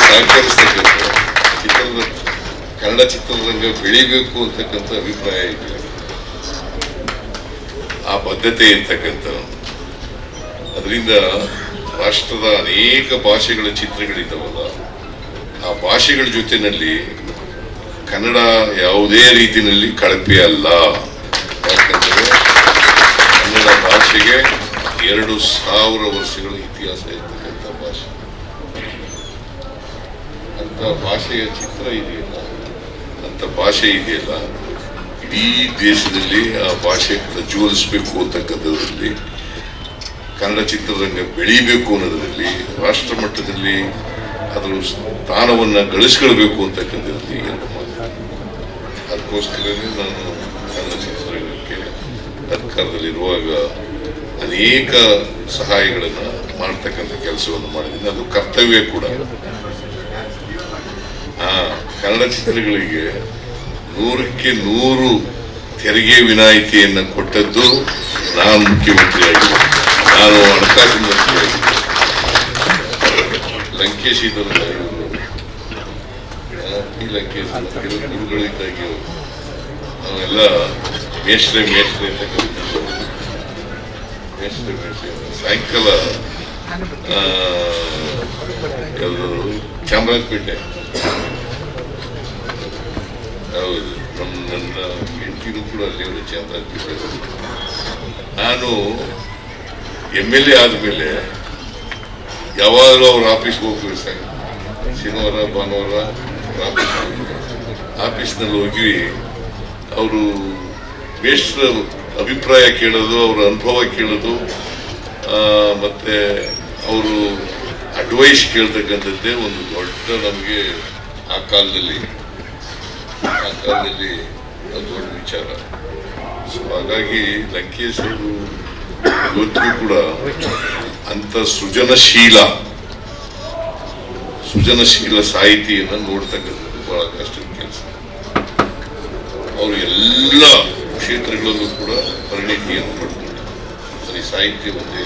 ಸಹಕರಿಸ್ತಕ್ಕಂಥ, ಕನ್ನಡ ಚಿತ್ರರಂಗ ಬೆಳಿಬೇಕು ಅಂತಕ್ಕಂಥ ಅಭಿಪ್ರಾಯ ಇದೆ, ಆ ಬದ್ಧತೆ ಇರ್ತಕ್ಕಂಥ. ಅದರಿಂದ ರಾಷ್ಟ್ರದ ಅನೇಕ ಭಾಷೆಗಳ ಚಿತ್ರಗಳಿದ್ದಾವಲ್ಲ, ಆ ಭಾಷೆಗಳ ಜೊತೆನಲ್ಲಿ ಕನ್ನಡ ಯಾವುದೇ ರೀತಿಯಲ್ಲಿ ಕಳಪೆ ಅಲ್ಲ. ಯಾಕಂದ್ರೆ ಕನ್ನಡ ಭಾಷೆಗೆ 2000 ವರ್ಷಗಳ ಇತಿಹಾಸ ಇರ್ತಕ್ಕಂಥ ಭಾಷೆ. ಅಂತ ಭಾಷೆಯ ಚಿತ್ರ ಇದೆಯಲ್ಲ, ಅಂತ ಭಾಷೆ ಇದೆಯಲ್ಲ, ಇಡೀ ದೇಶದಲ್ಲಿ ಆ ಭಾಷೆ ಪ್ರಜ್ವಲಿಸಬೇಕು ಅಂತಕ್ಕಂಥದ್ರಲ್ಲಿ, ಕನ್ನಡ ಚಿತ್ರರಂಗ ಬೆಳೀಬೇಕು ಅನ್ನೋದ್ರಲ್ಲಿ, ರಾಷ್ಟ್ರ ಮಟ್ಟದಲ್ಲಿ ಅದರ ಸ್ಥಾನವನ್ನ ಗಳಿಸ್ಕೊಳ್ಬೇಕು ಅಂತಕ್ಕಂಥದ್ರಲ್ಲಿ ಅದಕ್ಕೋಸ್ಕರನೇ ನಾನು ಕನ್ನಡ ಚಿತ್ರರಂಗಕ್ಕೆ ಅಧಿಕಾರದಲ್ಲಿರುವಾಗ ಅನೇಕ ಸಹಾಯಗಳನ್ನ ಮಾಡ್ತಕ್ಕಂಥ ಕೆಲಸವನ್ನು ಮಾಡಿದ್ದೀನಿ. ಅದು ಕರ್ತವ್ಯ ಕೂಡ. ಕನ್ನಡ ಚಿತ್ರಗಳಿಗೆ 100ಕ್ಕೆ 100 ತೆರಿಗೆ ವಿನಾಯಿತಿಯನ್ನು ಕೊಟ್ಟದ್ದು ನಾನು ಮುಖ್ಯಮಂತ್ರಿಯಾಗಿದ್ದೆ, ನಾನು ಹಣಕಾಸು ಮಂತ್ರಿಯಾಗಿದ್ದೆ. ಲಂಕೇಶ್ ಇದ್ರಲ್ಲ, ಈ ಲಂಕೇಶ್ ಗುರುಗಳಿದ್ದಾಗಿ ನಾವೆಲ್ಲ ಮೇಷ್ಟ್ರೆ ಅಂತ ಕರೀತಿದ್ರು. ಮೇಷ್ಟ್ರೆ ಸಾಯಂಕಾಲ ಯಾವುದು ಚಾಮರಾಜಪೇಟೆ, ಹೌದು, ನನ್ನ ಹೆಂಡತಿನೂ ಕೂಡ ಅಲ್ಲಿ ಒಂದು ಚಾಮರಾಜಪೇಟೆ. ನಾನು MLA ಆದ್ಮೇಲೆ ಯಾವಾಗಲೂ ಅವ್ರ ಆಫೀಸ್ಗೆ ಹೋಗ್ಬೇಕು ಸರ್. ಶನಿವಾರ ಭಾನುವಾರ ಆಫೀಸ್ನಲ್ಲಿ ಹೋಗಿ ಅವರು ಮೇಷ್ಟ್ರ ಅಭಿಪ್ರಾಯ ಕೇಳೋದು, ಅವರ ಅನುಭವ ಕೇಳೋದು, ಮತ್ತೆ ಅವರು ಅಡ್ವೈಸ್ ಕೇಳ್ತಕ್ಕಂಥದ್ದೇ ಒಂದು ದೊಡ್ಡ ನಮಗೆ ಆ ಕಾಲದಲ್ಲಿ ದೊಡ್ಡ ವಿಚಾರ. ಸೊ ಹಾಗಾಗಿ ಲಂಕೇಶ್ ಅವರು ಇವತ್ತಿಗೂ ಕೂಡ ಅಂತ ಸೃಜನಶೀಲ ಸಾಹಿತಿಯನ್ನ ನೋಡ್ತಕ್ಕಂಥದ್ದು ಬಹಳ ಕಷ್ಟದ ಕೆಲಸ. ಅವರು ಎಲ್ಲ ಕ್ಷೇತ್ರಗಳಲ್ಲೂ ಕೂಡ ಪರಿಣಿತಿಯನ್ನು ಪಡ್ಕೊಂಡು ಬರೀ ಸಾಹಿತ್ಯ ಒಂದೇ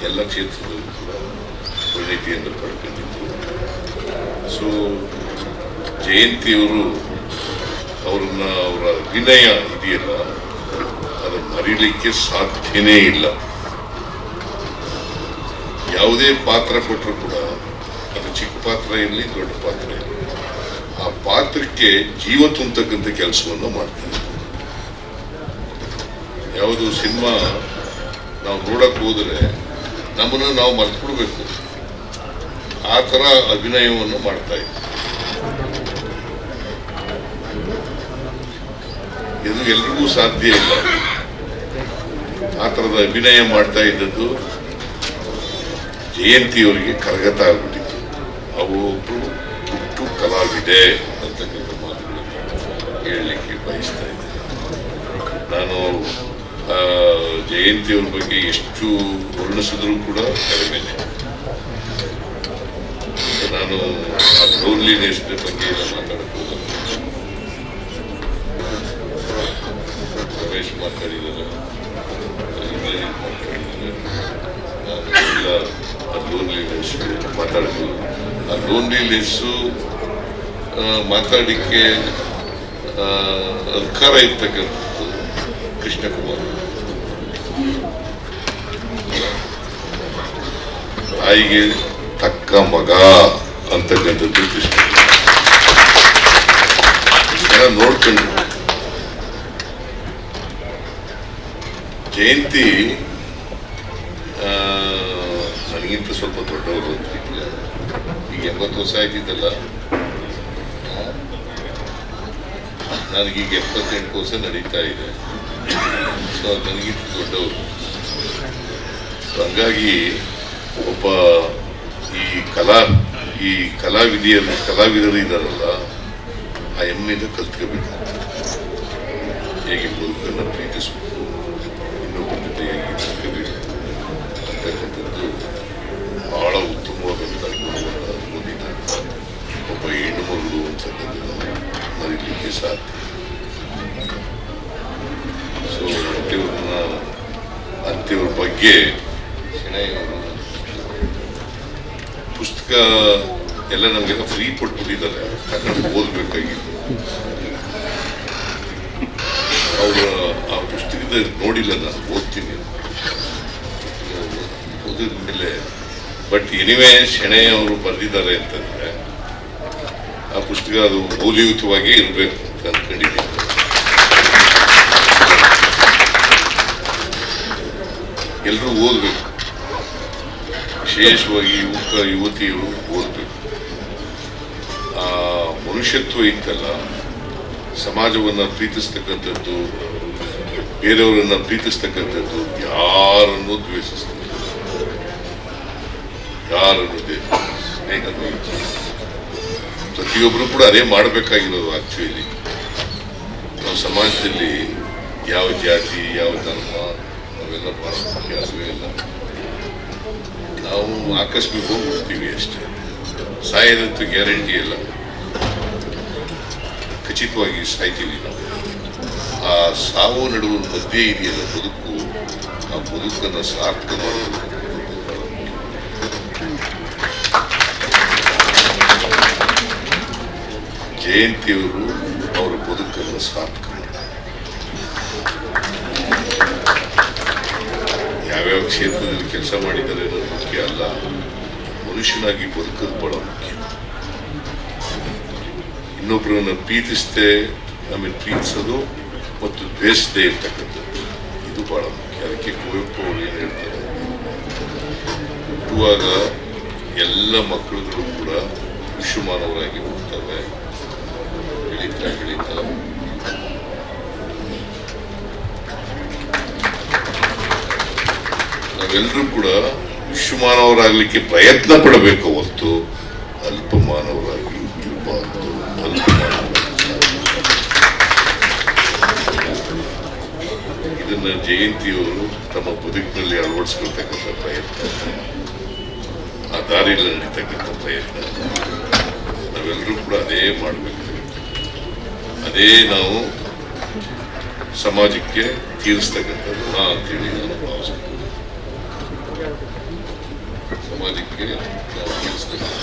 ಎಲ್ಲ ಕ್ಷೇತ್ರದಲ್ಲೂ ಕೂಡ ಪರಿಣಿತಿಯನ್ನು ಪಡ್ಕೊಂಡಿದ್ದು. ಸೊ ಜಯಂತಿಯವರು ಅವರ ಅಭಿನಯ ಇದೆಯಲ್ಲ ಅದನ್ನು ಮರೀಲಿಕ್ಕೆ ಸಾಧ್ಯನೇ ಇಲ್ಲ. ಯಾವುದೇ ಪಾತ್ರ ಕೊಟ್ಟರು ಕೂಡ ಅದು ಚಿಕ್ಕ ಪಾತ್ರ ಇರಲಿ ದೊಡ್ಡ ಪಾತ್ರ ಇರಲಿ ಆ ಪಾತ್ರಕ್ಕೆ ಜೀವ ತುಂಬತಕ್ಕಂಥ ಕೆಲಸವನ್ನು ಮಾಡ್ತಾರೆ. ಯಾವುದು ಸಿನಿಮಾ ನಾವು ನೋಡಕ್ ಹೋದ್ರೆ ನಮ್ಮನ್ನು ನಾವು ಮರ್ತ್ಬಿಡ್ಬೇಕು, ಆ ಥರ ಅಭಿನಯವನ್ನು ಮಾಡ್ತಾ ಇದ್ವಿ. ಇದು ಎಲ್ರಿಗೂ ಸಾಧ್ಯ ಇಲ್ಲ. ಆ ಥರದ ಅಭಿನಯ ಮಾಡ್ತಾ ಇದ್ದದ್ದು ಜಯಂತಿಯವರಿಗೆ ಕರಗತ ಆಗ್ಬಿಟ್ಟಿತ್ತು. ಅವು ಒಬ್ಬರು ಹುಟ್ಟು ಕಲಾವಿದೆ ಅಂತಕ್ಕಂಥ ಮಾತುಗಳನ್ನು ಹೇಳಲಿಕ್ಕೆ ಬಯಸ್ತಾ ಇದ್ದೇನೆ. ನಾನು ಜಯಂತಿಯವ್ರ ಬಗ್ಗೆ ಎಷ್ಟು ವರ್ಣಿಸಿದ್ರು ಕೂಡ ಕಡಿಮೆನೆ. ನಾನು ಆ ಲೋನ್ಲಿನೆಸ್ ಬಗ್ಗೆ ಎಲ್ಲ ಮಾತಾಡಬಹುದು. ರಮೇಶ್ ಮಾತಾಡಿದ್ದಾರೆ, ಎಲ್ಲ ಲೋನ್ಲಿನೆಸ್ ಮಾತಾಡ್ಬೋದು. ಆ ಲೋನ್ಲಿನೆಸ್ಸು ಮಾತಾಡಲಿಕ್ಕೆ ಅಧಿಕಾರ ಇರ್ತಕ್ಕಂಥದ್ದು ಕೃಷ್ಣಕುಮಾರ್. ತಾಯಿಗೆ ತಕ್ಕ ಮಗ ಅಂತಕ್ಕಂಥದ್ದು ಕೃಷ್ಣ ನೋಡ್ಕೊಂಡು. ಜಯಂತಿ ನನಗಿಂತ ಸ್ವಲ್ಪ ದೊಡ್ಡವರು ಅಂತ ಈಗ 80 ವರ್ಷ ಆಯ್ತಿದ್ದಲ್ಲ, ನನಗೀಗ 78 ವರ್ಷ ನಡೀತಾ ಇದೆ. ಸೊ ನನಗಿಂತ ದೊಡ್ಡವರು. ಹಂಗಾಗಿ ಒಬ್ಬ ಈ ಕಲಾವಿದರು ಇದ್ದಾರಲ್ಲ ಆ ಎಮ್ಮೆಯಿಂದ ಕಲ್ತ್ಕೋಬೇಕು. ಹೇಗೆ ಬದುಕನ್ನು ಪ್ರೀತಿಸ್ಬೇಕು, ಇನ್ನೊಬ್ಬರ ಜೊತೆ ಹೇಗೆ ಬದುಕಬೇಕು ಅಂತಕ್ಕಂಥದ್ದು ಬಹಳ ಉತ್ತಮವಾದಂಥ ಗುಣವನ್ನು ಓದಿದಂಥ ಒಬ್ಬ ಹೆಣ್ಣು ಮಗಳು ಅಂತಕ್ಕಂಥದ್ದು ಮರೀಲಿಕ್ಕೆ ಸಾಧ್ಯ. ಸೊ ಅಂತ್ಯವ್ರ ಬಗ್ಗೆ ಶೆಣೈಯವರು ಪುಸ್ತಕ ಎಲ್ಲ ನಮಗೆಲ್ಲ ಫ್ರೀ ಕೊಟ್ಬಿಟ್ಟಿದ್ದಾರೆ, ಯಾಕಂದ್ರೆ ಓದಬೇಕಾಗಿತ್ತು. ಅವರು ಆ ಪುಸ್ತಕದ ನೋಡಿಲ್ಲ, ನಾನು ಓದ್ತೀನಿ ಓದಿದ ಮೇಲೆ. ಬಟ್ ಎನಿವೆ ಶೆಣೈ ಅವರು ಬರೆದಿದ್ದಾರೆ ಅಂತಂದ್ರೆ ಆ ಪುಸ್ತಕ ಅದು ಮೌಲ್ಯಯುತವಾಗಿ ಇರಬೇಕು ಅಂತ ಅಂದ್ಕೊಂಡಿದ್ದೀನಿ. ಎಲ್ಲರೂ ಓದಬೇಕು, ವಿಶೇಷವಾಗಿ ಯುವತಿಯರು ಓದಬೇಕು. ಆ ಮನುಷ್ಯತ್ವ ಇತ್ತಲ್ಲ, ಸಮಾಜವನ್ನು ಪ್ರೀತಿಸ್ತಕ್ಕಂಥದ್ದು, ಬೇರೆಯವರನ್ನ ಪ್ರೀತಿಸ್ತಕ್ಕಂಥದ್ದು, ಯಾರನ್ನು ದ್ವೇಷಿಸ್ತಕ್ಕಂಥದ್ದು, ಯಾರನ್ನು ಸ್ನೇಹನೂ ಇಲ್ಲ. ಪ್ರತಿಯೊಬ್ಬರು ಕೂಡ ಅದೇ ಮಾಡಬೇಕಾಗಿರೋದು. ಆಕ್ಚುಲಿ ನಾವು ಸಮಾಜದಲ್ಲಿ ಯಾವ ಜಾತಿ, ಯಾವ ಧರ್ಮ ಅವೆಲ್ಲ ಬಹಳ ಮುಖ್ಯ ಇಲ್ಲ. ನಾವು ಆಕಸ್ಮಿಕ ಹೋಗ್ಬಿಡ್ತೀವಿ ಅಷ್ಟೇ. ಸಾಯೋದಂತೂ ಗ್ಯಾರಂಟಿ ಇಲ್ಲ, ಖಚಿತವಾಗಿ ಸಾಯ್ತೀವಿ ನಾವು. ಆ ಸಾವು ನಡುವ ಮಧ್ಯೆ ಇದೆಯಲ್ಲ ಬದುಕು, ಆ ಬದುಕನ್ನು ಸಾರ್ಥಕ ಮಾಡಬೇಕು. ಜಯಂತಿಯವರು ಅವರ ಬದುಕನ್ನು ಸಾರ್ಥಕ ಮಾಡ್ತಾರೆ. ಯಾವ್ಯಾವ ಕ್ಷೇತ್ರದಲ್ಲಿ ಕೆಲಸ ಮಾಡಿದ್ದಾರೆ ಅನ್ನೋದು ಮುಖ್ಯ ಅಲ್ಲ, ಮನುಷ್ಯನಾಗಿ ಬದುಕೋದು ಬಹಳ ಮುಖ್ಯ. ಇನ್ನೊಬ್ಬರನ್ನ ಪ್ರೀತಿಸೋದು ಮತ್ತು ದ್ವೇಷದೇ ಇರ್ತಕ್ಕಂಥದ್ದು ಇದು ಬಹಳ ಮುಖ್ಯ. ಅದಕ್ಕೆ ಕುವೆಂಪು ಅವರು ಏನು ಹೇಳ್ತಾರೆ, ಹುಟ್ಟುವಾಗ ಎಲ್ಲ ಮಕ್ಕಳುಗಳು ಕೂಡ ವಿಶ್ವಮಾನವರಾಗಿ ಹುಟ್ಟುತ್ತವೆ, ಬೆಳೀತಾ ನಾವೆಲ್ಲರೂ ಕೂಡ ವಿಶ್ವಮಾನವರಾಗಲಿಕ್ಕೆ ಪ್ರಯತ್ನ ಪಡಬೇಕು ಹೊರತು ಅಲ್ಪಮಾನವರಾಗಿ ಇರಬಾರ್ದು. ಇದನ್ನ ಜಯಂತಿಯವರು ತಮ್ಮ ಬದುಕಿನಲ್ಲಿ ಅಳವಡಿಸ್ಕೊಳ್ತಕ್ಕಂಥ ಪ್ರಯತ್ನ, ಆ ದಾರಿಯಲ್ಲಿ ನಡೀತಕ್ಕಂಥ ಪ್ರಯತ್ನ ನಾವೆಲ್ಲರೂ ಕೂಡ ಅದೇ ಮಾಡಬೇಕು. ಅದೇ ನಾವು ಸಮಾಜಕ್ಕೆ ತೀರಿಸ್ತಕ್ಕಂಥ ಋಣ ಅಂತೇಳಿ ನಾನು ಭಾವಿಸ್ತೇನೆ. ಸಮಾಜಕ್ಕೆ ನಾವು ತೀರಿಸ್ತಕ್ಕಂಥ,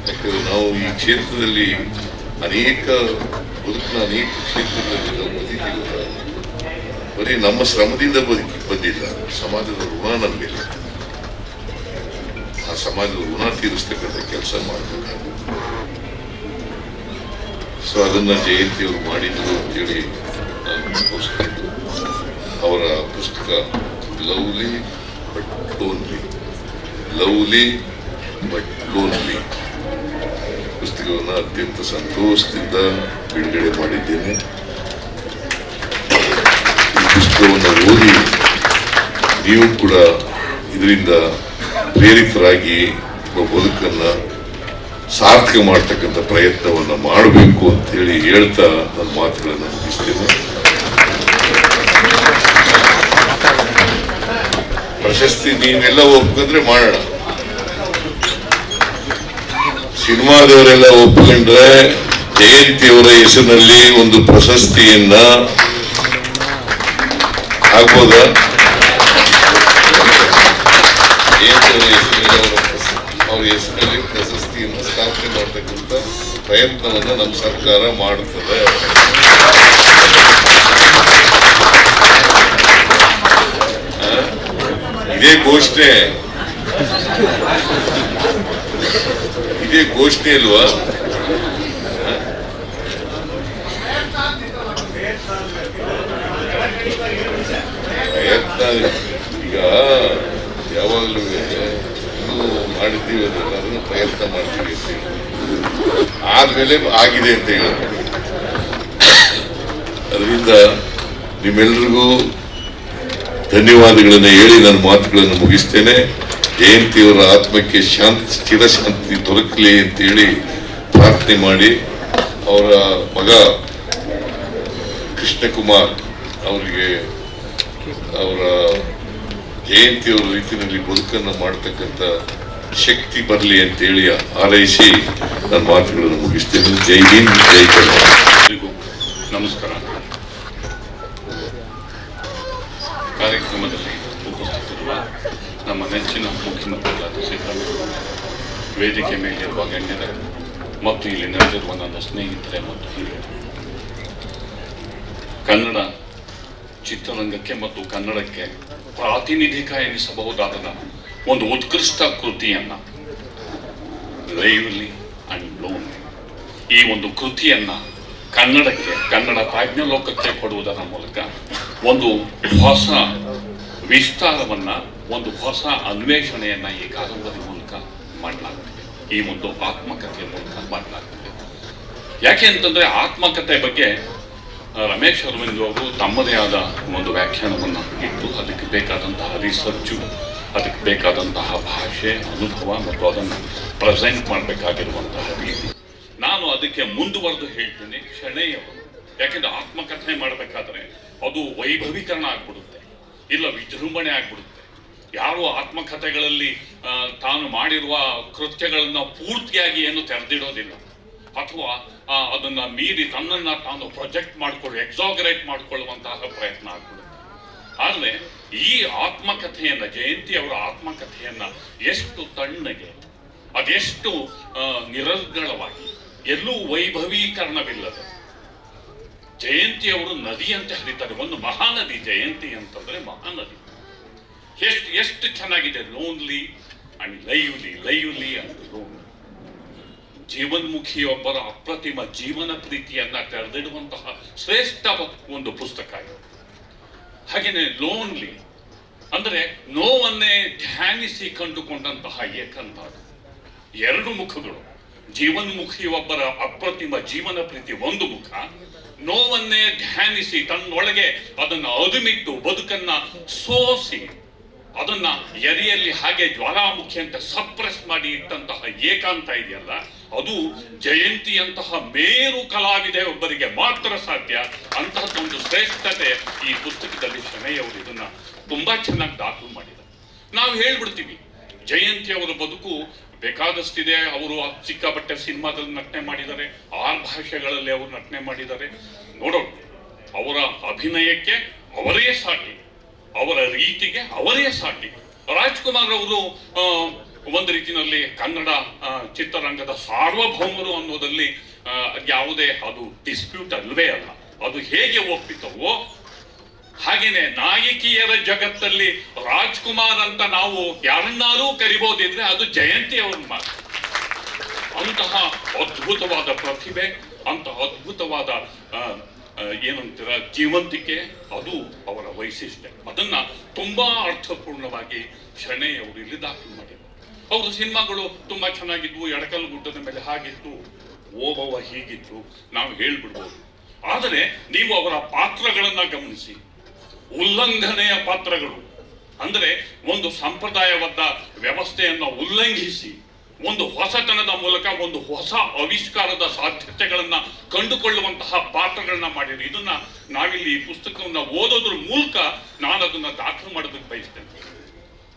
ಯಾಕಂದ್ರೆ ನಾವು ಈ ಕ್ಷೇತ್ರದಲ್ಲಿ ಅನೇಕ ಕ್ಷೇತ್ರದಲ್ಲಿ ನಾವು ಬದುಕಿಲ್ಲ. ಬರೀ ನಮ್ಮ ಶ್ರಮದಿಂದ ಬಂದಿಲ್ಲ, ಸಮಾಜದ ಋಣ ನಮ್ಮ ಮೇಲೆ. ಆ ಸಮಾಜದ ಋಣ ತೀರಿಸ್ತಕ್ಕಂಥ ಕೆಲಸ ಮಾಡಬೇಕಾಗುತ್ತೆ. ಸೊ ಅದನ್ನ ಜಯಂತಿಯವರು ಮಾಡಿದ್ರು ಅಂತೇಳಿ ನಾನು ತೋರಿಸ್ಕೊಂಡು, ಅವರ ಪುಸ್ತಕ lovely but lonely, lovely but lonely ಪುಸ್ತಕವನ್ನು ಅತ್ಯಂತ ಸಂತೋಷದಿಂದ ಬಿಡುಗಡೆ ಮಾಡಿದ್ದೇನೆ. ಈ ಪುಸ್ತಕವನ್ನು ಓದಿ ನೀವು ಕೂಡ ಇದರಿಂದ ಪ್ರೇರಿತರಾಗಿ ಬದುಕನ್ನ ಸಾರ್ಥಕ ಮಾಡ್ತಕ್ಕಂಥ ಪ್ರಯತ್ನವನ್ನ ಮಾಡಬೇಕು ಅಂತ ಹೇಳಿ ಹೇಳ್ತಾ ನನ್ನ ಮಾತುಗಳನ್ನು ಮುಗಿಸ್ತೇನೆ. ಪ್ರಶಸ್ತಿ ನೀವೆಲ್ಲ ಒಪ್ಕೊಂಡ್ರೆ ಮಾಡೋಣ, ಸಿನಿಮಾದವರೆಲ್ಲ ಒಪ್ಕೊಂಡ್ರೆ ಜಯಂತಿಯವರ ಹೆಸರಿನಲ್ಲಿ ಒಂದು ಪ್ರಶಸ್ತಿಯನ್ನ ಆಗ್ಬೋದಾ? ಅವ್ರ ಹೆಸರಿನಲ್ಲಿ ಪ್ರಶಸ್ತಿಯನ್ನು ಸ್ಥಾಪನೆ ಮಾಡತಕ್ಕಂಥ ಪ್ರಯತ್ನವನ್ನು ನಮ್ಮ ಸರ್ಕಾರ ಮಾಡುತ್ತದೆ. ಇದೇ ಘೋಷಣೆ ಅಲ್ವಾ? ಪ್ರಯತ್ನ ಈಗ ಯಾವಾಗಲೂ ಮಾಡಿದ್ದೀವಿ ಅದನ್ನು ಪ್ರಯತ್ನ ಮಾಡ್ತೀವಿ ಅಂತ ಹೇಳಿ ಆದ್ಮೇಲೆ ಆಗಿದೆ ಅಂತ ಹೇಳಿ. ಅದರಿಂದ ನಿಮ್ಮೆಲ್ರಿಗೂ ಧನ್ಯವಾದಗಳನ್ನು ಹೇಳಿ ನನ್ನ ಮಾತುಗಳನ್ನು ಮುಗಿಸ್ತೇನೆ. ಜಯಂತಿಯವರ ಆತ್ಮಕ್ಕೆ ಸ್ಥಿರ ಶಾಂತಿ ದೊರಕಲಿ ಅಂತೇಳಿ ಪ್ರಾರ್ಥನೆ ಮಾಡಿ, ಅವರ ಮಗ ಕೃಷ್ಣಕುಮಾರ್ ಅವರಿಗೆ ಅವರ ಜಯಂತಿಯವರ ರೀತಿಯಲ್ಲಿ ಬದುಕನ್ನು ಮಾಡತಕ್ಕಂಥ ಶಕ್ತಿ ಬರಲಿ ಅಂತೇಳಿ ಹಾರೈಸಿ ನನ್ನ ಮಾತುಗಳನ್ನು ಮುಗಿಸ್ತೇನೆ. ಜೈ ಹಿಂದ್, ಜೈ ಕರ್ನಾಟಕ. ನಮಸ್ಕಾರ. ಕಾರ್ಯಕ್ರಮದಲ್ಲಿ ಉಪಸ್ಥಿತರಿರುವ ನಮ್ಮ ನೆಚ್ಚಿನ ಮುಖ್ಯಮಂತ್ರಿಗಳಾದ ಸಿದ್ದರಾಮಯ್ಯ, ವೇದಿಕೆ ಮೇಲಿರುವ ಗಣ್ಯರು ಮತ್ತು ಇಲ್ಲಿ ನೆರೆದಿರುವ ನನ್ನ ಸ್ನೇಹಿತರೆ ಮತ್ತು ಹಿರಿಯರು, ಕನ್ನಡ ಚಿತ್ರರಂಗಕ್ಕೆ ಮತ್ತು ಕನ್ನಡಕ್ಕೆ ಪ್ರಾತಿನಿಧಿಕ ಎನಿಸಬಹುದಾದ ಒಂದು ಉತ್ಕೃಷ್ಟ ಕೃತಿಯನ್ನ ಲೈವ್ಲಿ ಅಂಡ್ ಲೋನ್ಲಿ, ಈ ಒಂದು ಕೃತಿಯನ್ನ ಕನ್ನಡಕ್ಕೆ, ಕನ್ನಡ ಪ್ರಾಜ್ಞಲೋಕಕ್ಕೆ ಕೊಡುವುದರ ಮೂಲಕ ಒಂದು ಹೊಸ ವಿಸ್ತಾರವನ್ನ, ಒಂದು ಹೊಸ ಅನ್ವೇಷಣೆಯನ್ನ ಈ ಕಾದಂಬರಿ ಮೂಲಕ ಮಾಡಲಾಗ್ತದೆ, ಈ ಒಂದು ಆತ್ಮಕಥೆಯ ಮೂಲಕ ಮಾಡಲಾಗ್ತದೆ. ಯಾಕೆ ಅಂತಂದ್ರೆ ಆತ್ಮಕಥೆ ಬಗ್ಗೆ ರಮೇಶ್ ಅರವಿಂದ್ ಅವರು ತಮ್ಮದೇ ಆದ ಒಂದು ವ್ಯಾಖ್ಯಾನವನ್ನು ಇಟ್ಟು ಅದಕ್ಕೆ ಬೇಕಾದಂತಹ ರಿಸರ್ಚು, ಅದಕ್ಕೆ ಬೇಕಾದಂತಹ ಭಾಷೆ, ಅನುಭವ ಮತ್ತು ಅದನ್ನು ಪ್ರೆಸೆಂಟ್ ಮಾಡಬೇಕಾಗಿರುವಂತಹ ರೀತಿ, ನಾನು ಅದಕ್ಕೆ ಮುಂದುವರೆದು ಹೇಳ್ತೀನಿ ಶೆಣೆಯವರು. ಯಾಕೆಂದ್ರೆ ಆತ್ಮಕಥನೆ ಮಾಡಬೇಕಾದ್ರೆ ಅದು ವೈಭವೀಕರಣ ಆಗ್ಬಿಡುತ್ತೆ, ಇಲ್ಲ ವಿಜೃಂಭಣೆ ಆಗ್ಬಿಡುತ್ತೆ. ಯಾರು ಆತ್ಮಕಥೆಗಳಲ್ಲಿ ತಾನು ಮಾಡಿರುವ ಕೃತ್ಯಗಳನ್ನ ಪೂರ್ತಿಯಾಗಿ ಏನು ತೆರೆದಿಡೋದಿಲ್ಲ, ಅಥವಾ ಅದನ್ನ ಮೀರಿ ತನ್ನನ್ನ ತಾನು ಪ್ರೊಜೆಕ್ಟ್ ಮಾಡಿಕೊಳ್ಳಿ, ಎಕ್ಸಾಗರೇಟ್ ಮಾಡಿಕೊಳ್ಳುವಂತಹ ಪ್ರಯತ್ನ ಆಗ್ಬಿಡುತ್ತೆ. ಆದ್ರೆ ಈ ಆತ್ಮಕಥೆಯನ್ನ, ಜಯಂತಿ ಅವರ ಆತ್ಮಕಥೆಯನ್ನ ಎಷ್ಟು ತಣ್ಣಗೆ, ಅದೆಷ್ಟು ನಿರರ್ಗಳವಾಗಿ, ಎಲ್ಲೂ ವೈಭವೀಕರಣವಿಲ್ಲದೆ ಜಯಂತಿಯವರು ನದಿಯಂತೆ ಹರಿತಾರೆ. ಒಂದು ಮಹಾನದಿ ಜಯಂತಿ ಅಂತಂದ್ರೆ ಮಹಾನದಿ. ಎಷ್ಟು ಚೆನ್ನಾಗಿದೆ, lonely and lively, lively and lonely. ಜೀವನ್ಮುಖಿಯೊಬ್ಬರ ಅಪ್ರತಿಮ ಜೀವನ ಪ್ರೀತಿಯನ್ನ ತೆರೆದಿಡುವಂತಹ ಶ್ರೇಷ್ಠ ಒಂದು ಪುಸ್ತಕ ಇದು. ಹಾಗೇನೆ ಲೋನ್ಲಿ ಅಂದ್ರೆ ನೋವನ್ನೇ ಧ್ಯಾನಿಸಿ ಕಂಡುಕೊಂಡಂತಹ ಏಕಂತ, ಎರಡು ಮುಖಗಳು. ಜೀವನ್ಮುಖಿಯೊಬ್ಬರ ಅಪ್ರತಿಮ ಜೀವನ ಪ್ರೀತಿ ಒಂದು ಮುಖ, ನೋವನ್ನೇ ಧ್ಯಾನಿಸಿ ತನ್ನೊಳಗೆ ಅದನ್ನ ಅದುಮಿಟ್ಟು ಬದುಕನ್ನ ಸೋಸಿ ಅದನ್ನ ಎದೆಯಲ್ಲಿ ಹಾಗೆ ಜ್ವಾಲಾಮುಖಿ ಅಂತ ಸಪ್ರೆಸ್ ಮಾಡಿ ಇಟ್ಟಂತಹ ಏಕಾಂತ ಇದೆಯಲ್ಲ, ಅದು ಜಯಂತಿಯಂತಹ ಮೇರು ಕಲಾವಿದೆ ಒಬ್ಬರಿಗೆ ಮಾತ್ರ ಸಾಧ್ಯ. ಅಂತಹದ್ದೊಂದು ಶ್ರೇಷ್ಠತೆ ಈ ಪುಸ್ತಕದಲ್ಲಿ ಶೆಣೆಯವರು ಇದನ್ನ ತುಂಬಾ ಚೆನ್ನಾಗಿ ದಾಖಲು ಮಾಡಿದ್ದಾರೆ. ನಾವು ಹೇಳ್ಬಿಡ್ತೀವಿ ಜಯಂತಿ ಅವರ ಬದುಕು ಬೇಕಾದಷ್ಟಿದೆ, ಅವರು ಸಿಕ್ಕಾಪಟ್ಟೆ ಸಿನಿಮಾದಲ್ಲಿ ನಟನೆ ಮಾಡಿದ್ದಾರೆ, 6 ಭಾಷೆಗಳಲ್ಲಿ ಅವರು ನಟನೆ ಮಾಡಿದ್ದಾರೆ. ನೋಡೋಣ, ಅವರ ಅಭಿನಯಕ್ಕೆ ಅವರೇ ಸಾಟಿ, ಅವರ ರೀತಿಗೆ ಅವರೇ ಸಾಟಿ. ರಾಜ್ಕುಮಾರ್ ಅವರು ಒಂದು ರೀತಿಯಲ್ಲಿ ಕನ್ನಡ ಚಿತ್ರರಂಗದ ಸಾರ್ವಭೌಮರು ಅನ್ನೋದಲ್ಲಿ ಯಾವುದೇ ಅದು ಡಿಸ್ಪ್ಯೂಟ್ ಅಲ್ವೇ ಅಲ್ಲ. ಅದು ಹೇಗೆ ಒಪ್ಪಿತವೋ ಹಾಗೇನೆ ನಾಯಕಿಯರ ಜಗತ್ತಲ್ಲಿ ರಾಜ್ಕುಮಾರ್ ಅಂತ ನಾವು ಯಾರನ್ನಾರೂ ಕರಿಬಹುದಿದ್ರೆ ಅದು ಜಯಂತಿ ಅವ್ರ ಮಾತು. ಅಂತಹ ಅದ್ಭುತವಾದ ಪ್ರತಿಭೆ, ಅಂತಹ ಅದ್ಭುತವಾದ ಏನಂತೀರ ಜೀವಂತಿಕೆ, ಅದು ಅವರ ವೈಶಿಷ್ಟ್ಯ. ಅದನ್ನ ತುಂಬಾ ಅರ್ಥಪೂರ್ಣವಾಗಿ ಶೆಣೈ ಅವರು ಇಲ್ಲಿ ದಾಖಲು ಮಾಡಿದರು. ಅವ್ರ ಸಿನಿಮಾಗಳು ತುಂಬಾ ಚೆನ್ನಾಗಿದ್ವು. ಎಡಕಲ್ಲು ಗುಡ್ಡದ ಮೇಲೆ ಹಾಗಿತ್ತು, ಓಬವ್ವ ಹೀಗಿತ್ತು, ನಾವು ಹೇಳ್ಬಿಡ್ಬೋದು. ಆದರೆ ನೀವು ಅವರ ಪಾತ್ರಗಳನ್ನ ಗಮನಿಸಿ, ಉಲ್ಲಂಘನೆಯ ಪಾತ್ರಗಳು, ಅಂದ್ರೆ ಒಂದು ಸಂಪ್ರದಾಯಬದ್ಧ ವ್ಯವಸ್ಥೆಯನ್ನು ಉಲ್ಲಂಘಿಸಿ ಒಂದು ಹೊಸತನದ ಮೂಲಕ ಒಂದು ಹೊಸ ಆವಿಷ್ಕಾರದ ಸಾಧ್ಯತೆಗಳನ್ನ ಕಂಡುಕೊಳ್ಳುವಂತಹ ಪಾತ್ರಗಳನ್ನ ಮಾಡಿದ್ರು. ಇದನ್ನ ನಾವಿಲ್ಲಿ ಈ ಪುಸ್ತಕವನ್ನ ಓದೋದ್ರ ಮೂಲಕ ನಾನು ಅದನ್ನ ದಾಖಲು ಮಾಡೋದಕ್ಕೆ ಬಯಸ್ತೇನೆ.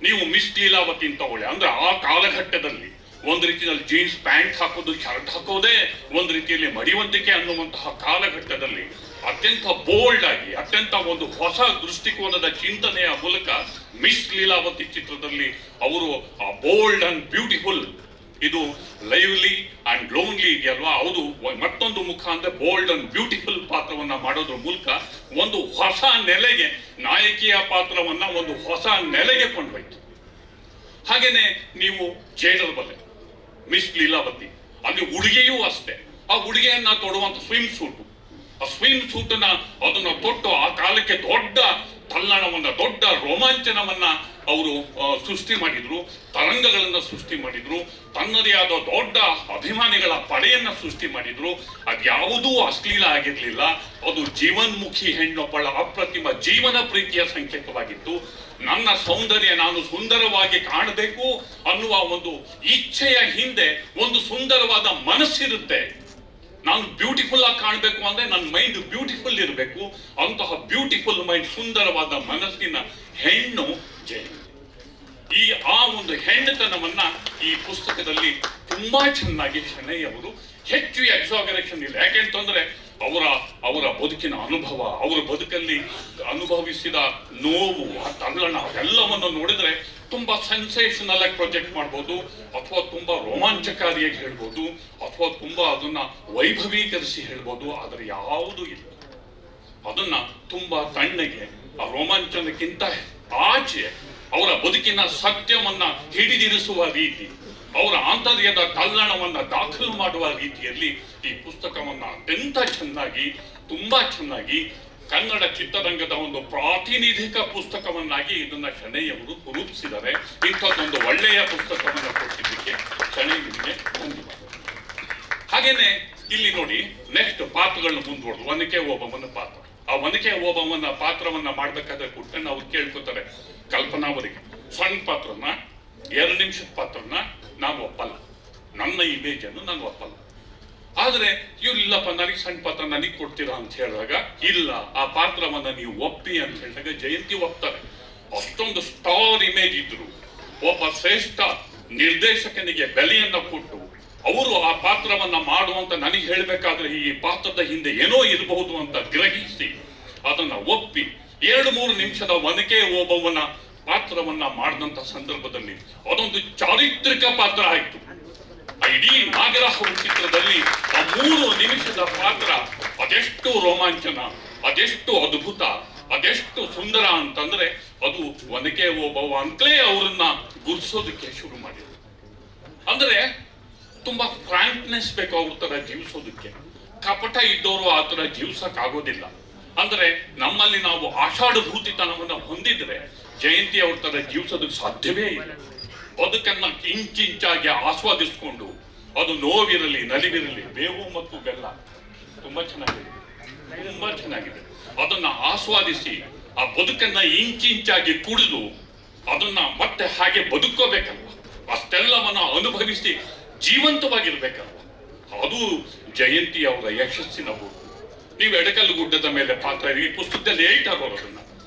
ನೀವು ಮಿಸ್ ಲೀಲಾವತಿ ಅಂತ ತಗೊಳ್ಳಿ. ಅಂದ್ರೆ ಆ ಕಾಲಘಟ್ಟದಲ್ಲಿ ಒಂದು ರೀತಿಯಲ್ಲಿ ಜೀನ್ಸ್ ಪ್ಯಾಂಟ್ ಹಾಕೋದು, ಶರ್ಟ್ ಹಾಕೋದೇ ಒಂದು ರೀತಿಯಲ್ಲಿ ಮಡಿವಂತಿಕೆ ಅನ್ನುವಂತಹ ಕಾಲಘಟ್ಟದಲ್ಲಿ ಅತ್ಯಂತ ಬೋಲ್ಡ್ ಆಗಿ, ಅತ್ಯಂತ ಒಂದು ಹೊಸ ದೃಷ್ಟಿಕೋನದ ಚಿಂತನೆಯ ಮೂಲಕ ಮಿಸ್ ಲೀಲಾವತಿ ಚಿತ್ರದಲ್ಲಿ ಅವರು ಆ ಬೋಲ್ಡ್ ಅಂಡ್ ಬ್ಯೂಟಿಫುಲ್, ಇದು ಲೈವ್ಲಿ ಅಂಡ್ ಲೋನ್ಲಿ ಇದೆಯಲ್ವಾ, ಅದು ಮತ್ತೊಂದು ಮುಖ ಅಂದ್ರೆ ಬೋಲ್ಡ್ ಅಂಡ್ ಬ್ಯೂಟಿಫುಲ್ ಪಾತ್ರವನ್ನ ಮಾಡೋದ್ರ ಮೂಲಕ ಒಂದು ಹೊಸ ನೆಲೆಗೆ, ನಾಯಕಿಯ ಪಾತ್ರವನ್ನ ಒಂದು ಹೊಸ ನೆಲೆಗೆ ಕೊಂಡೊಯ್ತು. ಹಾಗೇನೆ ನೀವು ಜೇಡಲ್ ಬಲ್ಲೆ ಮಿಸ್ ಲೀಲಾವತಿ, ಅಲ್ಲಿ ಉಡುಗೆಯೂ ಅಷ್ಟೇ. ಆ ಉಡುಗೆಯನ್ನ ತೊಡುವಂತ ಸ್ವಿಮ್ ಸೂಟು, ಆ ಸ್ವಿಮ್ ಸೂಟನ್ನ ಅದನ್ನ ತೊಟ್ಟು ಆ ಕಾಲಕ್ಕೆ ದೊಡ್ಡ ತಲ್ಲಣವನ್ನ, ದೊಡ್ಡ ರೋಮಾಂಚನವನ್ನ ಅವರು ಸೃಷ್ಟಿ ಮಾಡಿದ್ರು, ತರಂಗಗಳನ್ನ ಸೃಷ್ಟಿ ಮಾಡಿದ್ರು, ತನ್ನದೇ ಆದ ದೊಡ್ಡ ಅಭಿಮಾನಿಗಳ ಪಡೆಯನ್ನ ಸೃಷ್ಟಿ ಮಾಡಿದ್ರು. ಅದ್ಯಾವುದೂ ಅಶ್ಲೀಲ ಆಗಿರ್ಲಿಲ್ಲ. ಅದು ಜೀವನ್ಮುಖಿ ಹೆಣ್ಣೊಬ್ಬಳ ಅಪ್ರತಿಮ ಜೀವನ ಪ್ರೀತಿಯ ಸಂಕೇತವಾಗಿತ್ತು. ನನ್ನ ಸೌಂದರ್ಯ, ನಾನು ಸುಂದರವಾಗಿ ಕಾಣಬೇಕು ಅನ್ನುವ ಒಂದು ಇಚ್ಛೆಯ ಹಿಂದೆ ಒಂದು ಸುಂದರವಾದ ಮನಸ್ಸಿರುತ್ತೆ. ನಾನು ಬ್ಯೂಟಿಫುಲ್ ಆಗಿ ಕಾಣಬೇಕು ಅಂದ್ರೆ ನನ್ನ ಮೈಂಡ್ ಬ್ಯೂಟಿಫುಲ್ ಇರಬೇಕು. ಅಂತಹ ಬ್ಯೂಟಿಫುಲ್ ಮೈಂಡ್, ಸುಂದರವಾದ ಮನಸ್ಸಿನ ಹೆಣ್ಣು ಜಯಂತಿ. ಆ ಒಂದು ಹೆಣ್ಣುತನವನ್ನ ಈ ಪುಸ್ತಕದಲ್ಲಿ ತುಂಬಾ ಚೆನ್ನಾಗಿ ಶೆಣೈ ಅವರು ಹೆಚ್ಚು ಎಕ್ಸಾಗರೇಷನ್ ಇಲ್ಲ. ಯಾಕೆಂತಂದ್ರೆ ಅವರ ಬದುಕಿನ ಅನುಭವ, ಅವರ ಬದುಕಲ್ಲಿ ಅನುಭವಿಸಿದ ನೋವು, ಆ ತಲ್ಲಣ, ಅವೆಲ್ಲವನ್ನು ನೋಡಿದ್ರೆ ತುಂಬಾ ಸೆನ್ಸೇಷನಲ್ ಆಗಿ ಪ್ರೊಜೆಕ್ಟ್ ಮಾಡ್ಬೋದು, ಅಥವಾ ತುಂಬಾ ರೋಮಾಂಚಕಾರಿಯಾಗಿ ಹೇಳ್ಬೋದು, ಅಥವಾ ತುಂಬಾ ಅದನ್ನ ವೈಭವೀಕರಿಸಿ ಹೇಳ್ಬೋದು. ಆದರೆ ಯಾವುದೂ ಇಲ್ಲ. ಅದನ್ನ ತುಂಬಾ ತಣ್ಣಗೆ, ಆ ರೋಮಾಂಚನಕ್ಕಿಂತ ಆಚೆ ಅವರ ಬದುಕಿನ ಸತ್ಯವನ್ನ ಹಿಡಿದಿರಿಸುವ ರೀತಿ, ಅವರ ಆಂತರ್ಯದ ಕಲ್ಯಾಣವನ್ನ ದಾಖಲು ಮಾಡುವ ರೀತಿಯಲ್ಲಿ ಈ ಪುಸ್ತಕವನ್ನ ಅತ್ಯಂತ ಚೆನ್ನಾಗಿ, ತುಂಬಾ ಚೆನ್ನಾಗಿ ಕನ್ನಡ ಚಿತ್ರರಂಗದ ಒಂದು ಪ್ರಾತಿನಿಧಿಕ ಪುಸ್ತಕವನ್ನಾಗಿ ಇದನ್ನ ಶೆಣೈ ಅವರು ರೂಪಿಸಿದ್ದಾರೆ. ಇಂಥದ್ದೊಂದು ಒಳ್ಳೆಯ ಪುಸ್ತಕವನ್ನ ಕೊಟ್ಟಿದ್ದಕ್ಕೆ ಶೆಣೈ ನಿಮಗೆ ಧನ್ಯವಾದ. ಹಾಗೇನೆ ಇಲ್ಲಿ ನೋಡಿ, ನೆಕ್ಸ್ಟ್ ಪಾತ್ರಗಳನ್ನ ಮುಂದುವರೆದು ಒನಕೆ ಓಬವ್ವನ ಪಾತ್ರ. ಆ ಒನಕೆ ಓಬವ್ವನ ಪಾತ್ರವನ್ನ ಮಾಡ್ಬೇಕಾದ್ರೆ ಪುಟ್ಟಣ್ಣ ಅವ್ರು ಕೇಳ್ಕೊತಾರೆ ಕಲ್ಪನಾ ಅವರಿಗೆ, ಸಣ್ಣ ಪಾತ್ರನ, 2 ನಿಮಿಷದ ಪಾತ್ರನ ನಾನು ಒಪ್ಪಲ್ಲ, ನನ್ನ ಇಮೇಜ್ ಅನ್ನು ನಾನು ಒಪ್ಪಲ್ಲ. ಆದ್ರೆ ಇವ್ರು ಇಲ್ಲಪ್ಪ, ನನಗೆ ಸಣ್ಣ ಪಾತ್ರ ನನಗೆ ಕೊಡ್ತೀರಾ ಅಂತ ಹೇಳಿದಾಗ, ಇಲ್ಲ ಆ ಪಾತ್ರವನ್ನ ನೀವು ಒಪ್ಪಿ ಅಂತ ಹೇಳಿದಾಗ ಜಯಂತಿ ಒಪ್ತಾರೆ. ಅಷ್ಟೊಂದು ಸ್ಟಾರ್ ಇಮೇಜ್ ಇದ್ರು, ಒಬ್ಬ ಶ್ರೇಷ್ಠ ನಿರ್ದೇಶಕನಿಗೆ ಬೆಲೆಯನ್ನ ಕೊಟ್ಟು ಅವರು ಆ ಪಾತ್ರವನ್ನ ಮಾಡುವಂತ ನನಗೆ ಹೇಳ್ಬೇಕಾದ್ರೆ ಈ ಪಾತ್ರದ ಹಿಂದೆ ಏನೋ ಇರಬಹುದು ಅಂತ ಗ್ರಹಿಸಿ ಅದನ್ನ ಒಪ್ಪಿ 2-3 ನಿಮಿಷದ ಒನಕೆ ಓಬವ್ವನ ಪಾತ್ರವನ್ನ ಮಾಡಿದಂತ ಸಂದರ್ಭದಲ್ಲಿ ಅದೊಂದು ಚಾರಿತ್ರಿಕ ಪಾತ್ರ ಆಯ್ತು. ಇಡೀ ನಾಗರಾಹು ಚಿತ್ರದಲ್ಲಿ ಆ 3 ನಿಮಿಷದ ಪಾತ್ರ ಅದೆಷ್ಟು ರೋಮಾಂಚನ, ಅದೆಷ್ಟು ಅದ್ಭುತ, ಅದೆಷ್ಟು ಸುಂದರ ಅಂತಂದ್ರೆ ಅದು ಒನಕೆ ಓಬವ್ವ ಅಂತಲೇ ಅವರನ್ನ ಗುರುತಿಸೋದಕ್ಕೆ ಶುರು ಮಾಡಿದ್ರು. ಅಂದ್ರೆ ತುಂಬಾ ಫ್ರಾಂಕ್ನೆಸ್ ಬೇಕು ಅವ್ರ ತರ ಜೀವಿಸೋದಕ್ಕೆ. ಕಪಟ ಇದ್ದವರು ಆ ತರ ಜೀವಿಸಕ್ ಆಗೋದಿಲ್ಲ. ಅಂದ್ರೆ ನಮ್ಮಲ್ಲಿ ನಾವು ಆಷಾಢಭೂತಿತನವನ್ನ ಹೊಂದಿದ್ರೆ ಜಯಂತಿ ಅವ್ರ ತರ ಜೀವಿಸೋದಕ್ಕೆ ಸಾಧ್ಯವೇ ಇಲ್ಲ. ಬದುಕನ್ನ ಇಂಚಿಂಚಾಗಿ ಆಸ್ವಾದಿಸ್ಕೊಂಡು, ಅದು ನೋವಿರಲಿ, ನಲಿವಿರಲಿ, ಬೇವು ಮತ್ತು ಬೆಲ್ಲ ತುಂಬಾ ಚೆನ್ನಾಗಿದೆ, ತುಂಬಾ ಚೆನ್ನಾಗಿದೆ. ಅದನ್ನ ಆಸ್ವಾದಿಸಿ ಆ ಬದುಕನ್ನ ಇಂಚಿಂಚಾಗಿ ಕುಡಿದು ಅದನ್ನ ಮತ್ತೆ ಹಾಗೆ ಬದುಕೋಬೇಕಲ್ವ, ಅಷ್ಟೆಲ್ಲವನ್ನ ಅನುಭವಿಸಿ ಜೀವಂತವಾಗಿರ್ಬೇಕಲ್ವ. ಅದು ಜಯಂತಿ ಅವರ ಯಶಸ್ಸಿನ ಊರು. ನೀವು ಎಡಕಲ್ಲು ಗುಡ್ಡದ ಮೇಲೆ ಪಾತ್ರ, ಈ ಪುಸ್ತಕದಲ್ಲಿ ಹೇಳ್ತಾರೆ ಅದನ್ನ,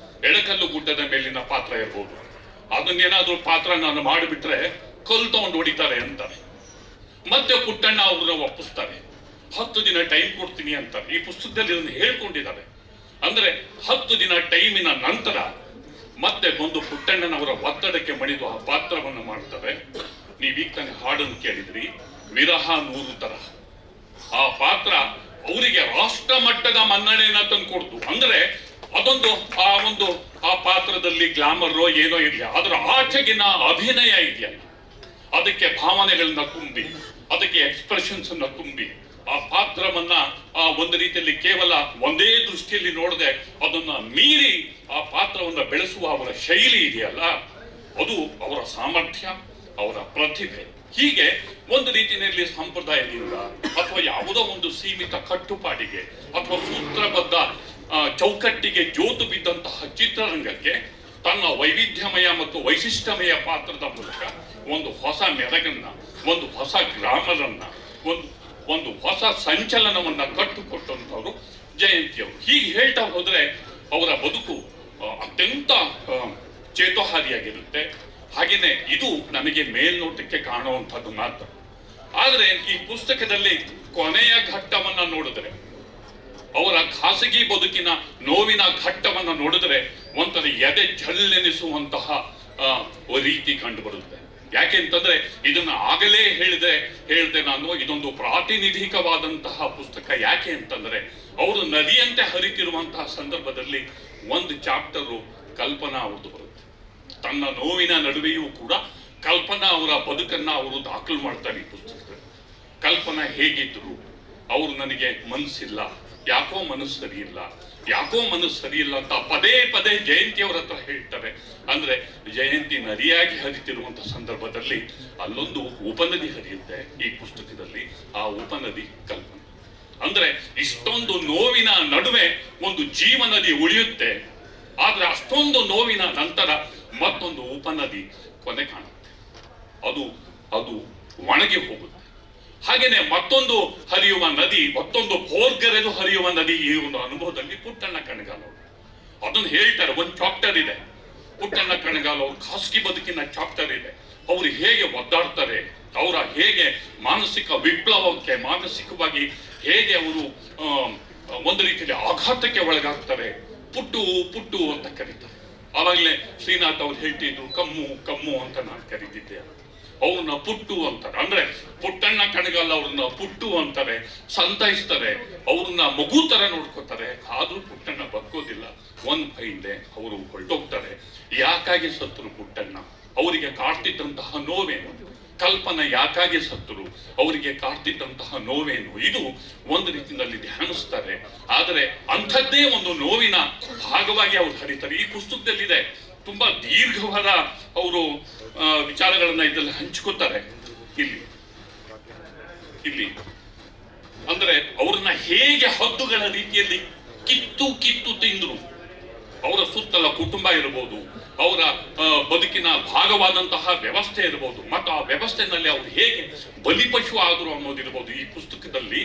ಎಡಕಲ್ಲು ಗುಡ್ಡದ ಮೇಲಿನ ಪಾತ್ರ ಇರ್ಬೋದು, ಅದನ್ನೇನಾದ್ರೂ ಪಾತ್ರ ನಾನು ಮಾಡಿಬಿಟ್ರೆ ಕಲ್ಲು ತಗೊಂಡು ಹೊಡಿತಾರೆ ಅಂತಾರೆ. ಮತ್ತೆ ಪುಟ್ಟಣ್ಣ ಅವ್ರನ್ನ ಒಪ್ಪಿಸ್ತಾರೆ, 10 ದಿನ ಟೈಮ್ ಕೊಡ್ತೀನಿ ಅಂತಾರೆ. ಈ ಪುಸ್ತಕದಲ್ಲಿ ಇದನ್ನು ಹೇಳ್ಕೊಂಡಿದ್ದಾರೆ. ಅಂದ್ರೆ 10 ದಿನ ಟೈಮಿನ ನಂತರ ಮತ್ತೆ ಒಂದು ಪುಟ್ಟಣ್ಣನವರ ಒತ್ತಡಕ್ಕೆ ಮಣಿದು ಆ ಪಾತ್ರವನ್ನು ಮಾಡ್ತಾರೆ. ನೀವೀಗ ತಾನೆ ಹಾಡನ್ನು ಕೇಳಿದ್ರಿ, ವಿರಹ 100 ತರ. ಆ ಪಾತ್ರ ಅವರಿಗೆ ರಾಷ್ಟ್ರ ಮಟ್ಟದ ಮನ್ನಣೆಯನ್ನ ತಂದು ಕೊಡ್ತು. ಅಂದ್ರೆ ಅದೊಂದು ಆ ಪಾತ್ರದಲ್ಲಿ ಗ್ಲಾಮರ್ ಏನೋ ಇರಲಿಲ್ಲ, ಅದರ ಆಚೆಗಿನ ಅಭಿನಯ ಇದೆಯಲ್ಲ, ಅದಕ್ಕೆ ಭಾವನೆಗಳನ್ನ ತುಂಬಿ, ಅದಕ್ಕೆ ಎಕ್ಸ್ಪ್ರೆಷನ್ಸ್ ಅನ್ನ ತುಂಬಿ, ಆ ಪಾತ್ರವನ್ನ ಒಂದು ರೀತಿಯಲ್ಲಿ ಕೇವಲ ಒಂದೇ ದೃಷ್ಟಿಯಲ್ಲಿ ನೋಡದೆ ಅದನ್ನ ಮೀರಿ ಆ ಪಾತ್ರವನ್ನ ಬೆಳೆಸುವ ಅವರ ಶೈಲಿ ಇದೆಯಲ್ಲ, ಅದು ಅವರ ಸಾಮರ್ಥ್ಯ, ಅವರ ಪ್ರತಿಭೆ. ಹೀಗೆ ಒಂದು ರೀತಿಯಲ್ಲಿ ಸಂಪ್ರದಾಯದಿಂದ ಅಥವಾ ಯಾವುದೋ ಒಂದು ಸೀಮಿತ ಕಟ್ಟುಪಾಡಿಗೆ ಅಥವಾ ಸೂತ್ರಬದ್ಧ ಚೌಕಟ್ಟಿಗೆ ಜೋತು ಬಿದ್ದಂತಹ ಚಿತ್ರರಂಗಕ್ಕೆ ತನ್ನ ವೈವಿಧ್ಯಮಯ ಮತ್ತು ವೈಶಿಷ್ಟ್ಯಮಯ ಪಾತ್ರದ ಮೂಲಕ ಒಂದು ಹೊಸ ಮೆರಗನ್ನ, ಒಂದು ಹೊಸ ಗ್ರಾಮರನ್ನ, ಒಂದು ಹೊಸ ಸಂಚಲನವನ್ನ ಕಟ್ಟುಕೊಟ್ಟಂತವರು ಜಯಂತಿಯವರು. ಹೀಗೆ ಹೇಳ್ತಾ ಹೋದ್ರೆ ಅವರ ಬದುಕು ಅತ್ಯಂತ ಚೇತೋಹಾರಿಯಾಗಿರುತ್ತೆ. ಹಾಗೇನೆ ಇದು ನಮಗೆ ಮೇಲ್ನೋಟಕ್ಕೆ ಕಾಣುವಂಥದ್ದು ಮಾತ್ರ. ಆದ್ರೆ ಈ ಪುಸ್ತಕದಲ್ಲಿ ಕೊನೆಯ ಘಟ್ಟವನ್ನ ನೋಡಿದ್ರೆ, ಅವರ ಖಾಸಗಿ ಬದುಕಿನ ನೋವಿನ ಘಟ್ಟವನ್ನ ನೋಡಿದ್ರೆ ಒಂಥರ ಎದೆ ಜಲ್ಲೆನಿಸುವಂತಹ ರೀತಿ ಕಂಡು ಬರುತ್ತೆ. ಯಾಕೆಂತಂದ್ರೆ ಇದನ್ನ ಆಗಲೇ ಹೇಳಿದೆ ನಾನು, ಇದೊಂದು ಪ್ರಾತಿನಿಧಿಕವಾದಂತಹ ಪುಸ್ತಕ. ಯಾಕೆ ಅಂತಂದ್ರೆ ಅವರು ನದಿಯಂತೆ ಹರಿತಿರುವಂತಹ ಸಂದರ್ಭದಲ್ಲಿ ಒಂದು ಚಾಪ್ಟರು ಕಲ್ಪನಾ ಅವ್ರದ್ದು ಬರುತ್ತೆ. ತನ್ನ ನೋವಿನ ನಡುವೆಯೂ ಕೂಡ ಕಲ್ಪನಾ ಅವರ ಬದುಕನ್ನ ಅವರು ದಾಖಲು ಮಾಡ್ತಾರೆ ಈ ಪುಸ್ತಕದಲ್ಲಿ. ಕಲ್ಪನಾ ಹೇಗಿದ್ರು, ಅವರು ನನಗೆ ಮನಸ್ಸಿಲ್ಲ, ಯಾಕೋ ಮನಸ್ಸು ಸರಿ ಇಲ್ಲ ಅಂತ ಪದೇ ಪದೇ ಜಯಂತಿ ಅವರ ಹತ್ರ ಹೇಳ್ತಾರೆ. ಅಂದ್ರೆ ಜಯಂತಿ ನದಿಯಾಗಿ ಹರಿತಿರುವಂತಹ ಸಂದರ್ಭದಲ್ಲಿ ಅಲ್ಲೊಂದು ಉಪನದಿ ಹರಿಯುತ್ತೆ ಈ ಪುಸ್ತಕದಲ್ಲಿ. ಆ ಉಪನದಿ ಕಲ್ಪನೆ. ಅಂದ್ರೆ ಇಷ್ಟೊಂದು ನೋವಿನ ನಡುವೆ ಒಂದು ಜೀವನದಿ ಉಳಿಯುತ್ತೆ, ಆದ್ರೆ ಅಷ್ಟೊಂದು ನೋವಿನ ನಂತರ ಮತ್ತೊಂದು ಉಪನದಿ ಕೊನೆ ಕಾಣುತ್ತೆ, ಅದು ಒಣಗಿ ಹೋಗುತ್ತೆ. ಹಾಗೇನೆ ಮತ್ತೊಂದು ಹರಿಯುವ ನದಿ, ಮತ್ತೊಂದು ಭೋರ್ಗರೆದು ಹರಿಯುವ ನದಿ. ಈ ಒಂದು ಅನುಭವದಲ್ಲಿ ಪುಟ್ಟಣ್ಣ ಕಣಗಾಲ್ ಅವರು ಅದನ್ನು ಹೇಳ್ತಾರೆ. ಒಂದು ಚಾಪ್ಟರ್ ಇದೆ ಪುಟ್ಟಣ್ಣ ಕಣಗಾಲ್ ಅವ್ರ ಖಾಸಗಿ ಬದುಕಿನ ಚಾಪ್ಟರ್ ಇದೆ. ಅವರು ಹೇಗೆ ಒದ್ದಾಡ್ತಾರೆ, ಅವರ ಹೇಗೆ ಮಾನಸಿಕ ವಿಪ್ಲವಕ್ಕೆ, ಮಾನಸಿಕವಾಗಿ ಹೇಗೆ ಅವರು ಒಂದು ರೀತಿಯಲ್ಲಿ ಆಘಾತಕ್ಕೆ ಒಳಗಾಗ್ತಾರೆ. ಪುಟ್ಟು ಅಂತ ಕರೀತಾರೆ. ಆವಾಗಲೇ ಶ್ರೀನಾಥ್ ಅವ್ರು ಹೇಳ್ತಿದ್ರು, ಕಮ್ಮು ಅಂತ ನಾನು ಕರೀತಿದ್ದೆ. ಅವ್ರನ್ನ ಪುಟ್ಟು ಅಂತಾರೆ. ಅಂದ್ರೆ ಪುಟ್ಟಣ್ಣ ಕಣಗಾಲ್ ಅವ್ರನ್ನ ಪುಟ್ಟು ಅಂತಾರೆ, ಸಂತೈಸ್ತಾರೆ, ಅವ್ರನ್ನ ಮಗು ತರ ನೋಡ್ಕೋತಾರೆ. ಆದ್ರೂ ಪುಟ್ಟಣ್ಣ ಬದುಕೋದಿಲ್ಲ. ಹಿಂದೆ ಅವರು ಹೊರಟೋಗ್ತಾರೆ. ಯಾಕಾಗಿ ಸತ್ತರು ಪುಟ್ಟಣ್ಣ, ಅವರಿಗೆ ಕಾಡ್ತಿದ್ದಂತಹ ನೋವೇನು? ಕಲ್ಪನಾ ಯಾಕಾಗಿ ಸತ್ತರು, ಅವರಿಗೆ ಕಾಡ್ತಿದ್ದಂತಹ ನೋವೇನು? ಇದು ಒಂದು ರೀತಿಯಲ್ಲಿ ಧ್ಯಾನಿಸ್ತಾರೆ. ಆದರೆ ಅಂಥದ್ದೇ ಒಂದು ನೋವಿನ ಭಾಗವಾಗಿ ಅವ್ರು ಹರಿತಾರೆ. ಈ ಪುಸ್ತಕದಲ್ಲಿದೆ, ತುಂಬಾ ದೀರ್ಘವಾದ ಅವರು ವಿಚಾರಗಳನ್ನ ಇದರಲ್ಲಿ ಹಂಚ್ಕೋತಾರೆ. ಇಲ್ಲಿ ಅಂದ್ರೆ ಅವ್ರನ್ನ ಹೇಗೆ ಹದ್ದುಗಳ ರೀತಿಯಲ್ಲಿ ಕಿತ್ತು ತಿಂದ್ರು. ಅವರ ಸುತ್ತಲ ಕುಟುಂಬ ಇರಬಹುದು, ಅವರ ಬದುಕಿನ ಭಾಗವಾದಂತಹ ವ್ಯವಸ್ಥೆ ಇರಬಹುದು, ಮತ್ತು ಆ ವ್ಯವಸ್ಥೆನಲ್ಲಿ ಅವ್ರು ಹೇಗೆ ಬಲಿಪಶು ಆದ್ರು ಅನ್ನೋದಿರ್ಬೋದು. ಈ ಪುಸ್ತಕದಲ್ಲಿ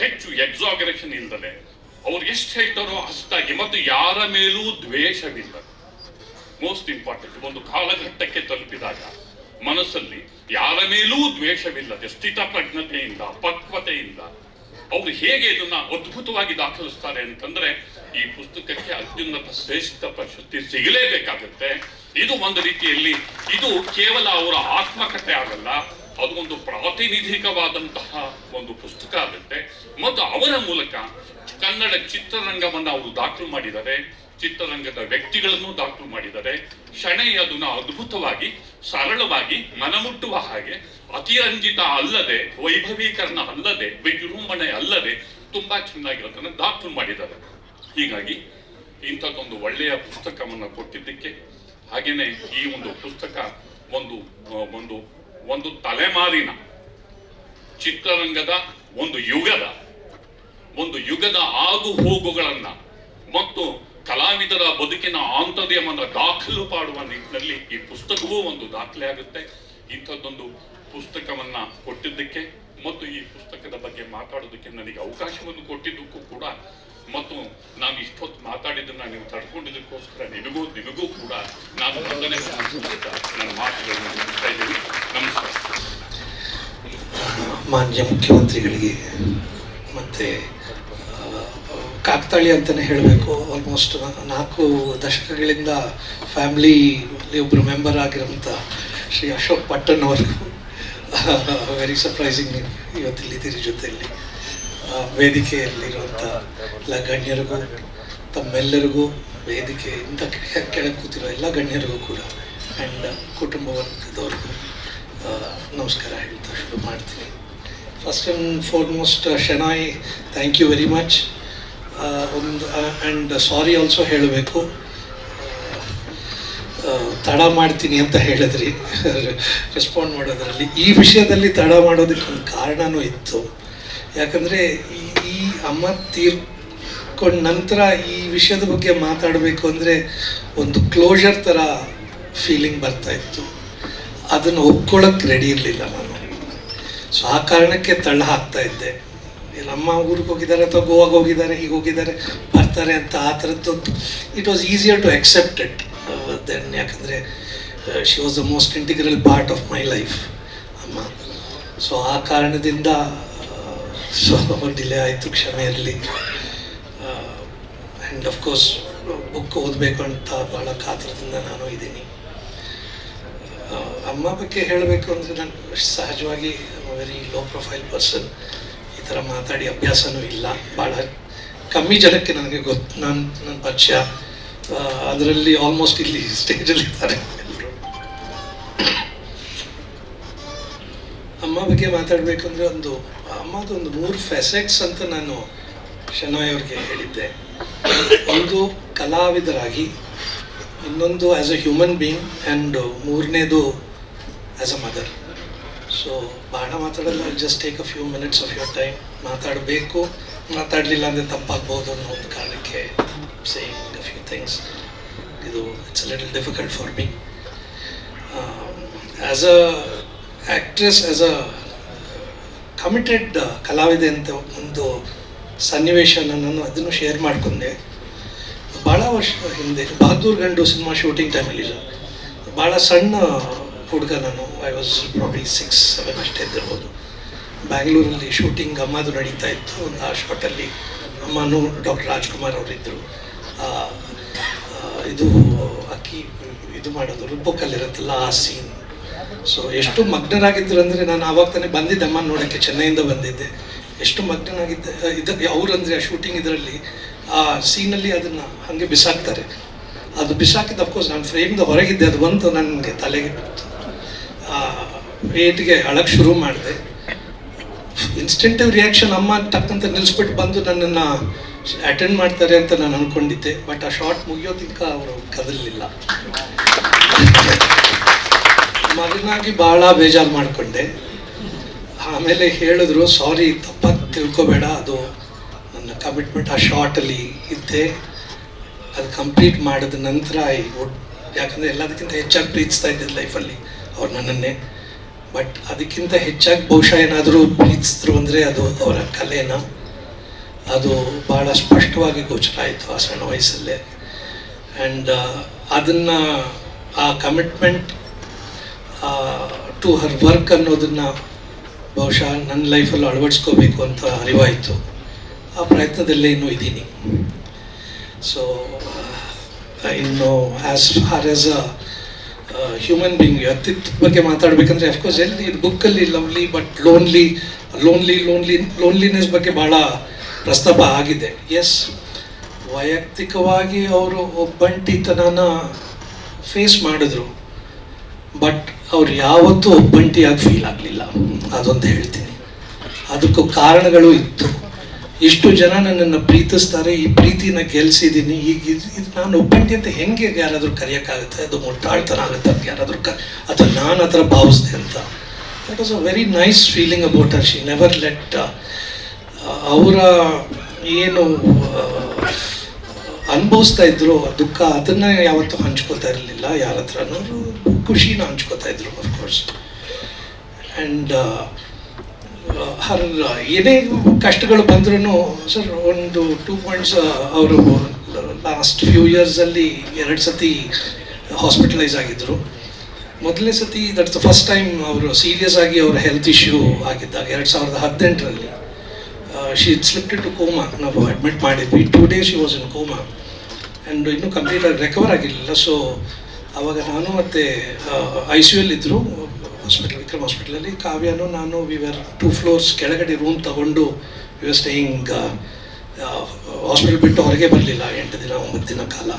ಹೆಚ್ಚು ಎಕ್ಸಾಗರೇಷನ್ ಇಲ್ಲದೆ ಅವ್ರು ಎಷ್ಟು ಹೇಳ್ತಾರೋ ಅಷ್ಟಾಗಿ, ಮತ್ತು ಯಾರ ಮೇಲೂ ದ್ವೇಷವಿಲ್ಲ. ಮೋಸ್ಟ್ ಇಂಪಾರ್ಟೆಂಟ್, ಒಂದು ಕಾಲಘಟ್ಟಕ್ಕೆ ತಲುಪಿದಾಗ ಮನಸ್ಸಲ್ಲಿ ಯಾರ ಮೇಲೂ ದ್ವೇಷವಿಲ್ಲದೆ ಸ್ಥಿತಪ್ರಜ್ಞತೆಯಿಂದ, ಪಕ್ವತೆಯಿಂದ ಅವರು ಹೇಗೆ ಇದನ್ನ ಅದ್ಭುತವಾಗಿ ದಾಖಲಿಸ್ತಾರೆ ಅಂತಂದ್ರೆ ಈ ಪುಸ್ತಕಕ್ಕೆ ಅತ್ಯುನ್ನತ ಶ್ರೇಷ್ಠ ಪ್ರಶಸ್ತಿ ಸಿಗಲೇಬೇಕಾಗುತ್ತೆ. ಇದು ಒಂದು ರೀತಿಯಲ್ಲಿ ಇದು ಕೇವಲ ಅವರ ಆತ್ಮಕಥೆ ಆಗಲ್ಲ, ಅದು ಒಂದು ಪ್ರಾತಿನಿಧಿಕವಾದಂತಹ ಒಂದು ಪುಸ್ತಕ ಆಗುತ್ತೆ. ಮತ್ತು ಅವರ ಮೂಲಕ ಕನ್ನಡ ಚಿತ್ರರಂಗವನ್ನು ಅವರು ದಾಖಲು ಮಾಡಿದ್ದಾರೆ, ಚಿತ್ರರಂಗದ ವ್ಯಕ್ತಿಗಳನ್ನು ದಾಖಲು ಮಾಡಿದ್ದಾರೆ. ಶಣೈ ಅದನ್ನ ಅದ್ಭುತವಾಗಿ, ಸರಳವಾಗಿ, ಮನಮುಟ್ಟುವ ಹಾಗೆ, ಅತಿರಂಜಿತ ಅಲ್ಲದೆ, ವೈಭವೀಕರಣ ಅಲ್ಲದೆ, ವಿಜೃಂಭಣೆ ಅಲ್ಲದೆ ತುಂಬಾ ಚೆನ್ನಾಗಿ ಅದನ್ನು ದಾಖಲು ಮಾಡಿದ್ದಾರೆ. ಹೀಗಾಗಿ ಇಂಥದ್ದೊಂದು ಒಳ್ಳೆಯ ಪುಸ್ತಕವನ್ನು ಕೊಟ್ಟಿದ್ದಕ್ಕೆ, ಹಾಗೇನೆ ಈ ಒಂದು ಪುಸ್ತಕ ಒಂದು ತಲೆಮಾರಿನ ಚಿತ್ರರಂಗದ ಒಂದು ಯುಗದ ಆಗು ಹೋಗುಗಳನ್ನ ಮತ್ತು ಕಲಾವಿದರ ಬದುಕಿನ ಆಂತರ್ಯವನ್ನು ದಾಖಲು ಮಾಡುವ ನಿಟ್ಟಿನಲ್ಲಿ ಈ ಪುಸ್ತಕವೂ ಒಂದು ದಾಖಲೆ ಆಗುತ್ತೆ. ಇಂಥದ್ದೊಂದು ಪುಸ್ತಕವನ್ನ ಕೊಟ್ಟಿದ್ದಕ್ಕೆ ಮತ್ತು ಈ ಪುಸ್ತಕದ ಬಗ್ಗೆ ಮಾತಾಡೋದಕ್ಕೆ ನನಗೆ ಅವಕಾಶವನ್ನು ಕೊಟ್ಟಿದ್ದಕ್ಕೂ ಕೂಡ, ಮತ್ತು ನಾನು ಇಷ್ಟೊತ್ತು ಮಾತಾಡಿದ್ದನ್ನ ನೀವು ತಡ್ಕೊಂಡಿದ್ದಕ್ಕೋಸ್ಕರ ನಿಮಗೂ ಕೂಡ ನಾನು ನನ್ನ ಮಾತುಗಳನ್ನು ಮುಗಿಸ್ತಾ ಇದ್ದೀನಿ. ನಮಸ್ಕಾರ. ಮಾನ್ಯ ಮುಖ್ಯಮಂತ್ರಿಗಳಿಗೆ ಮತ್ತೆ ಕಾಕ್ತ ಕಾಕತಾಳಿ ಅಂತಲೇ ಹೇಳಬೇಕು. ಆಲ್ಮೋಸ್ಟ್ 4 ದಶಕಗಳಿಂದ ಫ್ಯಾಮ್ಲಿಲಿ ಒಬ್ಬರು ಮೆಂಬರ್ ಆಗಿರೋಂಥ ಶ್ರೀ ಅಶೋಕ್ ಪಟ್ಟಣ್ ಅವರು ವೆರಿ ಸರ್ಪ್ರೈಸಿಂಗ್ ಇವತ್ತಿಲ್ಲಿದ್ದೀರಿ ಜೊತೆಯಲ್ಲಿ. ವೇದಿಕೆಯಲ್ಲಿರುವಂಥ ಎಲ್ಲ ಗಣ್ಯರಿಗೂ, ತಮ್ಮೆಲ್ಲರಿಗೂ, ವೇದಿಕೆಯಿಂದ ಕೆಳಗೆ ಕೂತಿರೋ ಎಲ್ಲ ಗಣ್ಯರಿಗೂ ಕೂಡ ಆ್ಯಂಡ್ ಕುಟುಂಬ ವರ್ಗದವ್ರಿಗೂ ನಮಸ್ಕಾರ ಹೇಳ್ತಾ ಶುರು ಮಾಡ್ತೀನಿ. First and foremost Shenoy, thank you very much. And sorry also ಹೇಳಬೇಕು, ತಡ ಮಾಡ್ತೀನಿ ಅಂತ ಹೇಳಿದ್ರಿ ರೆಸ್ಪಾಂಡ್ ಮಾಡೋದ್ರಲ್ಲಿ. ಈ ವಿಷಯದಲ್ಲಿ ತಡ ಮಾಡೋದಕ್ಕೆ ಒಂದು ಕಾರಣವೂ ಇತ್ತು. ಯಾಕಂದರೆ ಈ ಅಮ್ಮ ತೀರ್ಕೊಂಡ ನಂತರ ಈ ವಿಷಯದ ಬಗ್ಗೆ ಮಾತಾಡಬೇಕು ಅಂದರೆ ಒಂದು ಕ್ಲೋಷರ್ ಥರ ಫೀಲಿಂಗ್ ಬರ್ತಾಯಿತ್ತು. ಅದನ್ನು ಒಪ್ಕೊಳ್ಳೋಕ್ಕೆ ರೆಡಿ ಇರಲಿಲ್ಲ ನಾನು. ಸೊ ಆ ಕಾರಣಕ್ಕೆ ತಳ್ಳ ಹಾಕ್ತಾ ಇದ್ದೆ. ನಮ್ಮ ಊರಿಗೆ ಹೋಗಿದ್ದಾರೆ ಅಥವಾ ಗೋವಾಗೆ ಹೋಗಿದ್ದಾರೆ, ಹೀಗೆ ಹೋಗಿದ್ದಾರೆ, ಬರ್ತಾರೆ ಅಂತ ಆ ಥರದ್ದು. It was easier to accept it then. ಯಾಕಂದರೆ she was the most integral part of my life ಅಮ್ಮ. ಸೊ ಆ ಕಾರಣದಿಂದ ಡಿಲೇ ಆಯಿತು, ಕ್ಷಮೆ ಇರಲಿ. ಆ್ಯಂಡ್ ಅಫ್ಕೋರ್ಸ್ ಬುಕ್ ಓದಬೇಕು ಅಂತ ಭಾಳ ಕಾತರದಿಂದ ನಾನು ಇದ್ದೀನಿ. ಅಮ್ಮ ಬಗ್ಗೆ ಹೇಳಬೇಕು ಅಂದರೆ ನಾನು ಸಹಜವಾಗಿ ವೆರಿ ಲೋ ಪ್ರೊಫೈಲ್ ಪರ್ಸನ್. ಈ ಥರ ಮಾತಾಡಿ ಅಭ್ಯಾಸನೂ ಇಲ್ಲ. ಭಾಳ ಕಮ್ಮಿ ಜನಕ್ಕೆ ನನಗೆ ನನ್ನ ಪರಿಚಯ. ಅದರಲ್ಲಿ ಆಲ್ಮೋಸ್ಟ್ ಇಲ್ಲಿ ಸ್ಟೇಜಲ್ಲಿ ಇದ್ದಾರೆ ಎಲ್ಲರೂ. ಅಮ್ಮ ಬಗ್ಗೆ ಮಾತಾಡಬೇಕು ಅಂದರೆ ಅಮ್ಮದೊಂದು 3 ಫೆಸೆಟ್ಸ್ ಅಂತ ನಾನು ಶೆನಾಯ್ ಅವ್ರಿಗೆ ಹೇಳಿದ್ದೆ. ಒಂದು ಕಲಾವಿದರಾಗಿ, ಇನ್ನೊಂದು as a human being, and ಮೂರನೇದು ಆ್ಯಸ್ ಅ ಮದರ್. ಸೊ ಭಾಳ ಮಾತಾಡಲ್ಲ, just take a few minutes of your time. ಮಾತಾಡಬೇಕು, ಮಾತಾಡಲಿಲ್ಲ ಅಂದರೆ ತಪ್ಪಾಗ್ಬೋದು ಅನ್ನೋ ಒಂದು ಕಾರಣಕ್ಕೆ ಸೇಯಿಂಗ್ ಅ ಫ್ಯೂ ಥಿಂಗ್ಸ್. ಇದು it's a little difficult for me. As a actress, as a committed ಕಲಾವಿದೆ ಅಂತ ಒಂದು ಸನ್ನಿವೇಶನ ನಾನು ಅದನ್ನು ಶೇರ್ ಮಾಡಿಕೊಂಡೆ. ಭಾಳ ವರ್ಷ ಹಿಂದೆ ಬಹದ್ದೂರ್ ಗಂಡು ಸಿನಿಮಾ ಶೂಟಿಂಗ್ ಟೈಮಲ್ಲಿ ಭಾಳ ಸಣ್ಣ ಹುಡುಗ ನಾನು. ಐ ವಾಸ್ ಪ್ರಾಬ್ಲಿ 6-7 ಅಷ್ಟೇ ಇದ್ದಿರ್ಬೋದು. ಬ್ಯಾಂಗ್ಳೂರಲ್ಲಿ ಶೂಟಿಂಗ್ ಅಮ್ಮದು ನಡೀತಾ ಇತ್ತು. ಒಂದು ಆ ಶಾಟಲ್ಲಿ ಅಮ್ಮನೂ ಡಾಕ್ಟರ್ ರಾಜ್ಕುಮಾರ್ ಅವರಿದ್ದರು. ಇದು ಅಕ್ಕಿ ಇದು ಮಾಡೋದು ರುಬ್ಬಕ್ಕಲ್ಲಿರುತ್ತಲ್ಲ ಆ ಸೀನ್. ಸೊ ಎಷ್ಟು ಮಗ್ನರಾಗಿದ್ದರು ಅಂದರೆ, ನಾನು ಆವಾಗ ತಾನೇ ಬಂದಿದ್ದೆ ಅಮ್ಮ ನೋಡೋಕ್ಕೆ, ಚೆನ್ನೈಯಿಂದ ಬಂದಿದ್ದೆ. ಎಷ್ಟು ಮಗ್ನನಾಗಿದ್ದೆ ಅವರಂದರೆ ಆ ಶೂಟಿಂಗ್ ಇದರಲ್ಲಿ ಆ ಸೀನಲ್ಲಿ ಅದನ್ನು ಹಾಗೆ ಬಿಸಾಕ್ತಾರೆ. ಅದು ಬಿಸಾಕಿದ್ದು ಅಫ್ಕೋರ್ಸ್ ನಾನು ಫ್ರೇಮ್ದ ಹೊರಗಿದ್ದೆ, ಅದು ಬಂತು ನನಗೆ ತಲೆಗೆ ಬಿತ್ತು. ವೇಟ್ಗೆ ಅಳಕ್ಕೆ ಶುರು ಮಾಡಿದೆ. ಇನ್ಸ್ಟೆಂಟಿವ್ ರಿಯಾಕ್ಷನ್, ಅಮ್ಮ ಟಕ್ಕಂತ ನಿಲ್ಲಿಸ್ಬಿಟ್ಟು ಬಂದು ನನ್ನನ್ನು ಅಟೆಂಡ್ ಮಾಡ್ತಾರೆ ಅಂತ ನಾನು ಅಂದ್ಕೊಂಡಿದ್ದೆ. ಬಟ್ ಆ ಶಾರ್ಟ್ ಮುಗಿಯೋ ತನಕ ಅವರು ಕದಲಿಲ್ಲ. ಮಗನಾಗಿ ಭಾಳ ಬೇಜಾರು ಮಾಡಿಕೊಂಡೆ. ಆಮೇಲೆ ಹೇಳಿದ್ರು, ಸಾರಿ ತಪ್ಪಾಗಿ ತಿಳ್ಕೊಬೇಡ, ಅದು ನನ್ನ ಕಮಿಟ್ಮೆಂಟ್. ಆ ಶಾರ್ಟಲ್ಲಿ ಇದ್ದೆ, ಅದು ಕಂಪ್ಲೀಟ್ ಮಾಡಿದ ನಂತರ ಯಾಕಂದರೆ ಎಲ್ಲದಕ್ಕಿಂತ ಹೆಚ್ಚಾಗಿ ಪ್ರೀತಿಸ್ತಾ ಇದ್ದೆ ಲೈಫಲ್ಲಿ ಅವ್ರು ನನ್ನನ್ನೇ. ಬಟ್ ಅದಕ್ಕಿಂತ ಹೆಚ್ಚಾಗಿ ಬಹುಶಃ ಏನಾದರೂ ಪ್ರೀತಿಸಿದ್ರು ಅಂದರೆ ಅದು ಅವರ ಕಲೆನ. ಅದು ಭಾಳ ಸ್ಪಷ್ಟವಾಗಿ ಗೋಚರ ಆಯಿತು ಆ ಸಣ್ಣ ವಯಸ್ಸಲ್ಲೇ. ಆ್ಯಂಡ್ ಅದನ್ನು, ಆ ಕಮಿಟ್ಮೆಂಟ್ ಟು ಹರ್ ವರ್ಕ್ ಅನ್ನೋದನ್ನು ಬಹುಶಃ ನನ್ನ ಲೈಫಲ್ಲಿ ಅಳವಡಿಸ್ಕೋಬೇಕು ಅಂತ ಅರಿವಾಯಿತು. ಆ ಪ್ರಯತ್ನದಲ್ಲೇ ಇನ್ನೂ ಇದ್ದೀನಿ. ಸೊ ಇನ್ನು as for as a human being, ವ್ಯಕ್ತಿತ್ವ ಬಗ್ಗೆ ಮಾತಾಡಬೇಕಂದ್ರೆ ಅಫ್ಕೋರ್ಸ್ ಎಲ್ಲಿ ಇದು ಬುಕ್ಕಲ್ಲಿ ಲವ್ಲಿ ಬಟ್ ಲೋನ್ಲಿನೆಸ್ ಬಗ್ಗೆ ಭಾಳ ಪ್ರಸ್ತಾಪ ಆಗಿದೆ. ಎಸ್, ವೈಯಕ್ತಿಕವಾಗಿ ಅವರು ಒಬ್ಬಂಟಿತನನ ಫೇಸ್ ಮಾಡಿದ್ರು. ಬಟ್ ಅವ್ರು ಯಾವತ್ತೂ ಒಬ್ಬಂಟಿಯಾಗಿ ಫೀಲ್ ಆಗಲಿಲ್ಲ, ಅದೊಂದು ಹೇಳ್ತೀನಿ. ಅದಕ್ಕೂ ಕಾರಣಗಳು ಇತ್ತು. ಇಷ್ಟು ಜನ ನನ್ನನ್ನು ಪ್ರೀತಿಸ್ತಾರೆ, ಈ ಪ್ರೀತಿನ ಗೆಲ್ಸಿದ್ದೀನಿ, ಈಗ ಇದು ನಾನು ಒಬ್ಬಂಟಿ ಅಂತ ಹೆಂಗೆ ಯಾರಾದರೂ ಕರೆಯೋಕ್ಕಾಗುತ್ತೆ? ಅದು ಮುಟ್ಟಾಳ್ತನ ಆಗುತ್ತೆ ಅಂತ ಯಾರಾದರೂ ಅಥವಾ ನಾನು ಆ ಥರ ಭಾವಿಸ್ದೆ ಅಂತ. That was a very nice feeling about her. She never let ಅವರ ಏನು ಅನುಭವಿಸ್ತಾ ಇದ್ರು ದುಃಖ, ಅದನ್ನು ಯಾವತ್ತೂ ಹಂಚ್ಕೋತಾ ಇರಲಿಲ್ಲ ಯಾರ ಹತ್ರನೂ. ಖುಷಿನ ಹಂಚ್ಕೋತಾ ಇದ್ರು ಅಫ್ಕೋರ್ಸ್. ಆ್ಯಂಡ್ ಹರ್ ಏನೇ ಕಷ್ಟಗಳು ಬಂದ್ರೂ ಸರ್, ಒಂದು 2 ಪಾಯಿಂಟ್ಸ್. ಅವರು ಲಾಸ್ಟ್ ಫ್ಯೂ ಇಯರ್ಸಲ್ಲಿ 2 ಸತಿ ಹಾಸ್ಪಿಟಲೈಸ್ ಆಗಿದ್ದರು. ಮೊದಲನೇ ಸತಿ ದಟ್ಸ್ ದ ಫಸ್ಟ್ ಟೈಮ್ ಅವರು ಸೀರಿಯಸ್ ಆಗಿ ಅವರ ಹೆಲ್ತ್ ಇಶ್ಯೂ ಆಗಿದ್ದಾಗ 2018ರಲ್ಲಿ ಶಿ ಸ್ಲಿಪ್ಟ್ ಟು ಕೋಮಾ. ನಾವು ಅಡ್ಮಿಟ್ ಮಾಡಿದ್ವಿ. 2 days she was in coma and ಇನ್ನೂ ಕಂಪ್ಲೀಟಾಗಿ ರಿಕವರ್ ಆಗಿರಲಿಲ್ಲ. ಸೊ ಆವಾಗ ನಾನು ಮತ್ತು ICU ಇದ್ದರು ಹಾಸ್ಪಿಟಲ್, ವಿಕ್ರಮ್ ಹಾಸ್ಪಿಟಲಲ್ಲಿ. ಕಾವ್ಯನೂ ನಾನು ವಿವರ್ 2 floors ಕೆಳಗಡೆ ರೂಮ್ ತಗೊಂಡು ವಿವರ್ ಸ್ಟೇಯಿಂಗ್. ಹಾಸ್ಪಿಟಲ್ ಬಿಟ್ಟು ಹೊರಗೆ ಬರಲಿಲ್ಲ 8 ದಿನ 9 ದಿನ ಕಾಲ.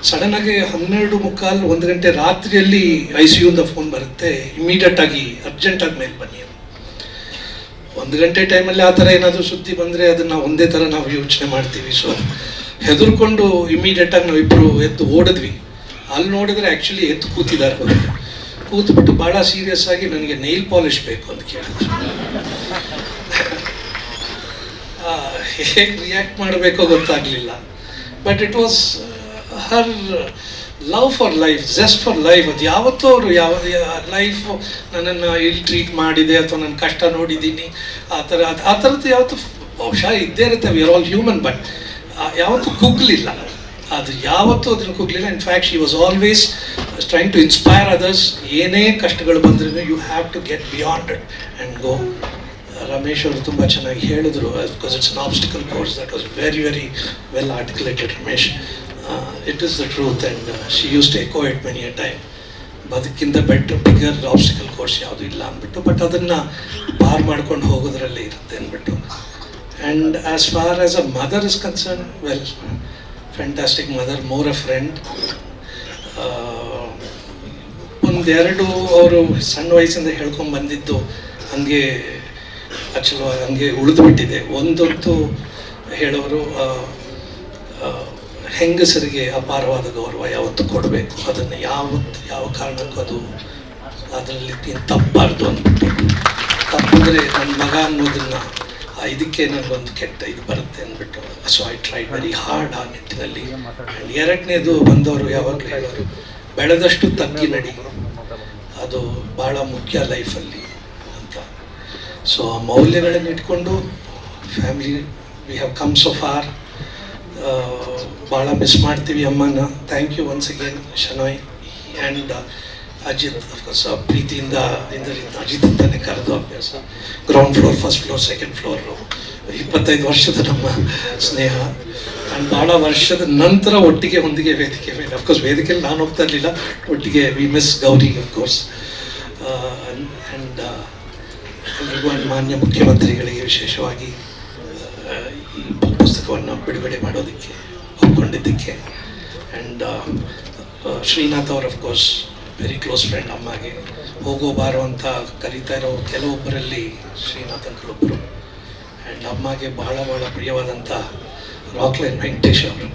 ಸಡನ್ನಾಗಿ 12:45 1 ಗಂಟೆ ರಾತ್ರಿಯಲ್ಲಿ ICUಯಿಂದ ಫೋನ್ ಬರುತ್ತೆ, ಇಮಿಡಿಯೇಟಾಗಿ ಅರ್ಜೆಂಟಾಗಿ ಮೇಲೆ ಬನ್ನಿ. 1 ಗಂಟೆ ಟೈಮಲ್ಲಿ ಆ ಥರ ಏನಾದರೂ ಸುದ್ದಿ ಬಂದರೆ ಅದನ್ನು ಒಂದೇ ಥರ ನಾವು ಯೋಚನೆ ಮಾಡ್ತೀವಿ. ಸೊ ಹೆದರ್ಕೊಂಡು ಇಮಿಡಿಯೇಟಾಗಿ ನಾವಿಬ್ಬರು ಎದ್ದು ಓಡಿದ್ವಿ. ಅಲ್ಲಿ ನೋಡಿದ್ರೆ ಆ್ಯಕ್ಚುಲಿ ಎದ್ದು ಕೂತಿದ್ದಾರೆ ಹೊರಗೆ. ಕೂತ್ಬಿಟ್ಟು ಭಾಳ ಸೀರಿಯಸ್ ಆಗಿ ನನಗೆ ನೈಲ್ ಪಾಲಿಶ್ ಬೇಕು ಅಂತ ಕೇಳಿದ್ರು. ಹೇಗೆ ರಿಯಾಕ್ಟ್ ಮಾಡಬೇಕೋ ಗೊತ್ತಾಗಲಿಲ್ಲ. But it was her love for life, just for life. ಅದು ಯಾವತ್ತೂ ಅವರು ಲೈಫು ನನ್ನನ್ನು ಇಲ್ಲಿ ಟ್ರೀಟ್ ಮಾಡಿದೆ ಅಥವಾ ನನ್ನ ಕಷ್ಟ ನೋಡಿದ್ದೀನಿ ಆ ಥರದ್ದು ಯಾವತ್ತೂ ಬಹುಶಃ ಇದ್ದೇ ಇರುತ್ತೆ. We are all human. But ಯಾವತ್ತೂ ಕುಗ್ಲಿಲ್ಲ, ಅದು ಯಾವತ್ತೂ ಅದನ್ನು ಕುಗ್ಲಿಲ್ಲ. In fact she was always trying to inspire others. ಏನೇ ಕಷ್ಟಗಳು ಬಂದ್ರೂ you have to get beyond it and go. Ramesh ಅವರು ತುಂಬ ಚೆನ್ನಾಗಿ ಹೇಳಿದ್ರು, because it's an obstacle course. That was very very well articulated Ramesh. It is the truth and she use to echo it many a time. ಬದುಕಿಂತ bigger obstacle course ಯಾವುದೂ ಇಲ್ಲ ಅಂದ್ಬಿಟ್ಟು. But ಅದನ್ನು ಪಾರ್ ಮಾಡ್ಕೊಂಡು ಹೋಗೋದ್ರಲ್ಲಿ ಇರುತ್ತೆ ಅಂದ್ಬಿಟ್ಟು. And as for as a mother is concern, well, fantastic mother, more a friend. ಒಂದೆರಡು ಅವರು ಸಣ್ಣ ವಯಸ್ಸಿಂದ ಹೇಳ್ಕೊಂಡು ಬಂದಿದ್ದು ಹಂಗೆ ಅಚಲವಾಗಿ ಹಂಗೆ ಉಳಿದುಬಿಟ್ಟಿದೆ. ಒಂದಂತೂ ಹೇಳೋರು, ಹೆಂಗಸರಿಗೆ ಅಪಾರವಾದ ಗೌರವ ಯಾವತ್ತೂ ಕೊಡಬೇಕು, ಅದನ್ನು ಯಾವ ಕಾರಣಕ್ಕೂ ಅದರಲ್ಲಿ ತಪ್ಪಬಾರ್ದು ಅಂದ್ಬಿಟ್ಟು. ತಪ್ಪಿದ್ರೆ ನನ್ನ ಮಗ ಅನ್ನೋದನ್ನು ಇದಕ್ಕೆ ನನಗೊಂದು ಕೆಟ್ಟ ಇದು ಬರುತ್ತೆ ಅಂದ್ಬಿಟ್ಟು. So I try very hard ಆ ನಿಟ್ಟಿನಲ್ಲಿ. ಆ್ಯಂಡ್ ಎರಡನೇದು ಬಂದವರು ಯಾವಾಗಲೂ ಹೇಳೋರು, ಬೆಳೆದಷ್ಟು ತಗ್ಗಿ ನಡಿ, ಅದು ಭಾಳ ಮುಖ್ಯ ಲೈಫಲ್ಲಿ ಅಂತ. ಸೊ ಆ ಮೌಲ್ಯಗಳನ್ನು ಇಟ್ಕೊಂಡು family we have come so far. ಭಾಳ ಮಿಸ್ ಮಾಡ್ತೀವಿ ಅಮ್ಮನ. Thank you once again Shanay and Ajit. Of course ಪ್ರೀತಿಯಿಂದ ಅಜಿತ್ ಅಂತಾನೆ ಕರೆದು ಅಭ್ಯಾಸ. Ground floor, first floor, second floor. 25 ವರ್ಷದ ನಮ್ಮ ಸ್ನೇಹ. ಆ್ಯಂಡ್ ಭಾಳ ವರ್ಷದ ನಂತರ ಒಟ್ಟಿಗೆ ಹೊಂದಿಗೆ ವೇದಿಕೆ ಮೇಲೆ. ಅಫ್ಕೋರ್ಸ್ ವೇದಿಕೆಯಲ್ಲಿ ನಾನು ಹೋಗ್ತಾ ಇರಲಿಲ್ಲ, ಒಟ್ಟಿಗೆ V miss Gauri of course. And ಎಲ್ರಿಗೂ ಮಾನ್ಯ ಮುಖ್ಯಮಂತ್ರಿಗಳಿಗೆ ವಿಶೇಷವಾಗಿ ಈ ಪುಸ್ತಕವನ್ನು ಬಿಡುಗಡೆ ಮಾಡೋದಕ್ಕೆ ಒಪ್ಕೊಂಡಿದ್ದಕ್ಕೆ. ಆ್ಯಂಡ್ ಶ್ರೀನಾಥ್ ಅವರು ಅಫ್ಕೋರ್ಸ್ ವೆರಿ ಕ್ಲೋಸ್ ಫ್ರೆಂಡ್ ಅಮ್ಮಗೆ. ಹೋಗೋ ಬಾರೋ ಅಂತ ಕರೀತಾ ಇರೋ ಕೆಲವೊಬ್ಬರಲ್ಲಿ ಶ್ರೀನಾಥ್ ಅಂಕಲೊಬ್ಬರು. ಆ್ಯಂಡ್ ಅಮ್ಮಗೆ ಬಹಳ ಪ್ರಿಯವಾದಂಥ ರಾಕ್ಲೈನ್ ವೆಂಕಟೇಶ್ ಅವರು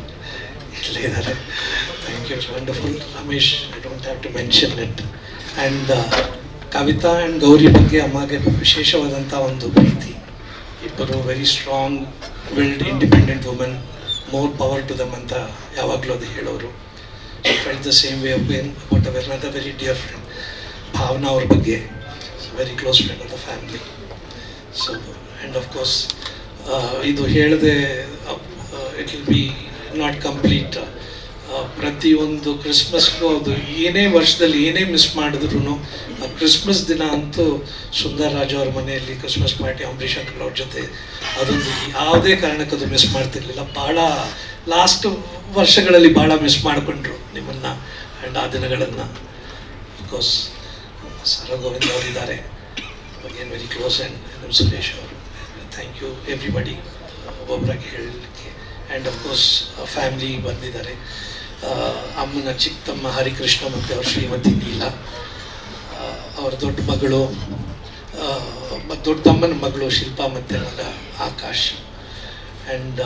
ಇಲ್ಲೇ ಇದ್ದಾರೆ. Thank you, it's wonderful. Ramesh, I don't have to mention it. And Kavita and Gauri ಬಗ್ಗೆ ಅಮ್ಮಗೆ ವಿಶೇಷವಾದಂಥ ಒಂದು ಪ್ರೀತಿ. ಇಬ್ಬರು very strong willed independent women, more power to them ಅಂತ ಯಾವಾಗಲೂ ಅದು ಹೇಳೋರು. Felt the same way again about another very dear friend Bhavana ಅವ್ರ ಬಗ್ಗೆ, very close friend of the family. So and of course ಇದು ಹೇಳಿದೆ it will be not complete. ಪ್ರತಿಯೊಂದು ಕ್ರಿಸ್ಮಸ್ಗೂ ಅದು ಏನೇ ವರ್ಷದಲ್ಲಿ ಏನೇ ಮಿಸ್ ಮಾಡಿದ್ರು ಕ್ರಿಸ್ಮಸ್ ದಿನ ಅಂತೂ ಸುಂದರ್ ರಾಜು ಅವ್ರ ಮನೆಯಲ್ಲಿ ಕ್ರಿಸ್ಮಸ್ ಪಾರ್ಟಿ, ಅಂಬರೀಷ್ ಅಂಕಲ್ ಅವ್ರ ಜೊತೆ, ಅದೊಂದು ಯಾವುದೇ ಕಾರಣಕ್ಕೆ ಅದು ಮಿಸ್ ಮಾಡ್ತಿರ್ಲಿಲ್ಲ. ಭಾಳ ಲಾಸ್ಟ್ ವರ್ಷಗಳಲ್ಲಿ ಭಾಳ ಮಿಸ್ ಮಾಡಿಕೊಂಡ್ರು ನಿಮ್ಮನ್ನು ಆ್ಯಂಡ್ ಆ ದಿನಗಳನ್ನು. ಬಿಕಾಸ್ ಸರ ಗೋವಿಂದ ಅವರಿದ್ದಾರೆ, ಅಗೇನ್ ವೆರಿ ಕ್ಲೋಸ್. ಆ್ಯಂಡ್ ನಮ್ಮ ಸುರೇಶ್ ಅವರು, ಥ್ಯಾಂಕ್ ಯು ಎವ್ರಿಬಡಿ ಒಬ್ಬೊಬ್ಬರಾಗಿ ಹೇಳಲಿಕ್ಕೆ. ಆ್ಯಂಡ್ ಅಫ್ಕೋರ್ಸ್ ಫ್ಯಾಮ್ಲಿ ಬಂದಿದ್ದಾರೆ. ಅಮ್ಮನ ಚಿಕ್ಕಮ್ಮ ಹರಿಕೃಷ್ಣ ಮತ್ತು ಅವ್ರ ಶ್ರೀಮತಿ ನೀಲಾ, ಅವ್ರ ದೊಡ್ಡ ಮಗಳು, ದೊಡ್ಡ ತಮ್ಮನ ಮಗಳು ಶಿಲ್ಪಾ ಮತ್ತು ಮಗ ಆಕಾಶ್. ಆ್ಯಂಡ್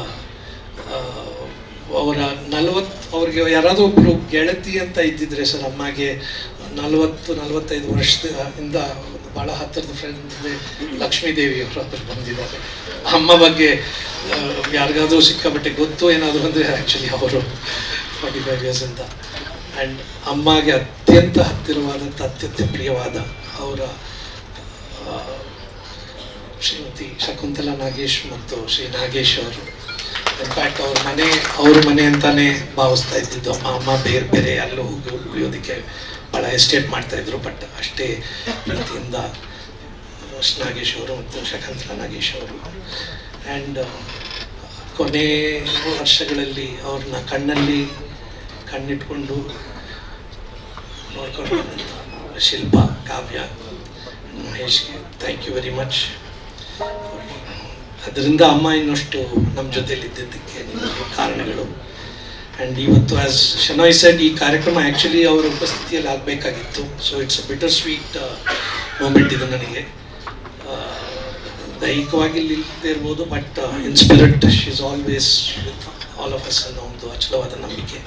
ಅವರ 40 ಅವ್ರಿಗೆ ಯಾರಾದರೂ ಒಬ್ಬರು ಗೆಳತಿ ಅಂತ ಇದ್ದಿದ್ರೆ ಸರ್ ಅಮ್ಮಗೆ 40-45 ವರ್ಷದಿಂದ ಭಾಳ ಹತ್ತಿರದ ಫ್ರೆಂಡ್ ಲಕ್ಷ್ಮೀದೇವಿ ಅವರಾದ್ರು ಬಂದಿದ್ದಾರೆ. ಅಮ್ಮ ಬಗ್ಗೆ ಯಾರಿಗಾದರೂ ಸಿಕ್ಕಾಪಟ್ಟೆ ಗೊತ್ತು ಏನಾದರೂ ಅಂದರೆ ಆ್ಯಕ್ಚುಲಿ ಅವರು 45 years ಅಂತ. ಆ್ಯಂಡ್ ಅಮ್ಮಗೆ ಅತ್ಯಂತ ಹತ್ತಿರವಾದಂಥ ಅತ್ಯಂತ ಪ್ರಿಯವಾದ ಅವರ ಶ್ರೀಮತಿ ಶಕುಂತಲಾ ನಾಗೇಶ್ ಮತ್ತು ಶ್ರೀ ನಾಗೇಶ್ ಅವರು. ಇನ್ಫ್ಯಾಕ್ಟ್ ಅವ್ರ ಮನೆ ಅಂತಾನೆ ಭಾವಿಸ್ತಾ ಇದ್ದಿದ್ದು. ಅಮ್ಮ ಬೇರೆ ಬೇರೆ ಅಲ್ಲೂ ಉಳಿಯೋದಕ್ಕೆ ಭಾಳ ಎಸ್ಟೇಟ್ ಮಾಡ್ತಾಯಿದ್ರು. ಬಟ್ ಅಷ್ಟೇ ಪ್ರೀತಿಯಿಂದ ನಾಗೇಶ್ ಅವರು ಮತ್ತು ಶಕುಂತಲಾ ನಾಗೇಶ್ ಅವರು. ಆ್ಯಂಡ್ ಕೊನೆ ವರ್ಷಗಳಲ್ಲಿ ಅವ್ರನ್ನ ಕಣ್ಣಲ್ಲಿ ಕಣ್ಣಿಟ್ಕೊಂಡು ನೋಡ್ಕೊಂಡು ಶಿಲ್ಪ, ಕಾವ್ಯ, ಮಹೇಶ್ಗೆ ಥ್ಯಾಂಕ್ ಯು ವೆರಿ ಮಚ್. ಅದರಿಂದ ಅಮ್ಮ ಇನ್ನಷ್ಟು ನಮ್ಮ ಜೊತೆಲಿ ಇದ್ದಿದ್ದಕ್ಕೆ ನಿಮಗೆ ಕಾರಣಗಳು. ಆ್ಯಂಡ್ ಇವತ್ತು ಆ್ಯಸ್ ಶನಾಯ್ ಸೆಡ್, ಈ ಕಾರ್ಯಕ್ರಮ ಆ್ಯಕ್ಚುಲಿ ಅವರ ಉಪಸ್ಥಿತಿಯಲ್ಲಿ ಆಗಬೇಕಾಗಿತ್ತು. So it's a bitter sweet moment ಇದು ನನಗೆ. ದೈಹಿಕವಾಗಿ ಇಲ್ಲದೆ ಇರ್ಬೋದು, but in spirit she is always with all of us ಅನ್ನೋ ಒಂದು ಅಚಲವಾದ ನಂಬಿಕೆ.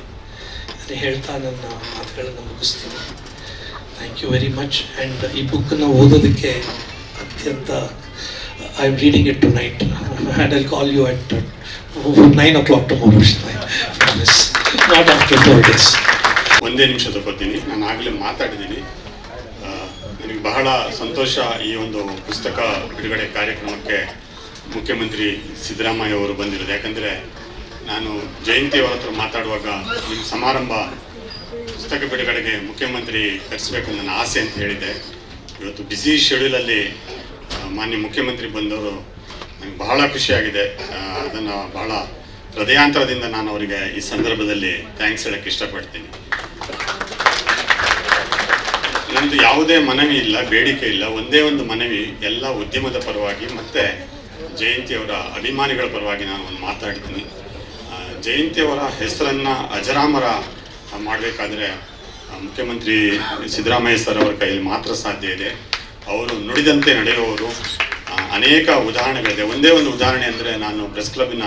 ಇದನ್ನು ಹೇಳ್ತಾ ನನ್ನ ಮಾತುಗಳನ್ನು ಮುಗಿಸ್ತೀನಿ. Thank you very much. And ಈ ಬುಕ್ಕನ್ನು ಓದೋದಕ್ಕೆ ಅತ್ಯಂತ I am reading it tonight and I call you at 9 o'clock tomorrow. Not after 4 days. ಒಂದೇ ನಿಮಿಷ ತಗೋತೀನಿ. ನಾನು ಆಗಲೇ ಮಾತಾಡಿದ್ದೀನಿ. ನನಗೆ ಬಹಳ ಸಂತೋಷ ಈ ಒಂದು ಪುಸ್ತಕ ಬಿಡುಗಡೆ ಕಾರ್ಯಕ್ರಮಕ್ಕೆ ಮುಖ್ಯಮಂತ್ರಿ ಸಿದ್ದರಾಮಯ್ಯ ಅವರು ಬಂದಿರೋದು. ಯಾಕಂದರೆ ನಾನು ಜಯಂತಿ ಅವರ ಹತ್ರ ಮಾತಾಡುವಾಗ ನಿಮ್ಮ ಸಮಾರಂಭ ಪುಸ್ತಕ ಬಿಡುಗಡೆಗೆ ಮುಖ್ಯಮಂತ್ರಿ ಕರೆಸಬೇಕು ನನ್ನ ಆಸೆ ಅಂತ ಹೇಳಿದೆ. ಇವತ್ತು ಬ್ಯುಸಿ ಶೆಡ್ಯೂಲಲ್ಲಿ ಮಾನ್ಯ ಮುಖ್ಯಮಂತ್ರಿ ಬಂದವರು ನನಗೆ ಬಹಳ ಖುಷಿಯಾಗಿದೆ. ಅದನ್ನು ಬಹಳ ಹೃದಯಾಂತರದಿಂದ ನಾನು ಅವರಿಗೆ ಈ ಸಂದರ್ಭದಲ್ಲಿ ಥ್ಯಾಂಕ್ಸ್ ಹೇಳೋಕ್ಕೆ ಇಷ್ಟಪಡ್ತೀನಿ. ನಂದು ಯಾವುದೇ ಮನವಿ ಇಲ್ಲ, ಬೇಡಿಕೆ ಇಲ್ಲ. ಒಂದೇ ಒಂದು ಮನವಿ, ಎಲ್ಲ ಉದ್ಯಮದ ಪರವಾಗಿ ಮತ್ತು ಜಯಂತಿಯವರ ಅಭಿಮಾನಿಗಳ ಪರವಾಗಿ ನಾನು ಒಂದು ಮಾತಾಡ್ತೀನಿ. ಜಯಂತಿಯವರ ಹೆಸರನ್ನು ಅಜರಾಮರ ಮಾಡಬೇಕಾದ್ರೆ ಮುಖ್ಯಮಂತ್ರಿ ಸಿದ್ದರಾಮಯ್ಯ ಸರ್ ಅವರ ಕೈಯಲ್ಲಿ ಮಾತ್ರ ಸಾಧ್ಯ ಇದೆ. ಅವರು ನುಡಿದಂತೆ ನಡೆಯುವವರು. ಅನೇಕ ಉದಾಹರಣೆಗಳಿದೆ. ಒಂದೇ ಒಂದು ಉದಾಹರಣೆ ಅಂದರೆ, ನಾನು ಪ್ರೆಸ್ ಕ್ಲಬ್ಬಿನ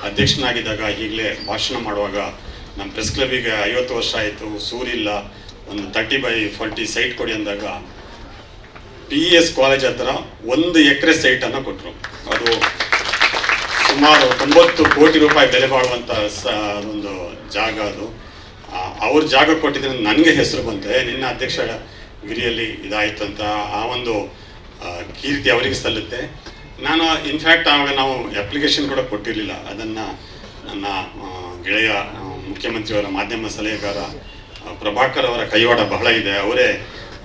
ಅಧ್ಯಕ್ಷನಾಗಿದ್ದಾಗ ಈಗಲೇ ಭಾಷಣ ಮಾಡುವಾಗ ನಮ್ಮ ಪ್ರೆಸ್ ಕ್ಲಬ್ಬಿಗೆ 50 ವರ್ಷ ಆಯಿತು, ಸೂರಿಲ್ಲ, ಒಂದು 30x40 ಸೈಟ್ ಕೊಡಿ ಅಂದಾಗ PES ಕಾಲೇಜ್ ಹತ್ರ 1 ಎಕರೆ ಸೈಟನ್ನು ಕೊಟ್ಟರು. ಅದು ಸುಮಾರು 90 ಕೋಟಿ ರೂಪಾಯಿ ಬೆಲೆ ಬಾಳುವಂಥ ಒಂದು ಜಾಗ. ಅದು ಅವ್ರ ಜಾಗ ಕೊಟ್ಟಿದ್ರೆ ನನಗೆ ಹೆಸರು ಬಂತೆ, ನಿನ್ನ ಅಧ್ಯಕ್ಷ ಗಿರಿಯಲ್ಲಿ ಇದಾಯಿತು ಅಂತ. ಆ ಒಂದು ಕೀರ್ತಿ ಅವರಿಗೆ ಸಲ್ಲುತ್ತೆ. ನಾನು ಇನ್ಫ್ಯಾಕ್ಟ್ ಆವಾಗ ನಾವು ಅಪ್ಲಿಕೇಶನ್ ಕೂಡ ಕೊಟ್ಟಿರಲಿಲ್ಲ. ಅದನ್ನು ನನ್ನ ಗೆಳೆಯ ಮುಖ್ಯಮಂತ್ರಿಯವರ ಮಾಧ್ಯಮ ಸಲಹೆಗಾರ ಪ್ರಭಾಕರ್ ಅವರ ಕೈವಾಡ ಬಹಳ ಇದೆ. ಅವರೇ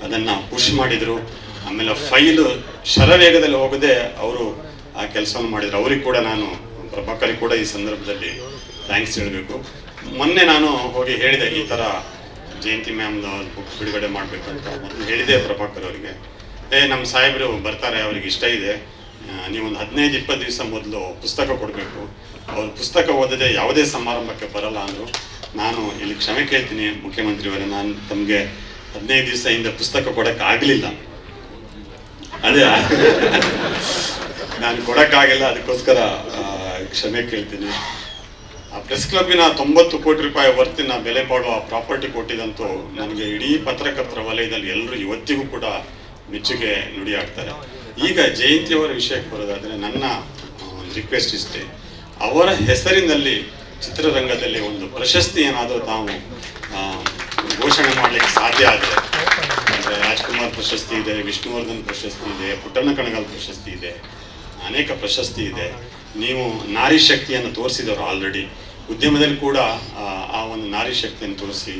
ಅದನ್ನು ಪುಷ್ ಮಾಡಿದರು. ಆಮೇಲೆ ಫೈಲು ಶರವೇಗದಲ್ಲಿ ಹೋಗದೆ ಅವರು ಆ ಕೆಲಸವನ್ನು ಮಾಡಿದರು. ಅವ್ರಿಗೆ ಕೂಡ ನಾನು, ಪ್ರಭಾಕರಿಗೆ ಕೂಡ ಈ ಸಂದರ್ಭದಲ್ಲಿ ಥ್ಯಾಂಕ್ಸ್ ಹೇಳಬೇಕು. ಮೊನ್ನೆ ನಾನು ಹೋಗಿ ಹೇಳಿದೆ, ಈ ಥರ ಜಯಂತಿ ಮ್ಯಾಮ್ದು ಬುಕ್ ಬಿಡುಗಡೆ ಮಾಡಬೇಕಂತ ಮೊದಲು ಹೇಳಿದೆ ಪ್ರಭಾಕರ್ ಅವರಿಗೆ. ನಮ್ಮ ಸಾಹೇಬರು ಬರ್ತಾರೆ, ಅವ್ರಿಗೆ ಇಷ್ಟ ಇದೆ, ನೀವೊಂದು 15-20 ದಿವಸ ಮೊದಲು ಪುಸ್ತಕ ಕೊಡಬೇಕು. ಅವ್ರು ಪುಸ್ತಕ ಓದದೆ ಯಾವುದೇ ಸಮಾರಂಭಕ್ಕೆ ಬರಲ್ಲ ಅಂದರು. ನಾನು ಇಲ್ಲಿ ಕ್ಷಮೆ ಕೇಳ್ತೀನಿ ಮುಖ್ಯಮಂತ್ರಿಯವರೇ, ನಾನು ತಮಗೆ 15 ದಿವಸ ಹಿಂದೆ ಪುಸ್ತಕ ಕೊಡೋಕ್ಕೆ ಆಗಲಿಲ್ಲ. ಅದೇ ನಾನು ಕೊಡೋಕ್ಕಾಗಿಲ್ಲ, ಅದಕ್ಕೋಸ್ಕರ ಕ್ಷಮೆ ಕೇಳ್ತೀನಿ. ಆ ಪ್ರೆಸ್ ಕ್ಲಬ್ಬಿನ 90 ಕೋಟಿ ರೂಪಾಯಿ ವರ್ತಿನ ಬೆಲೆ ಬಾಳುವ ಪ್ರಾಪರ್ಟಿ ಕೊಟ್ಟಿದಂತೂ ನನಗೆ ಇಡೀ ಪತ್ರಕರ್ತರ ವಲಯದಲ್ಲಿ ಎಲ್ಲರೂ ಇವತ್ತಿಗೂ ಕೂಡ ಮೆಚ್ಚುಗೆ ನುಡಿಯಾಡ್ತಾರೆ. ಈಗ ಜಯಂತಿಯವರ ವಿಷಯಕ್ಕೆ ಬರೋದಾದರೆ ನನ್ನ ಒಂದು ರಿಕ್ವೆಸ್ಟ್ ಇಷ್ಟೇ, ಅವರ ಹೆಸರಿನಲ್ಲಿ ಚಿತ್ರರಂಗದಲ್ಲಿ ಒಂದು ಪ್ರಶಸ್ತಿ ಏನಾದರೂ ತಾವು ಘೋಷಣೆ ಮಾಡಲಿಕ್ಕೆ ಸಾಧ್ಯ ಆದರೆ, ಅಂದರೆ ರಾಜ್ಕುಮಾರ್ ಪ್ರಶಸ್ತಿ ಇದೆ, ವಿಷ್ಣುವರ್ಧನ್ ಪ್ರಶಸ್ತಿ ಇದೆ, ಪುಟ್ಟಣ್ಣ ಕಣಗಾಲ್ ಪ್ರಶಸ್ತಿ ಇದೆ, ಅನೇಕ ಪ್ರಶಸ್ತಿ ಇದೆ. ನೀವು ನಾರಿ ಶಕ್ತಿಯನ್ನು ತೋರಿಸಿದವರು ಆಲ್ರೆಡಿ ಉದ್ಯಮದಲ್ಲಿ ಕೂಡ ಆ ಒಂದು ನಾರಿ ಶಕ್ತಿಯನ್ನು ತೋರಿಸಿ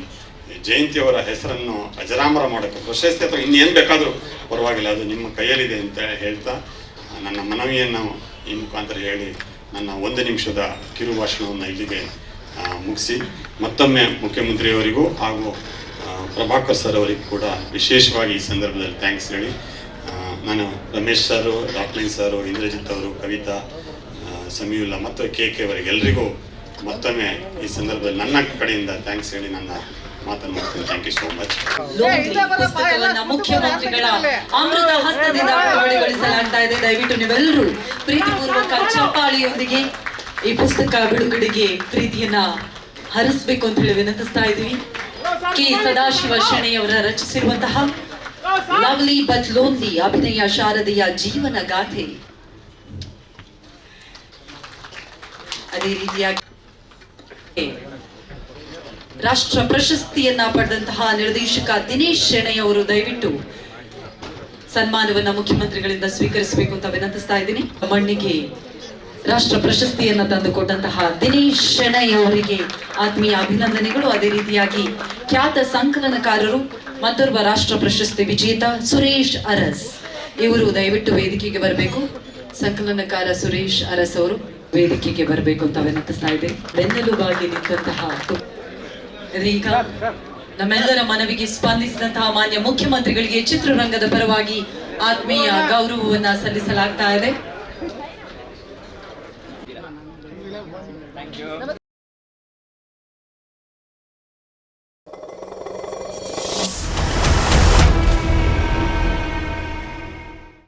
ಜಯಂತಿಯವರ ಹೆಸರನ್ನು ಅಜರಾಮರ ಮಾಡೋಕ್ಕೆ ಪ್ರಶಸ್ತಿ ಅಥವಾ ಇನ್ನೇನು ಬೇಕಾದರೂ ಪರವಾಗಿಲ್ಲ, ಅದು ನಿಮ್ಮ ಕೈಯಲ್ಲಿದೆ ಅಂತ ಹೇಳ್ತಾ ನನ್ನ ಮನವಿಯನ್ನು ಈ ಮುಖಾಂತರ ಹೇಳಿ ನನ್ನ 1 ನಿಮಿಷದ ಕಿರು ಭಾಷಣವನ್ನು ಇಲ್ಲಿಗೆ ಮುಗಿಸಿ ಮತ್ತೊಮ್ಮೆ ಮುಖ್ಯಮಂತ್ರಿಯವರಿಗೂ ಹಾಗೂ ಪ್ರಭಾಕರ್ ಸರ್ ಅವರಿಗೂ ಕೂಡ ವಿಶೇಷವಾಗಿ ಈ ಸಂದರ್ಭದಲ್ಲಿ ಥ್ಯಾಂಕ್ಸ್ ಹೇಳಿ, ನಾನು ರಮೇಶ್ ಸರು, ರಾಕ್ಲೈನ್ ಸರು, ಇಂದ್ರಜಿತ್ ಅವರು, ಕವಿತಾ, ಸಮೀವುಲ್ಲಾ ಮತ್ತು KK ಅವರಿಗೆಲ್ಲರಿಗೂ ಮತ್ತೊಮ್ಮೆ ಈ ಸಂದರ್ಭದಲ್ಲಿ ನನ್ನ ಕಡೆಯಿಂದ ಥ್ಯಾಂಕ್ಸ್ ಹೇಳಿ ನನ್ನ ಮಾತನ್ನು ಮುಗಿಸ್ತೀನಿ. Thank you so much. ಪುಸ್ತಕವನ್ನ ಮುಖ್ಯಮಂತ್ರಿಗಳ ಅಮೃತ ಹಸ್ತದಿಂದ ಬಿಡುಗಡೆಗೊಳಿಸಲಾಗ್ತಾ ಇದೆ. ದಯವಿಟ್ಟು ನೀವೆಲ್ಲರೂ ಪ್ರೀತಿಪೂರ್ವಕ ಚಪ್ಪಾಳಿಯೊಂದಿಗೆ ಈ ಪುಸ್ತಕ ಬಿಡುಗಡೆಗೆ ಪ್ರೀತಿಯನ್ನ ಹರಿಸಬೇಕು ಅಂತ ಹೇಳಿ ವಿನಂತಿಸ್ತಾ ಇದ್ದೀವಿ. ಕೆ ಸದಾಶಿವ ಶೆಣೆಯವರ ರಚಿಸಿರುವಂತಹ ಲವ್ಲಿ ಬಟ್ ಲೋನ್ಲಿ ಅಭಿನಯ ಶಾರದೆಯ ಜೀವನ ಗಾಥೆ. ಅದೇ ರೀತಿಯಾಗಿ ರಾಷ್ಟ್ರ ಪ್ರಶಸ್ತಿಯನ್ನ ಪಡೆದಂತಹ ನಿರ್ದೇಶಕ ದಿನೇಶ್ ಶೆಣೈ ಅವರು ದಯವಿಟ್ಟು ಸನ್ಮಾನವನ್ನ ಮುಖ್ಯಮಂತ್ರಿಗಳಿಂದ ಸ್ವೀಕರಿಸಬೇಕು ಅಂತ ವಿನಂತಿಸ್ತಾ ಇದ್ದೀನಿ. ಮಣ್ಣಿಗೆ ರಾಷ್ಟ್ರ ಪ್ರಶಸ್ತಿಯನ್ನ ತಂದುಕೊಟ್ಟಂತಹ ದಿನೇಶ್ ಶೆಣೈ ಅವರಿಗೆ ಆತ್ಮೀಯ ಅಭಿನಂದನೆಗಳು. ಅದೇ ರೀತಿಯಾಗಿ ಖ್ಯಾತ ಸಂಕಲನಕಾರರು ಮತ್ತೋರ್ವ ರಾಷ್ಟ್ರ ಪ್ರಶಸ್ತಿ ವಿಜೇತ ಸುರೇಶ್ ಅರಸ್ ಇವರು ದಯವಿಟ್ಟು ವೇದಿಕೆಗೆ ಬರಬೇಕು. ಸಂಕಲನಕಾರ ಸುರೇಶ್ ಅರಸ್ ಅವರು ವೇದಿಕೆಗೆ ಬರಬೇಕು ಅಂತ ವಿನಂತಿಸ್ತಾ ಇದ್ದೇನೆ. ಬೆನ್ನೆಲುಬಾಗಿ ನಿಂತಹ ಈಗ ನಮ್ಮೆಲ್ಲರ ಮನವಿಗೆ ಸ್ಪಂದಿಸಿದಂತಹ ಮಾನ್ಯ ಮುಖ್ಯಮಂತ್ರಿಗಳಿಗೆ ಚಿತ್ರರಂಗದ ಪರವಾಗಿ ಆತ್ಮೀಯ ಗೌರವವನ್ನ ಸಲ್ಲಿಸಲಾಗ್ತಾ ಇದೆ.